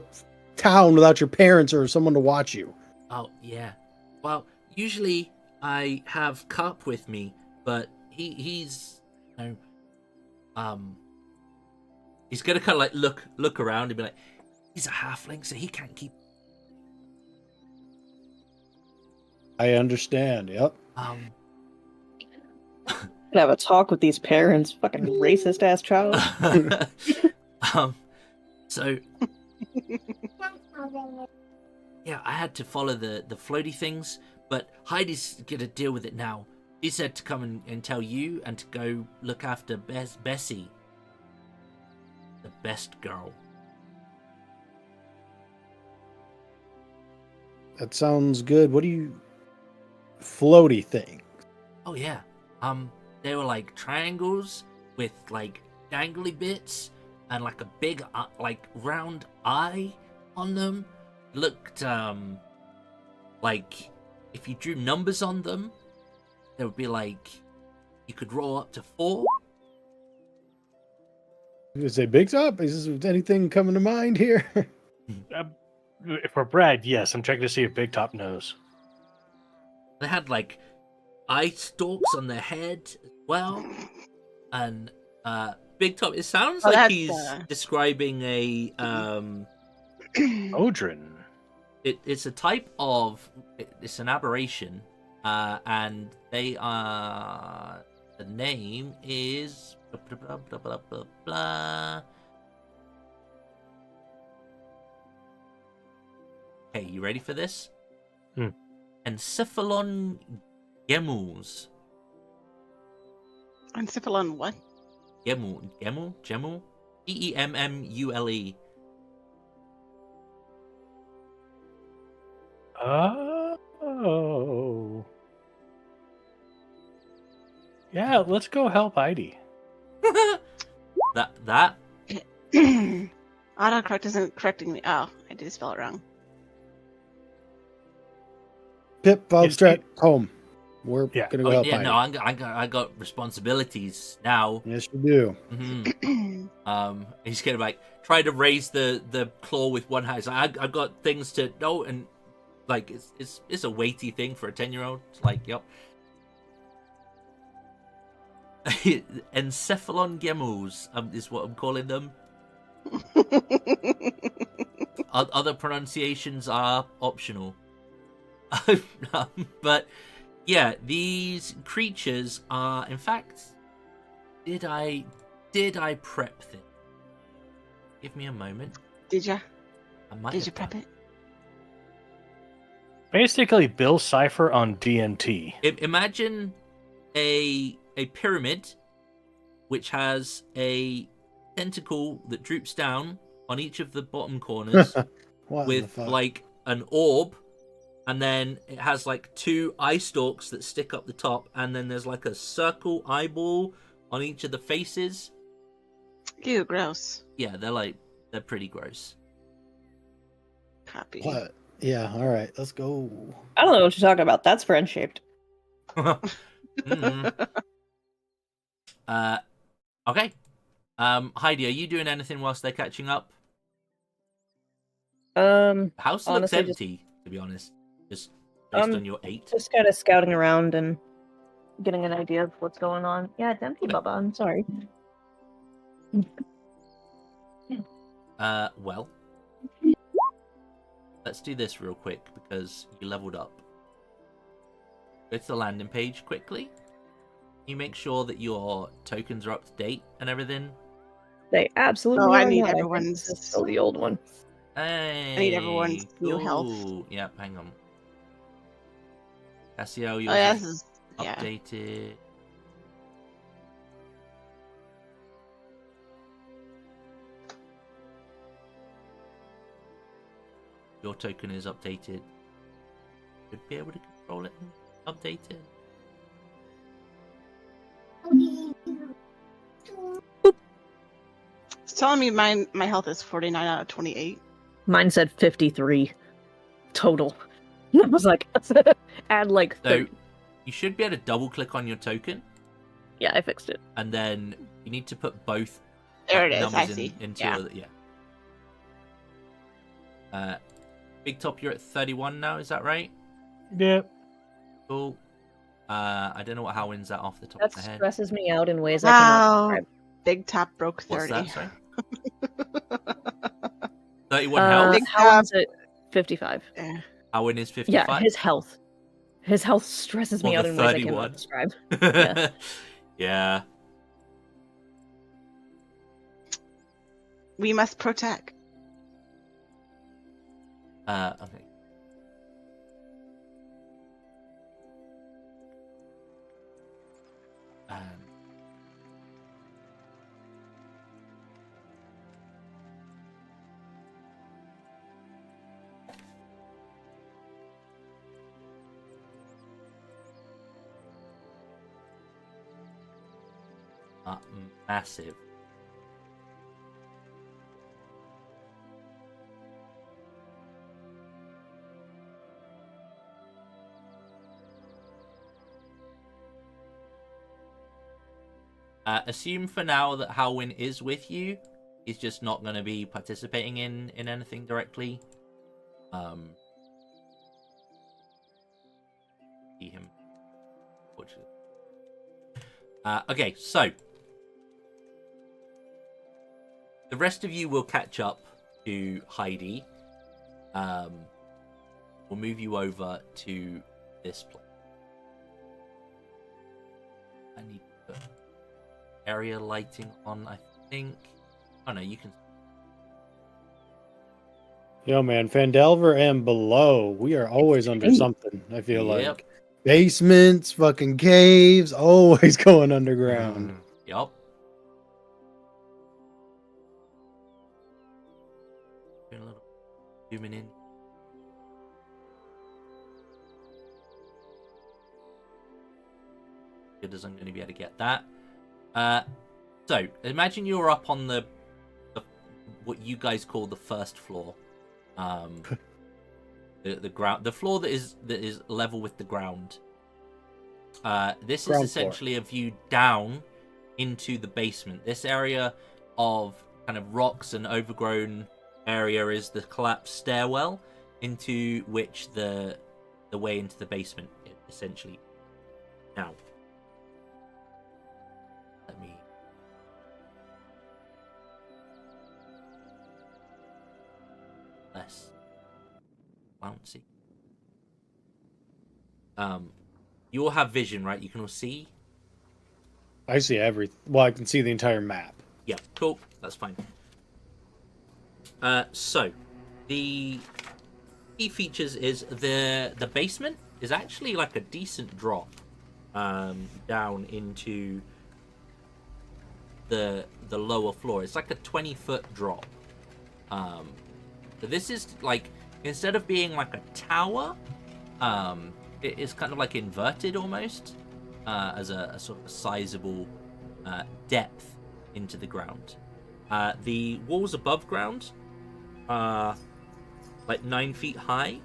Speaker 5: town without your parents or someone to watch you.
Speaker 1: Oh yeah. Well, usually I have Carp with me, but he's you know, he's gonna kind of like look around and be like, he's a halfling, so he can't keep.
Speaker 5: I understand. Yep.
Speaker 2: Could have a talk with these parents. Fucking racist ass child.
Speaker 1: So yeah, I had to follow the floaty things, but Heidi's gonna deal with it now. She said to come and tell you and to go look after Bessie, the best girl.
Speaker 5: That sounds good. What do you floaty thing?
Speaker 1: Oh yeah, they were like triangles with like dangly bits and like a big like round eye on them. Looked like if you drew numbers on them, there would be like you could roll up to 4.
Speaker 5: You say Big Top? Is there anything coming to mind here?
Speaker 4: For Brad, yes. I'm checking to see if Big Top knows.
Speaker 1: They had like eye stalks on their head as well, and Big Top. It sounds
Speaker 3: Oh,
Speaker 1: like
Speaker 3: that's,
Speaker 1: he's describing a
Speaker 4: Odrin.
Speaker 1: It's a type of it's an aberration, and they are the name is blah, blah, blah, blah, blah, blah. Okay, you ready for this? Encephalon Gemuls.
Speaker 3: Encephalon what?
Speaker 1: Gemul. Gemmule.
Speaker 4: Oh. Yeah, let's go help Heidi.
Speaker 1: that
Speaker 3: Autocorrect isn't correcting me. Oh, I did spell it wrong.
Speaker 5: Pip,
Speaker 4: Yes,
Speaker 5: abstract, home. We're
Speaker 4: Yeah.
Speaker 5: gonna go
Speaker 1: Oh
Speaker 5: help
Speaker 1: yeah,
Speaker 5: Heidi.
Speaker 1: no, I got responsibilities now.
Speaker 5: Yes, you do.
Speaker 1: He's gonna like try to raise the claw with one hand. So I've got things to know, and like it's a weighty thing for a 10-year-old. It's like, yep. Encephalon Gemuls is what I'm calling them. Other pronunciations are optional. But yeah, these creatures are, in fact, did I prep them? Give me a moment.
Speaker 3: Did ya?
Speaker 1: I might
Speaker 3: Did you
Speaker 1: have
Speaker 3: prep
Speaker 1: done.
Speaker 3: it?
Speaker 4: Basically, Bill Cipher on DNT.
Speaker 1: Imagine a pyramid which has a tentacle that droops down on each of the bottom corners
Speaker 5: What in the
Speaker 1: with
Speaker 5: fuck?
Speaker 1: like an orb, and then it has like 2 eye stalks that stick up the top, and then there's like a circle eyeball on each of the faces.
Speaker 3: Ew, gross.
Speaker 1: Yeah, they're pretty gross.
Speaker 3: Copy.
Speaker 5: What? Yeah, all right, let's go.
Speaker 2: I don't know what you're talking about. That's friend shaped.
Speaker 1: Mhm. Okay. Heidi, are you doing anything whilst they're catching up? House looks
Speaker 2: honestly,
Speaker 1: empty, to be honest. Just based on your 8.
Speaker 2: just kind of scouting around and getting an idea of what's going on. Yeah, it's empty, Bubba. I'm sorry.
Speaker 1: Well, let's do this real quick because you leveled up. Go to the landing page quickly. You make sure that your tokens are up to date and everything.
Speaker 2: They absolutely.
Speaker 3: Oh, I
Speaker 2: are
Speaker 3: need
Speaker 2: not. think
Speaker 3: everyone's-
Speaker 2: this is still the old one.
Speaker 1: Hey,
Speaker 3: I need everyone's new health.
Speaker 1: cool. Yep, hang on. Cassio,
Speaker 3: Oh,
Speaker 1: yours
Speaker 3: yeah,
Speaker 1: is
Speaker 3: this is... Yeah.
Speaker 1: updated. Your token is updated. Should be able to control it and update it.
Speaker 3: It's telling me my health is 49 out of 28.
Speaker 2: Mine said 53 total. I was like, add like.
Speaker 1: So
Speaker 2: 30.
Speaker 1: you should be able to double click on your token,
Speaker 2: Yeah, I fixed it.
Speaker 1: and then you need to put both
Speaker 3: There it is.
Speaker 1: numbers
Speaker 3: I see.
Speaker 1: into
Speaker 3: Yeah.
Speaker 1: yeah. Big Top, you're at 31 now, is that right?
Speaker 4: Yep.
Speaker 1: Cool. I don't know what how wins that off the top
Speaker 2: That
Speaker 1: of my head.
Speaker 2: stresses me out in ways I cannot
Speaker 3: Wow.
Speaker 2: describe.
Speaker 3: Big Top broke 30.
Speaker 1: What's that? Sorry. 31 health.
Speaker 3: Big
Speaker 2: Howard's at 55.
Speaker 3: Eh.
Speaker 1: Howin is 55.
Speaker 2: Yeah, his health. His health stresses me
Speaker 1: Well,
Speaker 2: out
Speaker 1: the
Speaker 2: in ways I
Speaker 1: 31.
Speaker 2: cannot describe.
Speaker 1: yeah. Yeah.
Speaker 3: We must protect.
Speaker 1: Okay. Massive. Assume for now that Halwyn is with you. He's just not going to be participating in anything directly. See him. Fortunately. Okay, so the rest of you will catch up to Heidi. We'll move you over to this place. I need to put area lighting on, I think. Oh no, you can.
Speaker 5: Yo, man, Pandelver and below, we are always under
Speaker 2: Hey.
Speaker 5: something. I feel
Speaker 1: Yep.
Speaker 5: like basements, fucking caves, always going underground.
Speaker 1: Yup. Doing a little zooming in. Good as I'm going to be able to get that. So imagine you're up on the what you guys call the first floor. The ground, the floor that is level with the ground. This
Speaker 5: Ground
Speaker 1: is essentially a view down into the basement. This area of kind of rocks and overgrown area is the collapsed stairwell into which the way into the basement essentially. Now, let me. Less bouncy. You all have vision, right? You can all see.
Speaker 5: I see everything. Well, I can see the entire map.
Speaker 1: Yeah, cool. That's fine. So, the key features is the basement is actually like a decent drop down into the lower floor. It's like a 20-foot drop. So this is like, instead of being like a tower, it is kind of like inverted almost, as a sort of sizable depth into the ground. The walls above ground are like 9 feet high,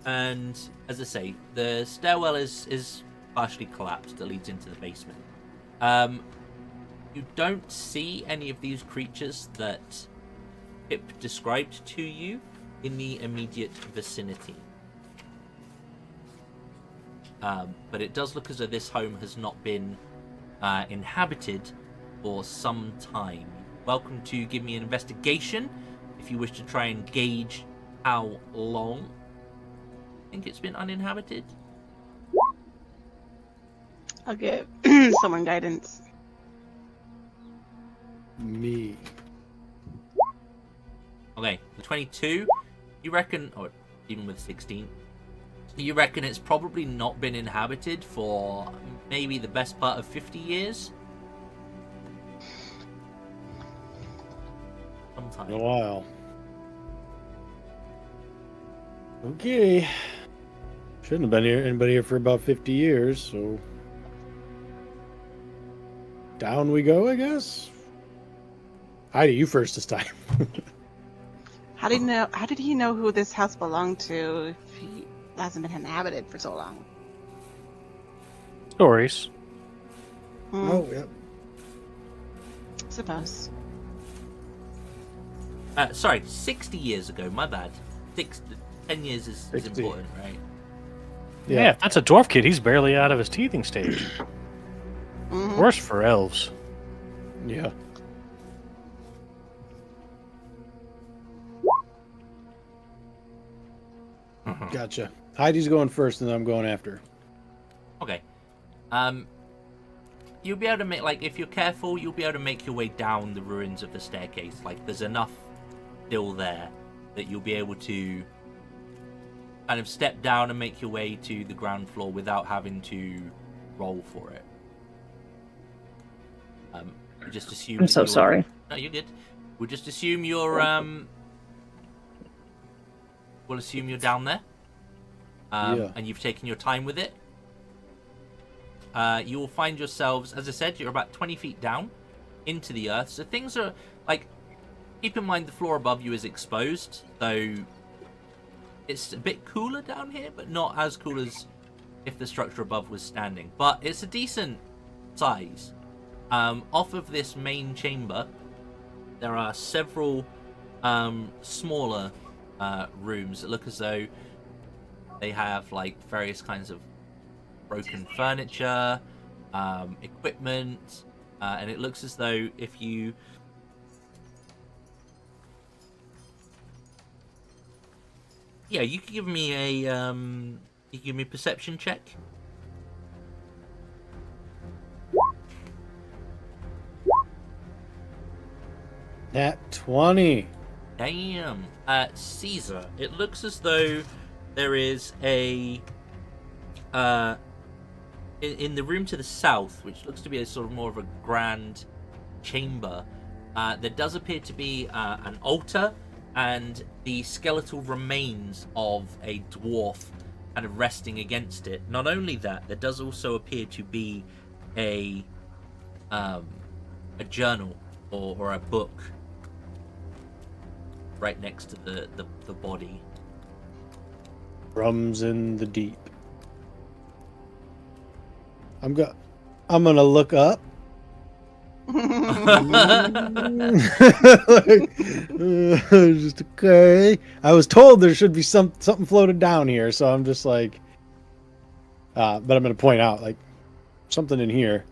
Speaker 1: and as I say, the stairwell is partially collapsed that leads into the basement. You don't see any of these creatures that Pip described to you in the immediate vicinity. But it does look as though this home has not been inhabited for some time. Welcome to give me an investigation if you wish to try and gauge how long I think it's been uninhabited.
Speaker 3: I'll give someone guidance.
Speaker 5: Me.
Speaker 1: Okay, the 22, you reckon, or even with 16, you reckon it's probably not been inhabited for maybe the best part of 50 years? Sometime.
Speaker 5: In a while. Okay. Shouldn't have been anybody here for about 50 years, so down we go, I guess. Heidi, you first this time.
Speaker 3: How did he know who this house belonged to if he hasn't been inhabited for so long?
Speaker 4: Stories.
Speaker 5: Oh, yeah.
Speaker 3: Suppose.
Speaker 1: Sorry, 60 years ago, my bad. 10 years is
Speaker 5: 60.
Speaker 1: important, right?
Speaker 4: Yeah, if that's a dwarf kid, he's barely out of his teething stage.
Speaker 3: Mhm.
Speaker 4: Worse for elves.
Speaker 5: Yeah. Gotcha. Heidi's going first, and then I'm going after.
Speaker 1: Okay. You'll be able to make, like, if you're careful, you'll be able to make your way down the ruins of the staircase. Like, there's enough still there that you'll be able to kind of step down and make your way to the ground floor without having to roll for it. We just assume.
Speaker 2: I'm so sorry.
Speaker 1: No, you're good. We'll just assume you're We'll assume you're down there.
Speaker 5: Yeah.
Speaker 1: And you've taken your time with it. You will find yourselves, as I said, you're about 20 feet down into the earth. So things are, like, keep in mind the floor above you is exposed, though it's a bit cooler down here, but not as cool as if the structure above was standing. But it's a decent size. Off of this main chamber, there are several smaller rooms that look as though they have, like, various kinds of broken furniture, equipment, and it looks as though if you you can give me a perception check.
Speaker 5: Nat 20.
Speaker 1: Damn. Caesar, it looks as though there is a in the room to the south, which looks to be a sort of more of a grand chamber, there does appear to be an altar and the skeletal remains of a dwarf kind of resting against it. Not only that, there does also appear to be a journal or a book right next to the body.
Speaker 5: Drums in the deep. I'm gonna look up. Just okay. I was told there should be something floated down here, so I'm just like, but I'm gonna point out like something in here.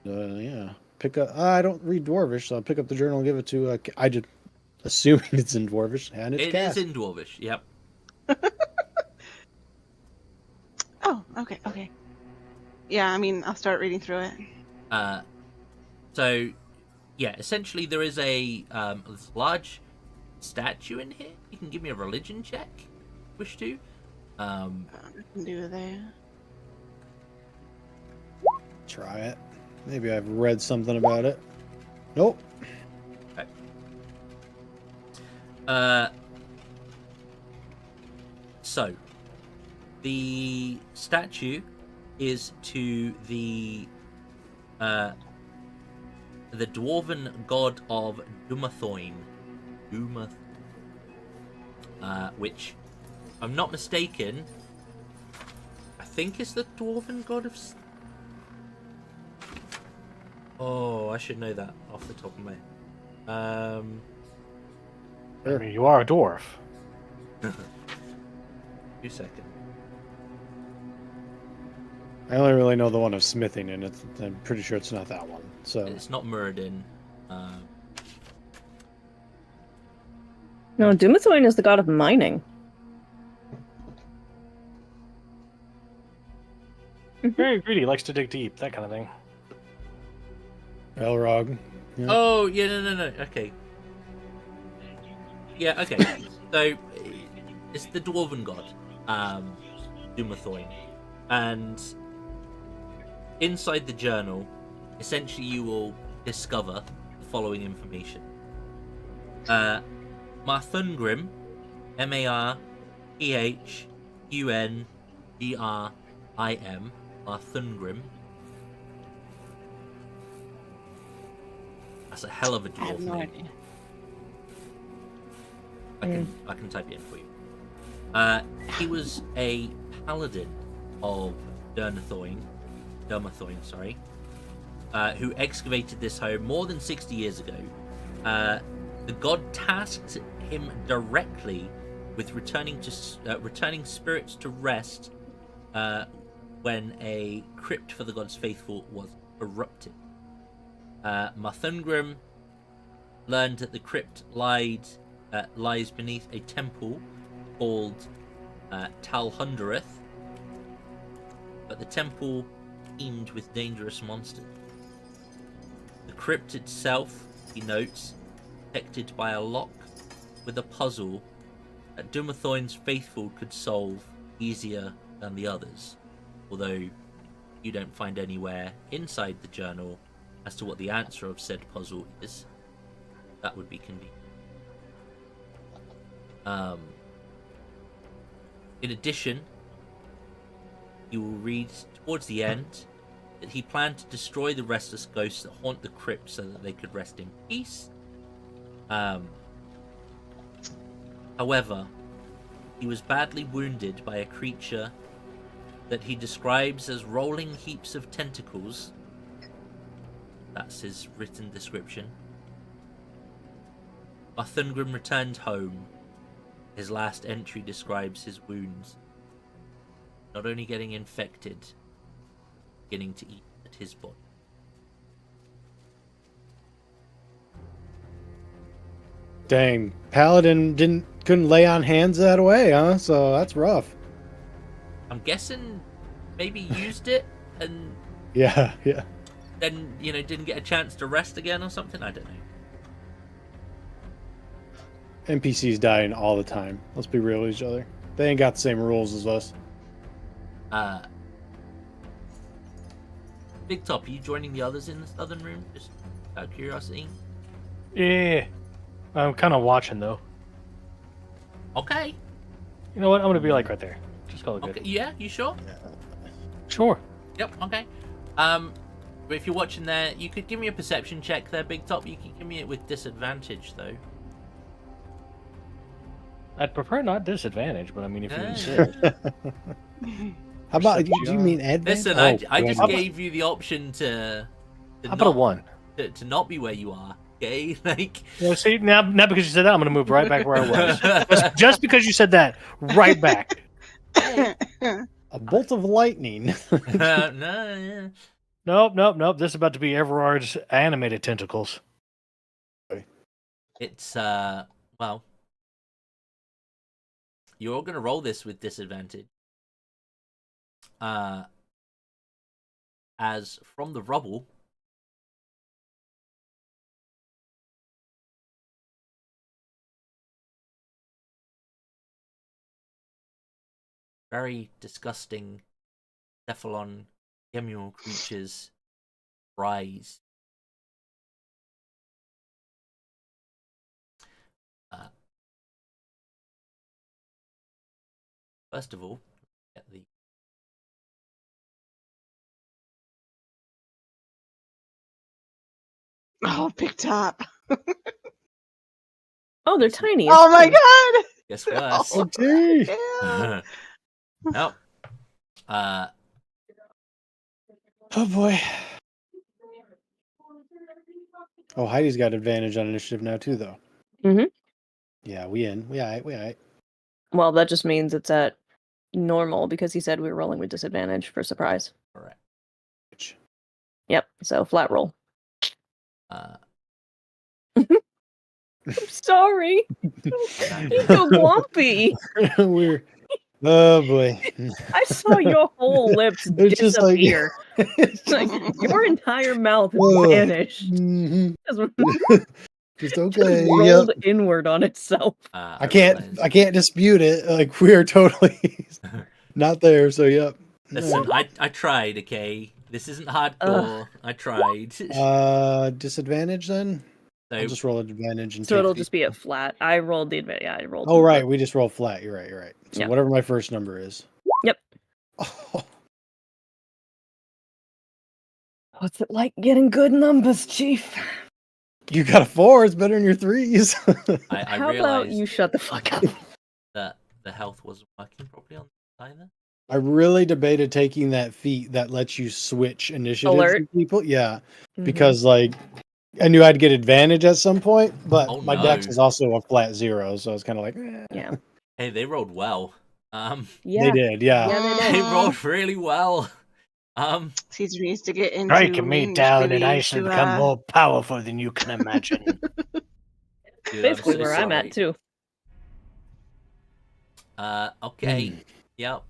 Speaker 5: Yeah. Pick up. I don't read Dwarvish, so I'll pick up the journal and give it to. I just assuming it's in Dwarvish, and it's cast.
Speaker 1: It is in Dwarvish. Yep.
Speaker 3: Oh, okay. Yeah, I mean, I'll start reading through it.
Speaker 1: So, yeah, essentially there is a this large statue in here. You can give me a religion check, if you wish to.
Speaker 3: I can do that.
Speaker 5: Try it. Maybe I've read something about it. Nope.
Speaker 1: Okay. So, the statue is to the dwarven god of Dumathoin. Which, if I'm not mistaken, I think is the dwarven god of... Oh, I should know that off the top of my head.
Speaker 4: I mean, you are a dwarf.
Speaker 1: 2 seconds.
Speaker 5: I only really know the one of smithing, and I'm pretty sure it's not that one. So
Speaker 1: It's not Muradin.
Speaker 2: No, Dumathoin is the god of mining.
Speaker 4: Very greedy, likes to dig deep, that kind of thing.
Speaker 5: Elrog. Yeah.
Speaker 1: Oh, yeah, no. Okay. Yeah, okay. So, it's the dwarven god, Dumathoin. And inside the journal, essentially you will discover the following information. Marthungrim, Marthungrim, Marthungrim. That's a hell of a
Speaker 3: I
Speaker 1: dwarf
Speaker 3: have no
Speaker 1: name.
Speaker 3: idea.
Speaker 1: I can type it in for you. He was a paladin of Dumathoin, sorry, who excavated this home more than 60 years ago. The god tasked him directly with returning spirits to rest when a crypt for the god's faithful was erupted. Marthungrim learned that the crypt lies beneath a temple called Talhundereth, but the temple teemed with dangerous monsters. The crypt itself, he notes, protected by a lock with a puzzle that Dumathoin's faithful could solve easier than the others, although you don't find anywhere inside the journal as to what the answer of said puzzle is. That would be convenient. In addition, you will read towards the end that he planned to destroy the restless ghosts that haunt the crypt so that they could rest in peace. However, he was badly wounded by a creature that he describes as rolling heaps of tentacles. That's his written description. Marthungrim returned home. His last entry describes his wounds not only getting infected, beginning to eat at his body.
Speaker 5: Dang, Paladin couldn't lay on hands that way, huh? So that's rough.
Speaker 1: I'm guessing maybe used it and
Speaker 5: Yeah.
Speaker 1: then, didn't get a chance to rest again or something. I don't know.
Speaker 5: NPCs dying all the time. Let's be real with each other. They ain't got the same rules as us.
Speaker 1: Big Top, are you joining the others in the southern room? Just out of curiosity.
Speaker 4: Yeah. I'm kind of watching, though.
Speaker 1: Okay.
Speaker 4: You know what? I'm going to be like right there. Just call it good.
Speaker 1: Okay. Yeah, you sure?
Speaker 4: Sure.
Speaker 1: Yep, okay. But if you're watching there, you could give me a perception check there, Big Top. You can give me it with disadvantage, though.
Speaker 4: I'd prefer not disadvantage, but I mean, if you
Speaker 1: Yeah.
Speaker 4: insist.
Speaker 5: How about, do you mean advantage?
Speaker 1: Listen, I just gave you the option to
Speaker 4: How about a 1?
Speaker 1: To not be where you are, okay? Like,
Speaker 4: Well, see, now because you said that, I'm going to move right back where I was. just because you said that, right back.
Speaker 5: A bolt of lightning.
Speaker 1: no, yeah.
Speaker 4: Nope. This is about to be Everard's animated tentacles.
Speaker 1: It's well, you're all gonna roll this with disadvantage. as from the rubble, very disgusting Cephalon emerald creatures rise. First of all, get the
Speaker 3: Oh, Big Top.
Speaker 2: Oh, they're tiny.
Speaker 3: Oh my god!
Speaker 1: guess worse.
Speaker 3: Oh,
Speaker 5: Okay.
Speaker 3: yeah.
Speaker 1: Nope.
Speaker 5: Oh boy. Oh, Heidi's got advantage on initiative now too, though.
Speaker 2: Mhm.
Speaker 5: Yeah, we in. We aight.
Speaker 2: Well, that just means it's at normal because he said we were rolling with disadvantage for surprise.
Speaker 1: Correct.
Speaker 2: Yep. So flat roll.
Speaker 1: Uh,
Speaker 2: I'm sorry. He's so grumpy.
Speaker 5: We're. Oh boy.
Speaker 2: I saw your whole lips
Speaker 5: It's just like-
Speaker 2: disappear. It's like your entire mouth
Speaker 5: Whoa.
Speaker 2: vanished.
Speaker 5: Mhm.
Speaker 2: Just
Speaker 5: Just okay.
Speaker 2: rolled
Speaker 5: Yep.
Speaker 2: inward on itself.
Speaker 5: I can't dispute it. Like we are totally not there. So yep.
Speaker 1: Listen, I tried, okay? This isn't hardcore. I tried.
Speaker 5: Disadvantage then.
Speaker 1: So,
Speaker 5: I'll just roll advantage and
Speaker 2: So
Speaker 5: take
Speaker 2: it'll
Speaker 5: the-
Speaker 2: just be a flat. I rolled the advantage. Yeah, I rolled.
Speaker 5: Oh right, we just roll flat. You're right. So
Speaker 2: Yeah.
Speaker 5: whatever my first number is.
Speaker 2: Yep.
Speaker 5: Oh,
Speaker 2: What's it like getting good numbers, Chief?
Speaker 5: you got a 4. It's better than your 3s.
Speaker 1: I
Speaker 2: How about
Speaker 1: realized
Speaker 2: you shut the fuck up?
Speaker 1: that the health wasn't working properly on either.
Speaker 5: I really debated taking that feat that lets you switch initiatives
Speaker 2: Alert?
Speaker 5: with people. Yeah,
Speaker 2: Mhm.
Speaker 5: because like I knew I'd get advantage at some point, but
Speaker 1: Oh,
Speaker 5: my
Speaker 1: no.
Speaker 5: dex is also a flat 0, so I was kind of like,
Speaker 2: Yeah.
Speaker 1: Hey, they rolled well.
Speaker 2: Yeah.
Speaker 5: They did, yeah.
Speaker 2: Yeah, they
Speaker 1: They
Speaker 2: did.
Speaker 1: rolled really well.
Speaker 3: Caesar needs to get into
Speaker 4: Breaking me
Speaker 3: range,
Speaker 4: down
Speaker 3: maybe
Speaker 4: and I shall
Speaker 3: to,
Speaker 4: become more powerful than you can imagine.
Speaker 1: Dude, I'm
Speaker 2: Basically
Speaker 1: so
Speaker 2: where I'm
Speaker 1: sorry.
Speaker 2: at too.
Speaker 1: Okay. Yep.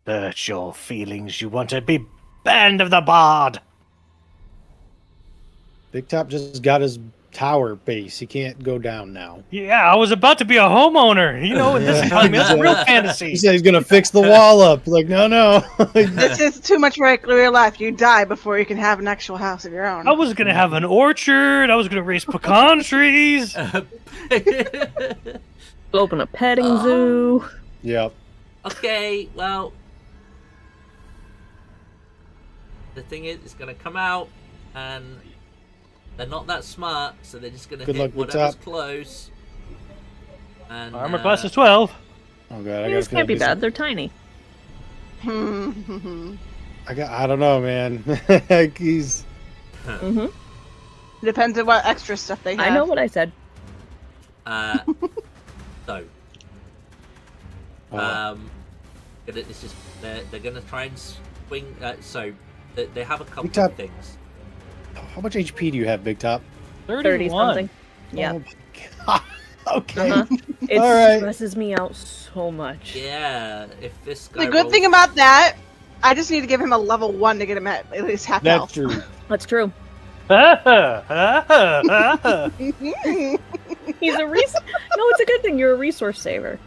Speaker 4: Search your feelings. You want to be banned of the bard.
Speaker 5: Big Top just got his tower base. He can't go down now.
Speaker 4: Yeah, I was about to be a homeowner. You know, in this
Speaker 5: Yeah.
Speaker 4: economy, that's real
Speaker 5: He
Speaker 4: fantasy.
Speaker 5: said he's gonna fix the wall up. Like, no.
Speaker 3: This is too much regular life. You die before you can have an actual house of your own.
Speaker 4: I was gonna have an orchard. I was gonna raise pecan trees.
Speaker 2: Open a petting zoo.
Speaker 5: Yep.
Speaker 1: Okay, well, the thing is, it's gonna come out, and they're not that smart, so they're just gonna
Speaker 5: Good
Speaker 1: hit
Speaker 5: luck with
Speaker 1: whatever's
Speaker 5: that.
Speaker 1: close. And
Speaker 4: Armor class is 12.
Speaker 5: Oh god,
Speaker 2: These can't be bad. They're tiny.
Speaker 5: I don't know, man. He's
Speaker 2: Mm-hmm.
Speaker 3: Depends on what extra stuff they have.
Speaker 2: I know what I said.
Speaker 1: So, it's just they're gonna try and swing. So they have a couple
Speaker 5: Big Top.
Speaker 1: of things.
Speaker 5: how much HP do you have, Big Top?
Speaker 2: 30 something. Yeah.
Speaker 5: Oh my god. Okay.
Speaker 2: Uh-huh. It
Speaker 5: All right.
Speaker 2: stresses me out so much.
Speaker 1: Yeah, if this guy.
Speaker 3: The good thing about that, I just need to give him a level 1 to get him at least half
Speaker 5: That's
Speaker 3: health.
Speaker 5: true.
Speaker 2: That's true.
Speaker 3: Mhm.
Speaker 2: He's a No, it's a good thing. You're a resource saver.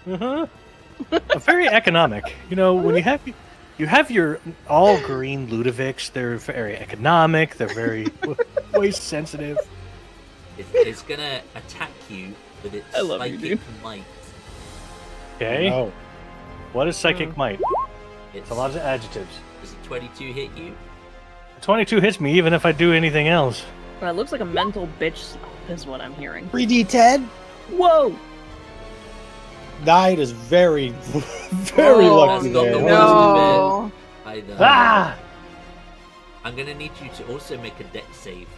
Speaker 4: Very economic. You know, when you have your all green Ludovics, they're very economic. They're very waste sensitive.
Speaker 1: It's gonna attack you with its
Speaker 2: I love you,
Speaker 1: psychic
Speaker 2: dude.
Speaker 1: might.
Speaker 4: Okay.
Speaker 5: Oh.
Speaker 4: What is psychic might?
Speaker 1: It's
Speaker 4: It's a lot of adjectives.
Speaker 1: Does a 22 hit you?
Speaker 4: 22 hits me even if I do anything else.
Speaker 2: Well, it looks like a mental bitch slap is what I'm hearing.
Speaker 5: 3d10?
Speaker 2: Whoa!
Speaker 5: Knight is very, very
Speaker 3: Oh,
Speaker 5: lucky
Speaker 1: that's not
Speaker 5: there.
Speaker 1: the
Speaker 5: That was-
Speaker 3: No.
Speaker 1: Either.
Speaker 4: Ah!
Speaker 1: I'm gonna need you to also make a dex save.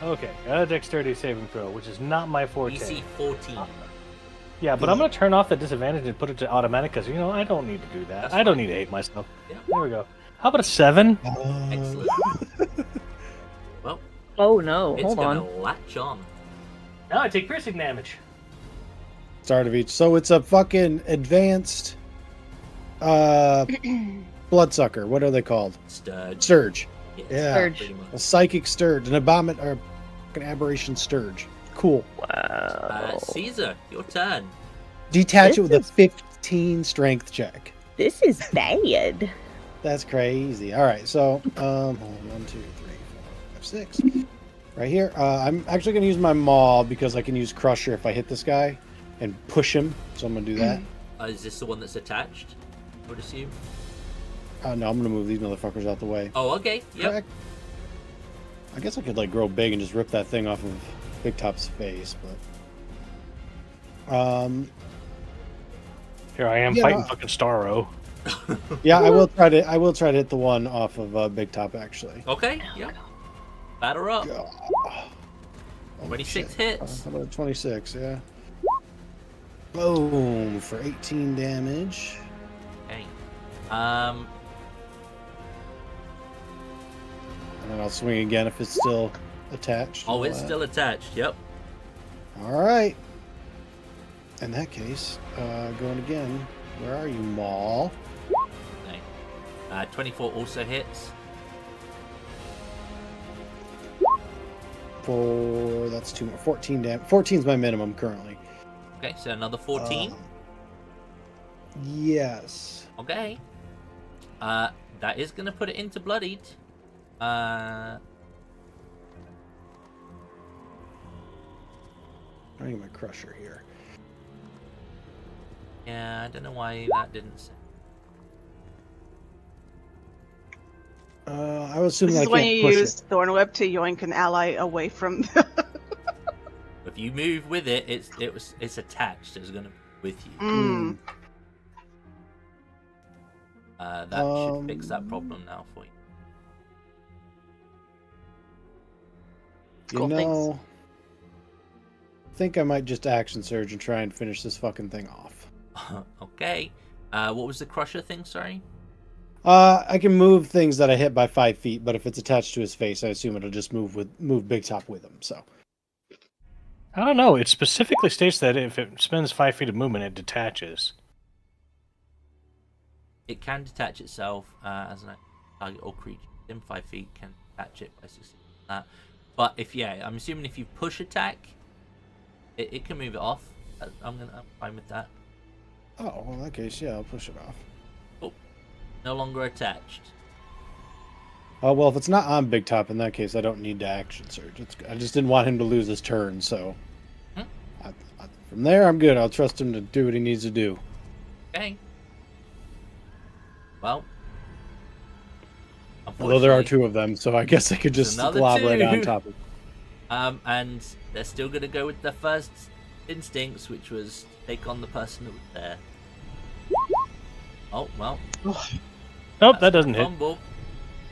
Speaker 4: Okay, got a dexterity saving throw, which is not my forte.
Speaker 1: DC 14.
Speaker 4: Yeah, but I'm gonna turn off the disadvantage and put it to automatic because I don't need to do that.
Speaker 1: That's
Speaker 4: I don't
Speaker 1: fine.
Speaker 4: need to hate myself.
Speaker 1: Yeah.
Speaker 4: There we go. How about a 7?
Speaker 1: Excellent. Well,
Speaker 2: Oh no,
Speaker 1: it's
Speaker 2: hold
Speaker 1: gonna
Speaker 2: on.
Speaker 1: latch on.
Speaker 4: Now I take piercing damage.
Speaker 5: Start of each. So it's a fucking advanced bloodsucker. What are they called?
Speaker 1: Sturge.
Speaker 5: Sturge.
Speaker 1: Yes,
Speaker 5: Yeah.
Speaker 2: Sturge.
Speaker 1: pretty much.
Speaker 5: A psychic sturge, an aberration sturge. Cool.
Speaker 2: Wow.
Speaker 1: Caesar, your turn.
Speaker 5: Detach it
Speaker 2: This
Speaker 5: with a
Speaker 2: is-
Speaker 5: 15 strength check.
Speaker 2: This is bad.
Speaker 5: That's crazy. All right, so hold on, 1, 2, 3, 4, 5, 6. Right here. I'm actually going to use my maul because I can use Crusher if I hit this guy and push him. So I'm going to do that.
Speaker 1: Is this the one that's attached? I would assume.
Speaker 5: No, I'm going to move these motherfuckers out the way.
Speaker 1: Oh, okay. Yep.
Speaker 5: Correct. I guess I could like grow big and just rip that thing off of Big Top's face, but
Speaker 4: Here I am
Speaker 5: Yeah,
Speaker 4: fighting
Speaker 5: no.
Speaker 4: fucking Starro.
Speaker 5: yeah, I will try to hit the one off of Big Top actually.
Speaker 1: Okay. Yep. Batter up.
Speaker 5: Oh,
Speaker 1: 26
Speaker 5: shit.
Speaker 1: hits.
Speaker 5: How about 26? Yeah. Boom for 18 damage.
Speaker 1: Okay.
Speaker 5: And then I'll swing again if it's still attached.
Speaker 1: Oh,
Speaker 5: and
Speaker 1: it's
Speaker 5: all that.
Speaker 1: still attached. Yep.
Speaker 5: All right. In that case, going again. Where are you, Maul?
Speaker 1: Okay. 24 also hits.
Speaker 5: That's 2 more. 14 damage. 14 is my minimum currently.
Speaker 1: Okay, so another 14.
Speaker 5: Yes.
Speaker 1: Okay. That is gonna put it into bloodied.
Speaker 5: I need my crusher here.
Speaker 1: Yeah, I don't know why that didn't.
Speaker 5: I was assuming
Speaker 3: This
Speaker 5: I
Speaker 3: is when
Speaker 5: can't
Speaker 3: you
Speaker 5: push
Speaker 3: use Thornweb to yoink an ally away from the...
Speaker 1: If you move with it, it's attached. It's gonna be with you.
Speaker 3: Mm.
Speaker 1: That should fix that problem now for you.
Speaker 5: You
Speaker 3: Cool, thanks.
Speaker 5: know, I think I might just action surge and try and finish this fucking thing off.
Speaker 1: Okay. What was the crusher thing? Sorry.
Speaker 5: I can move things that I hit by 5 feet, but if it's attached to his face, I assume it'll just move Big Top with him. So
Speaker 4: I don't know. It specifically states that if it spends 5 feet of movement, it detaches.
Speaker 1: It can detach itself as a target or creature within 5 feet can detach it by succeeding that. But I'm assuming if you push attack, it can move it off. I'm fine with that.
Speaker 5: oh, well, in that case, yeah, I'll push it off.
Speaker 1: No longer attached.
Speaker 5: Oh well, if it's not on Big Top, in that case, I don't need to action surge. I just didn't want him to lose his turn, so from there, I'm good. I'll trust him to do what he needs to do.
Speaker 1: Okay. Well.
Speaker 5: Although there are
Speaker 1: unfortunately,
Speaker 5: 2 of them, so I guess I could just
Speaker 1: another
Speaker 5: glob right
Speaker 1: 2.
Speaker 5: on top of.
Speaker 1: And they're still gonna go with their first instincts, which was take on the person that was there. Oh well.
Speaker 4: Nope,
Speaker 1: That's
Speaker 4: that doesn't hit.
Speaker 1: fumble,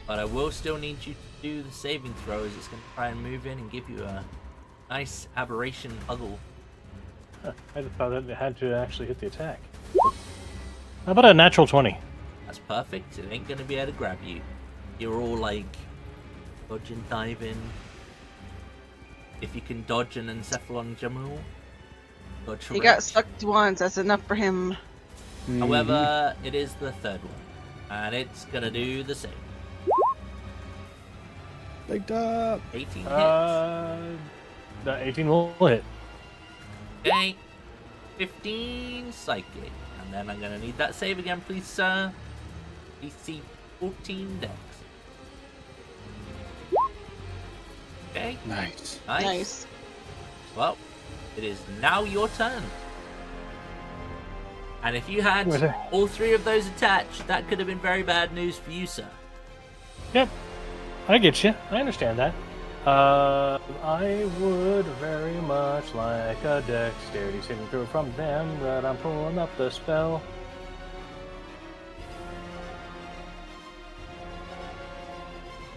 Speaker 1: but I will still need you to do the saving throws. It's going to try and move in and give you a nice aberration puzzle.
Speaker 4: Huh, I thought that it had to actually hit the attack. How about a natural 20?
Speaker 1: That's perfect. It ain't going to be able to grab you. You're all like dodging, diving. If you can dodge an Encephalon Jamul, dodge
Speaker 3: He got sucked once. That's enough for him.
Speaker 1: However, it is the third one, and it's going to do the same.
Speaker 5: Big Top.
Speaker 1: 18 hits.
Speaker 4: The 18 will hit.
Speaker 1: Okay. 15 psychic. And then I'm going to need that save again, please, sir. DC 14 dex. Okay.
Speaker 5: Nice.
Speaker 1: Nice. Well, it is now your turn. And if you had
Speaker 4: Where's it?
Speaker 1: all 3 of those attached, that could have been very bad news for you, sir.
Speaker 4: Yep, I get you. I understand that. I would very much like a dexterity saving throw from them, but I'm pulling up the spell.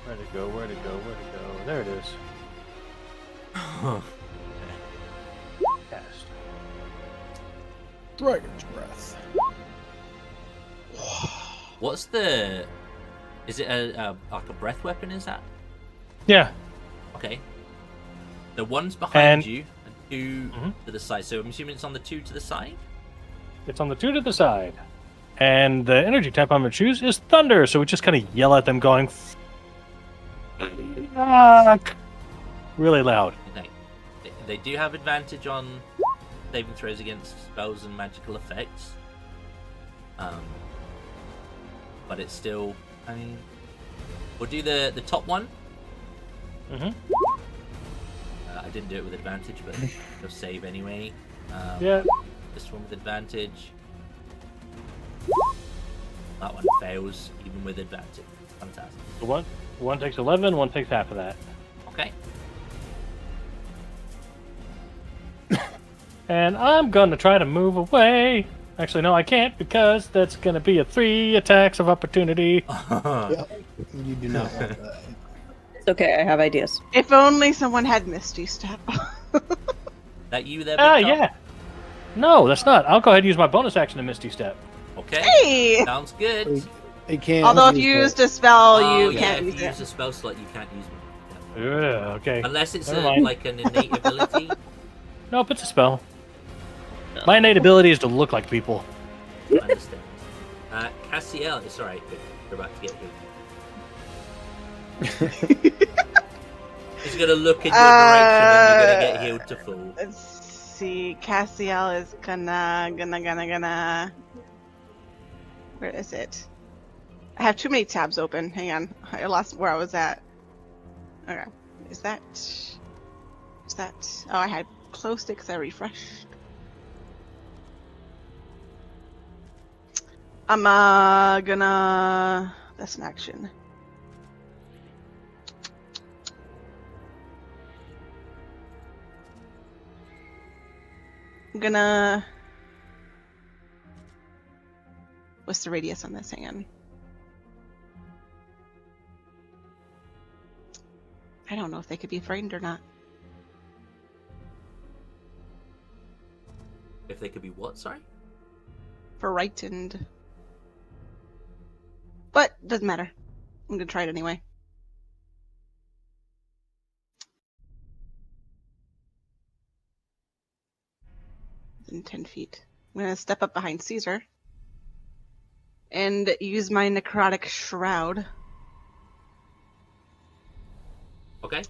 Speaker 4: Where'd it go? Where'd it go? Where'd it go? There it is. Cast.
Speaker 5: Dragon's Breath.
Speaker 1: What's the... Is it like a breath weapon, is that?
Speaker 4: Yeah.
Speaker 1: Okay. The one's behind
Speaker 4: And-
Speaker 1: you, and 2 to the side. So I'm assuming it's on the 2 to the side?
Speaker 4: It's on the 2 to the side. And the energy type I'm going to choose is Thunder. So we just kind of yell at them going, fuck, really loud.
Speaker 1: Okay. They do have advantage on saving throws against spells and magical effects. But it's still, I mean, we'll do the top one.
Speaker 4: Mm-hmm.
Speaker 1: I didn't do it with advantage, but they'll save anyway.
Speaker 4: Yeah.
Speaker 1: This one with advantage. That one fails, even with advantage. Fantastic.
Speaker 4: So one takes 11, one takes half of that.
Speaker 1: Okay.
Speaker 4: And I'm going to try to move away. Actually, no, I can't because that's going to be a 3 attacks of opportunity.
Speaker 5: Yeah, you do not want that.
Speaker 2: It's okay, I have ideas.
Speaker 3: If only someone had Misty Step.
Speaker 1: That you there, Big Tom?
Speaker 4: Yeah. No, that's not. I'll go ahead and use my bonus action to Misty Step.
Speaker 1: Okay.
Speaker 3: Hey!
Speaker 1: Sounds good.
Speaker 5: It can't.
Speaker 3: Although if you used a spell,
Speaker 1: Oh,
Speaker 3: you
Speaker 1: yeah,
Speaker 3: can't
Speaker 1: if
Speaker 3: use
Speaker 1: you
Speaker 3: it.
Speaker 1: use a spell slot, you can't use it.
Speaker 4: Yeah, okay.
Speaker 1: Unless it's
Speaker 4: Never mind.
Speaker 1: like an innate ability.
Speaker 4: Nope, it's a spell. My innate ability is to look like people.
Speaker 1: I understand. Cassiel, it's alright, you're about to get healed. He's gonna look in your direction and you're gonna get healed to full.
Speaker 3: Let's see. Cassiel is gonna. Where is it? I have too many tabs open. Hang on. I lost where I was at. Okay. Is that? Oh, I had closed it because I refreshed. I'm gonna. That's an action. I'm gonna. What's the radius on this? Hang on. I don't know if they could be frightened or not.
Speaker 1: If they could be what, sorry?
Speaker 3: Frightened. But doesn't matter. I'm gonna try it anyway. Within 10 feet. I'm gonna step up behind Caesar and use my necrotic shroud.
Speaker 1: Okay.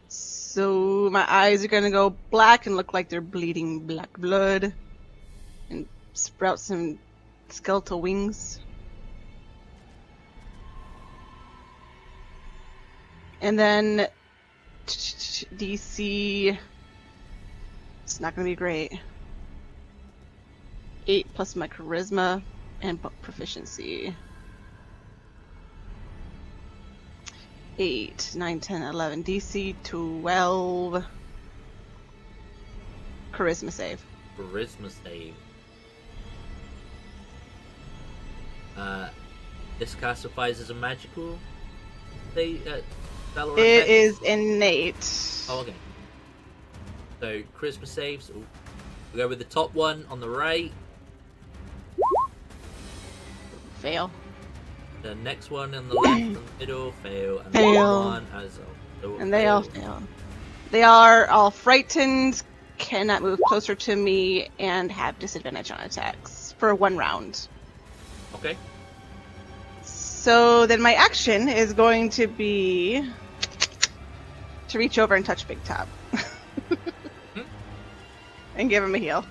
Speaker 3: So my eyes are gonna go black and look like they're bleeding black blood, and sprout some skeletal wings. And then DC. It's not gonna be great. 8 plus my charisma and proficiency. 8, 9, 10, 11. DC 12. Charisma save.
Speaker 1: Charisma save. This classifies as a magical spell or
Speaker 3: It
Speaker 1: effect?
Speaker 3: is innate.
Speaker 1: Oh, okay. So, charisma saves. Ooh. We go with the top one on the right.
Speaker 3: Fail.
Speaker 1: The next one on the left and the middle, fail. And the
Speaker 3: Fail.
Speaker 1: one as well.
Speaker 3: And they all fail. They are all frightened, cannot move closer to me, and have disadvantage on attacks for 1 round.
Speaker 1: Okay.
Speaker 3: So then my action is going to be to reach over and touch Big Top. And give him a heal.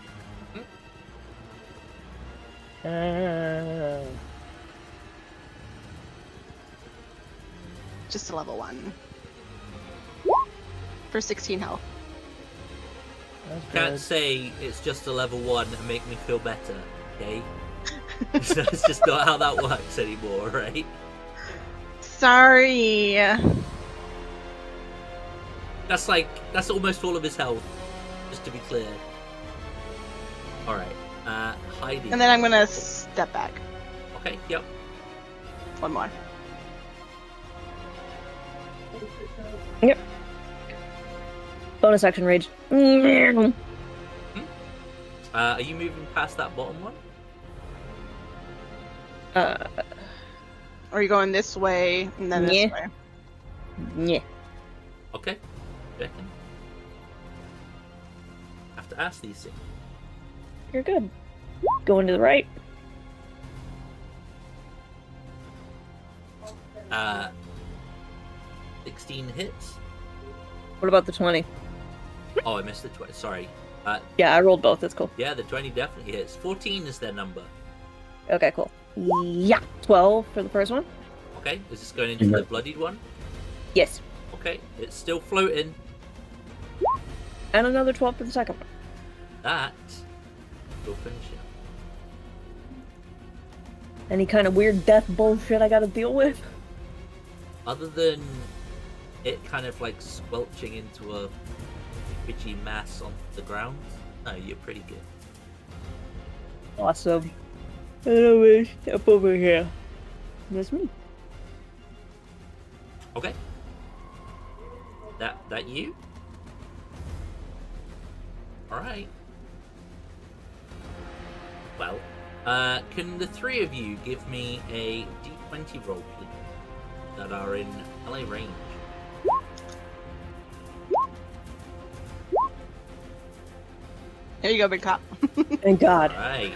Speaker 3: Just a level 1. For 16 health.
Speaker 1: Can't say it's just a level 1 and make me feel better, okay? That's just not how that works anymore, right?
Speaker 3: Sorry.
Speaker 1: That's almost all of his health, just to be clear. Alright, Heidi.
Speaker 3: And then I'm gonna step back.
Speaker 1: Okay, yep.
Speaker 3: 1 more.
Speaker 2: Yep. Bonus action rage.
Speaker 1: Are you moving past that bottom one?
Speaker 3: Or are you going this way and then this way?
Speaker 2: Yeah.
Speaker 1: Okay. Checking. Have to ask these things.
Speaker 2: You're good. Going to the right.
Speaker 1: 16 hits.
Speaker 2: What about the 20?
Speaker 1: Oh, I missed the 20. Sorry.
Speaker 2: Yeah, I rolled both. That's cool.
Speaker 1: Yeah, the 20 definitely hits. 14 is their number.
Speaker 2: Okay, cool. Yeah. 12 for the first one?
Speaker 1: Okay, is this going into the bloodied one?
Speaker 2: Yes.
Speaker 1: Okay, it's still floating.
Speaker 2: And another 12 for the second one.
Speaker 1: That will finish it.
Speaker 2: Any kind of weird death bullshit I gotta deal with?
Speaker 1: Other than it kind of like squelching into a twitchy mass on the ground, no, you're pretty good.
Speaker 2: Awesome. Anyways, step over here. That's me.
Speaker 1: Okay. That you? Alright. Well, can the three of you give me a d20 roll, please, that are in melee range?
Speaker 3: Here you go, big cop.
Speaker 2: Thank God.
Speaker 1: Alright.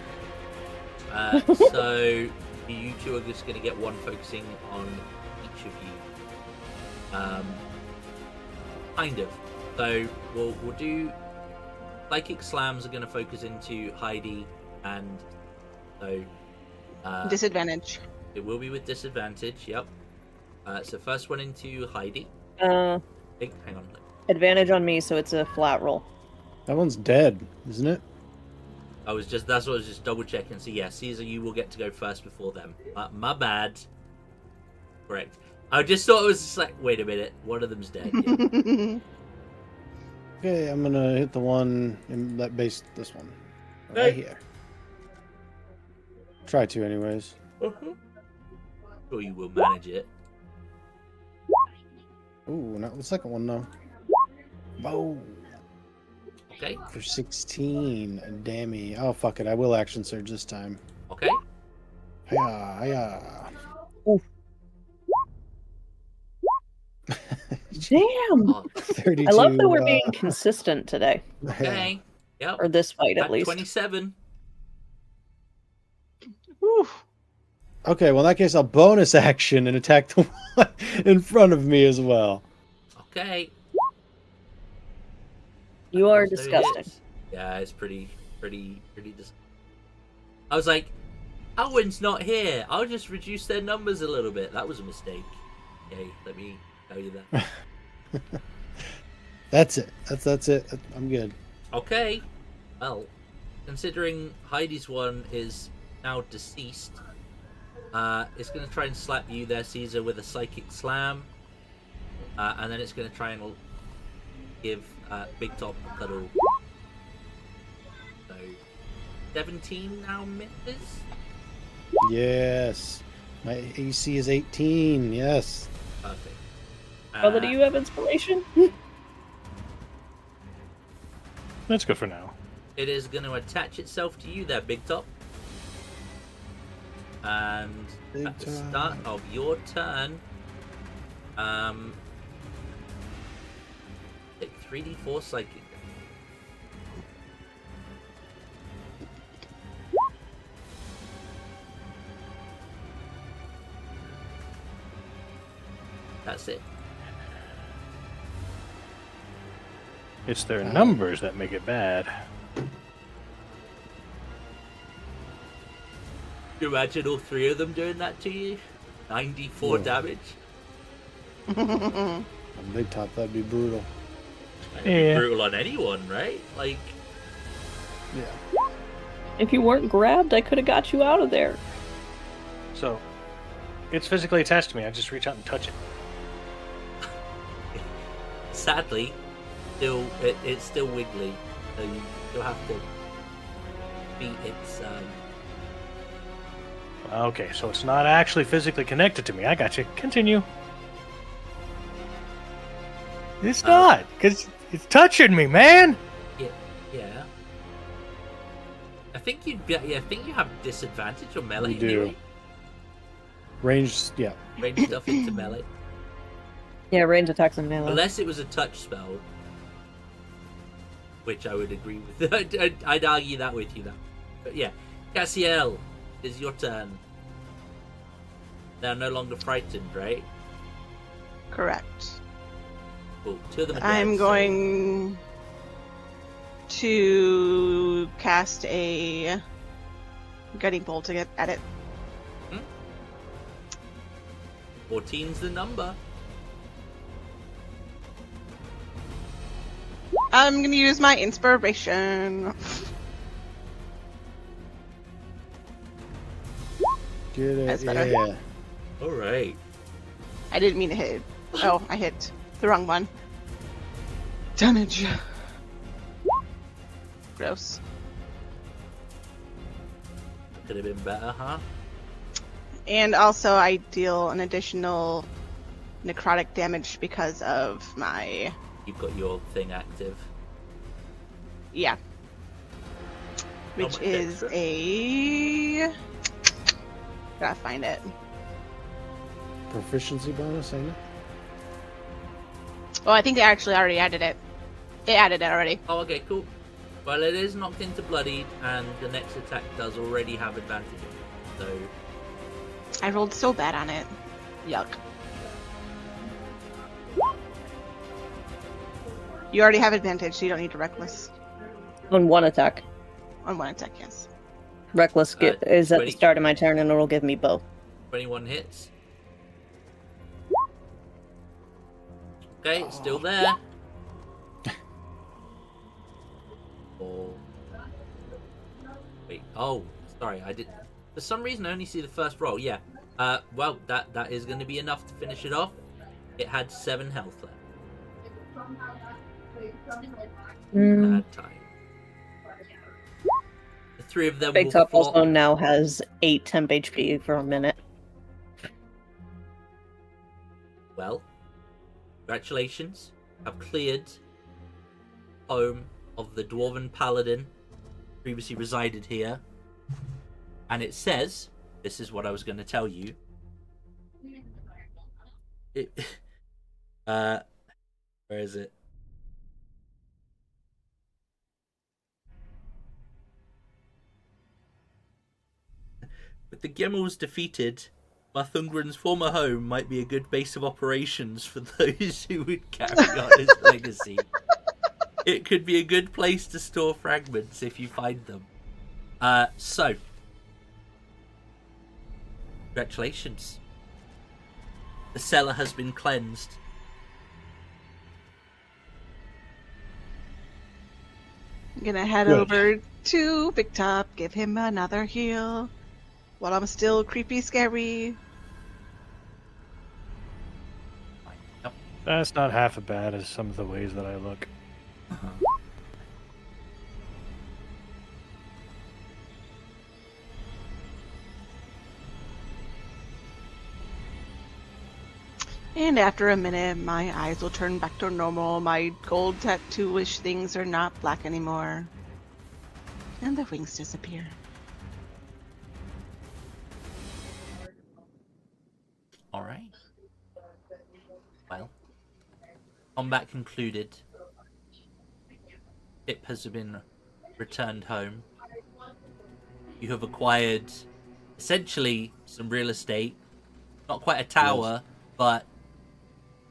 Speaker 1: So you two are just going to get one focusing on each of you. Kind of. So we'll do psychic slams are going to focus into Heidi, and so
Speaker 3: Disadvantage.
Speaker 1: it will be with disadvantage. Yep. So first one into Heidi.
Speaker 2: Uh,
Speaker 1: Hang on.
Speaker 2: advantage on me, so it's a flat roll.
Speaker 5: That one's dead, isn't it?
Speaker 1: That's what I was just double checking. So yeah, Caesar, you will get to go first before them. My bad. Correct. I just thought it was just like, wait a minute, one of them's dead. Yeah.
Speaker 5: Okay, I'm gonna hit the one in that base. This one, right here. Try to, anyways.
Speaker 1: Sure, you will manage it.
Speaker 5: Ooh, not the second one though. Boom.
Speaker 1: Okay.
Speaker 5: For 16. Dammy. Oh fuck it, I will action surge this time.
Speaker 1: Okay.
Speaker 5: Hiya, hiya.
Speaker 2: Oof. Damn!
Speaker 1: Oh,
Speaker 5: 32.
Speaker 2: I love that we're being consistent today.
Speaker 1: okay. Yep.
Speaker 2: Or this fight, at
Speaker 1: At
Speaker 2: least.
Speaker 1: 27.
Speaker 3: Whew.
Speaker 5: Okay, well in that case I'll bonus action and attack the one in front of me as well.
Speaker 1: Okay.
Speaker 2: You are
Speaker 1: So it
Speaker 2: disgusting.
Speaker 1: is. Yeah, it's pretty I was like, Alwyn's not here. I'll just reduce their numbers a little bit. That was a mistake. Okay, let me tell you that.
Speaker 5: That's it. That's it. I'm good.
Speaker 1: Okay. Well, considering Heidi's one is now deceased, it's going to try and slap you there, Caesar, with a psychic slam. And then it's going to try and give Big Top a cuddle. So, 17 now misses.
Speaker 5: Yes. My AC is 18. Yes.
Speaker 1: Perfect.
Speaker 2: Brother, do you have inspiration?
Speaker 4: That's good for now.
Speaker 1: It is going to attach itself to you there, Big Top. And
Speaker 5: Big
Speaker 1: at the
Speaker 5: Top.
Speaker 1: start of your turn, take 3d4 psychic. That's it.
Speaker 4: It's their numbers that make it bad.
Speaker 1: You imagine all three of them doing that to you? 94
Speaker 5: Whoa.
Speaker 1: damage?
Speaker 5: On Big Top, that'd be brutal.
Speaker 1: That'd be
Speaker 4: Yeah.
Speaker 1: brutal on anyone, right? Like,
Speaker 5: Yeah.
Speaker 2: If you weren't grabbed, I could have got you out of there.
Speaker 4: So, it's physically attached to me. I just reach out and touch it.
Speaker 1: sadly, it's still wiggly, so you still have to beat its.
Speaker 4: Okay, so it's not actually physically connected to me. I got you. Continue. It's not, because it's touching me, man.
Speaker 1: Yeah. I think you have disadvantage on melee.
Speaker 5: You do.
Speaker 1: Anyway.
Speaker 5: Ranged, yeah.
Speaker 1: Range stuff into melee,
Speaker 2: Yeah, range attacks and melee.
Speaker 1: unless it was a touch spell, which I would agree with. I'd argue that with you, though. But yeah, Cassiel, it's your turn. They're no longer frightened, right?
Speaker 3: Correct.
Speaker 1: Cool. 2 of them are dead.
Speaker 3: I'm
Speaker 1: so-
Speaker 3: going to cast a guiding bolt to get at it.
Speaker 1: 14's the number.
Speaker 3: I'm gonna use my inspiration.
Speaker 5: Get it?
Speaker 3: That's better.
Speaker 5: Yeah.
Speaker 1: All right.
Speaker 3: I didn't mean to hit. Oh, I hit the wrong one. Damage. Gross.
Speaker 1: Could have been better, huh?
Speaker 3: And also, I deal an additional necrotic damage because of my...
Speaker 1: You've got your thing active.
Speaker 3: Yeah.
Speaker 1: How
Speaker 3: Which
Speaker 1: much
Speaker 3: is
Speaker 1: extra?
Speaker 3: a... Gotta find it.
Speaker 5: Proficiency bonus, ain't it?
Speaker 3: Oh, I think they actually already added it. They added it already.
Speaker 1: Oh, okay, cool. Well, it is knocked into bloodied, and the next attack does already have advantage. So,
Speaker 3: I rolled so bad on it. Yuck. You already have advantage, so you don't need to reckless.
Speaker 2: On one attack.
Speaker 3: On one attack, yes.
Speaker 2: Reckless is at
Speaker 1: 20.
Speaker 2: the start of my turn, and it'll give me both.
Speaker 1: 21 hits. Okay, it's still there. Oh. Wait. Oh, sorry. I did. For some reason, I only see the first roll. Yeah. Well, that is going to be enough to finish it off. It had 7 health left. Bad time. The 3 of them
Speaker 2: Big
Speaker 1: will
Speaker 2: Top
Speaker 1: flop.
Speaker 2: also now has 8 temp HP for a minute.
Speaker 1: Well, congratulations. I've cleared home of the Dwarven Paladin previously resided here. And it says, this is what I was going to tell you. Where is it? With the Gemmels defeated, Barthungren's former home might be a good base of operations for those who would carry on his legacy. It could be a good place to store fragments if you find them. So, congratulations. The cellar has been cleansed.
Speaker 3: I'm gonna head
Speaker 5: Good.
Speaker 3: over to Big Top, give him another heal. While I'm still creepy scary.
Speaker 1: Yep.
Speaker 4: That's not half as bad as some of the ways that I look.
Speaker 3: And after a minute, my eyes will turn back to normal. My gold tattoo-ish things are not black anymore. And the wings disappear.
Speaker 1: Alright. Well, combat concluded. Pip has been returned home. You have acquired essentially some real estate. Not quite a tower, but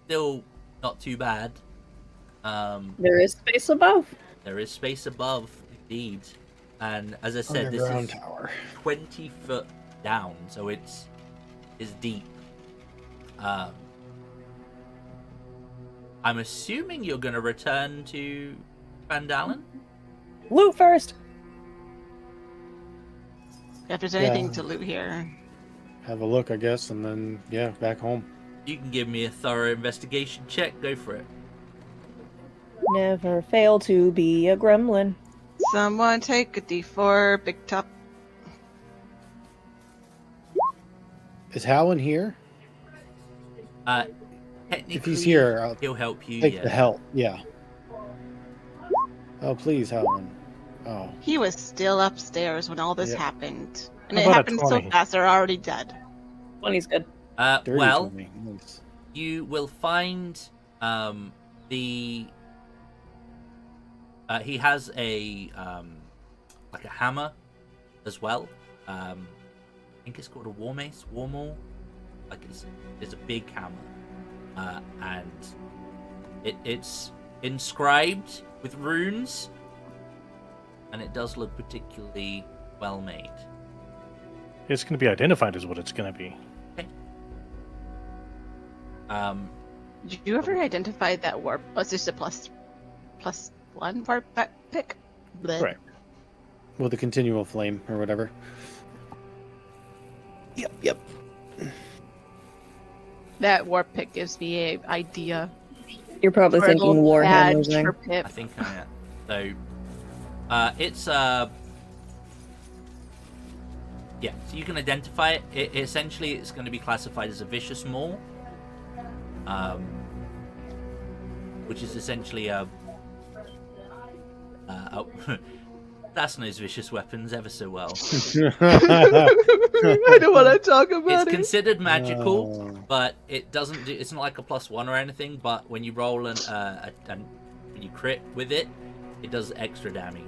Speaker 1: still not too bad.
Speaker 2: There is space above.
Speaker 1: There is space above, indeed. And as I said, this
Speaker 5: Underground
Speaker 1: is
Speaker 5: tower.
Speaker 1: 20 foot down, so it's deep. I'm assuming you're going to return to Vandalen?
Speaker 2: Loot first.
Speaker 3: If there's anything
Speaker 5: Yeah.
Speaker 3: to loot here.
Speaker 5: Have a look, I guess, and then, yeah, back home.
Speaker 1: You can give me a thorough investigation check. Go for it.
Speaker 2: Never fail to be a gremlin.
Speaker 3: Someone take a D4, Big Top.
Speaker 5: Is Howland here?
Speaker 1: Technically,
Speaker 5: If he's here, I'll
Speaker 1: he'll help you.
Speaker 5: take
Speaker 1: Yeah.
Speaker 5: the help. Yeah. Oh, please, Howland. Oh.
Speaker 3: He was still upstairs when all this
Speaker 5: Yeah.
Speaker 3: happened. And
Speaker 4: How
Speaker 3: it
Speaker 4: about a
Speaker 3: happened so
Speaker 4: 20?
Speaker 3: fast, they're already dead.
Speaker 2: 20's good.
Speaker 5: Dirty
Speaker 1: Well,
Speaker 5: to me. Nice.
Speaker 1: you will find the he has a like a hammer as well. I think it's called a war maul. like it's a big hammer, and it's inscribed with runes, and it does look particularly well made.
Speaker 4: It's going to be identified as what it's going to be.
Speaker 3: Did you ever identify that warp? Was this a plus one warp pick? Bleh.
Speaker 4: Right.
Speaker 5: With a continual flame or whatever. Yep.
Speaker 3: That warp pick gives me a idea.
Speaker 2: You're probably
Speaker 3: For a
Speaker 2: thinking
Speaker 3: little
Speaker 2: Warhammer
Speaker 3: badge for
Speaker 2: thing.
Speaker 3: Pip.
Speaker 1: I think I am. So, it's yeah. So you can identify it. Essentially, it's going to be classified as a vicious maul, which is essentially a that's knows vicious weapons ever so well.
Speaker 3: I don't want to talk about
Speaker 1: It's
Speaker 3: it.
Speaker 1: considered magical,
Speaker 5: Oh.
Speaker 1: but it doesn't do. It's not like a +1 or anything. But when you roll when you crit with it, it does extra damage.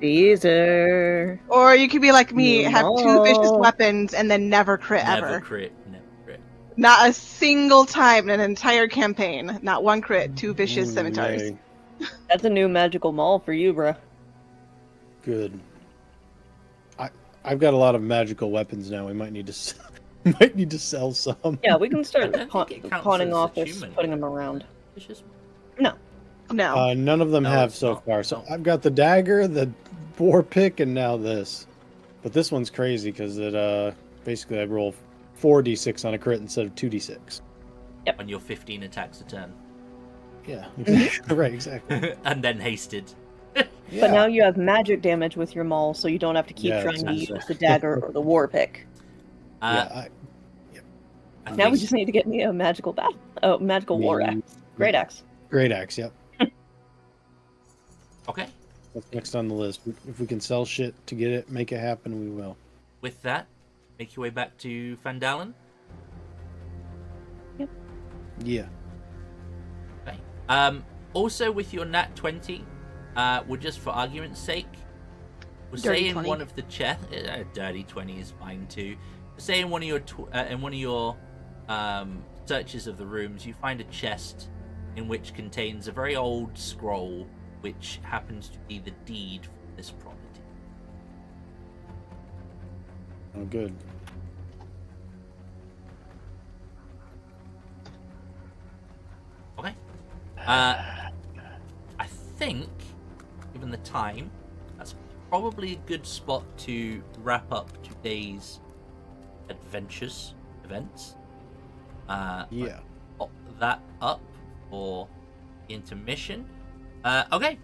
Speaker 2: Caesar.
Speaker 3: Or you could be like me, have 2 vicious
Speaker 2: No.
Speaker 3: weapons and then never crit
Speaker 1: Never
Speaker 3: ever.
Speaker 1: crit. Never crit.
Speaker 3: Not a single time in an entire campaign. Not one crit, 2 vicious
Speaker 5: Ooh,
Speaker 3: scimitars.
Speaker 5: yay.
Speaker 2: That's a new magical mall for you, bro.
Speaker 5: Good. I've got a lot of magical weapons now. We might need to might need to sell some.
Speaker 2: Yeah, we can
Speaker 1: I
Speaker 2: start
Speaker 1: don't think it counts
Speaker 2: pawning
Speaker 1: as
Speaker 2: off
Speaker 1: a
Speaker 2: this,
Speaker 1: human.
Speaker 2: putting them around.
Speaker 1: Vicious.
Speaker 3: No.
Speaker 5: None of them
Speaker 1: No,
Speaker 5: have
Speaker 1: it's
Speaker 5: so
Speaker 1: not.
Speaker 5: far. So
Speaker 1: No.
Speaker 5: I've got the dagger, the boar pick, and now this. But this one's crazy because it basically I roll 4d6 on a crit instead of 2d6.
Speaker 1: On your 15 attacks a turn,
Speaker 5: Yeah, exactly. Right, exactly.
Speaker 1: and then hasted.
Speaker 5: Yeah.
Speaker 2: But now you have magic damage with your maul, so you don't have to keep
Speaker 5: Yeah,
Speaker 2: trying to
Speaker 5: that's
Speaker 2: use the dagger or the war pick.
Speaker 1: I
Speaker 2: Now we
Speaker 1: think-
Speaker 2: just need to get me a magical magical war axe. Great axe.
Speaker 5: Great axe. Yep.
Speaker 1: Okay.
Speaker 5: That's next on the list. If we can sell shit to get it, make it happen, we will.
Speaker 1: With that, make your way back to Fandalen.
Speaker 5: Yeah.
Speaker 1: Okay. Also, with your nat 20, we're just for argument's sake, we'll
Speaker 3: Dirty
Speaker 1: say in
Speaker 3: 20.
Speaker 1: one of the chests. Dirty 20 is fine too. Say in one of your searches of the rooms, you find a chest in which contains a very old scroll, which happens to be the deed for this property.
Speaker 5: Oh, good.
Speaker 1: Okay. I think, given the time, that's probably a good spot to wrap up today's events.
Speaker 5: Yeah.
Speaker 1: Pop that up for intermission. Okay.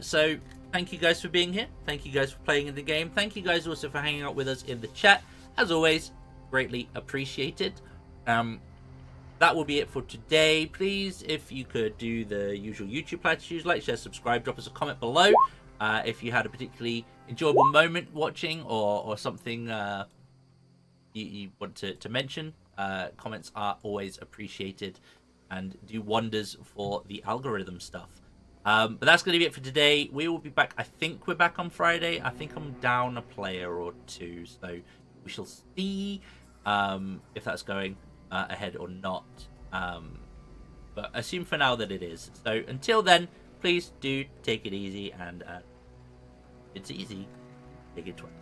Speaker 1: So thank you guys for being here. Thank you guys for playing in the game. Thank you guys also for hanging out with us in the chat. As always, greatly appreciated. That will be it for today. Please, if you could do the usual YouTube platitudes, like, share, subscribe, drop us a comment below. If you had a particularly enjoyable moment watching or something you want to mention, comments are always appreciated and do wonders for the algorithm stuff. But that's going to be it for today. We will be back. I think we're back on Friday. I think I'm down a player or two, so we shall see if that's going ahead or not. But assume for now that it is. So until then, please do take it easy, and it's easy. Take it 20.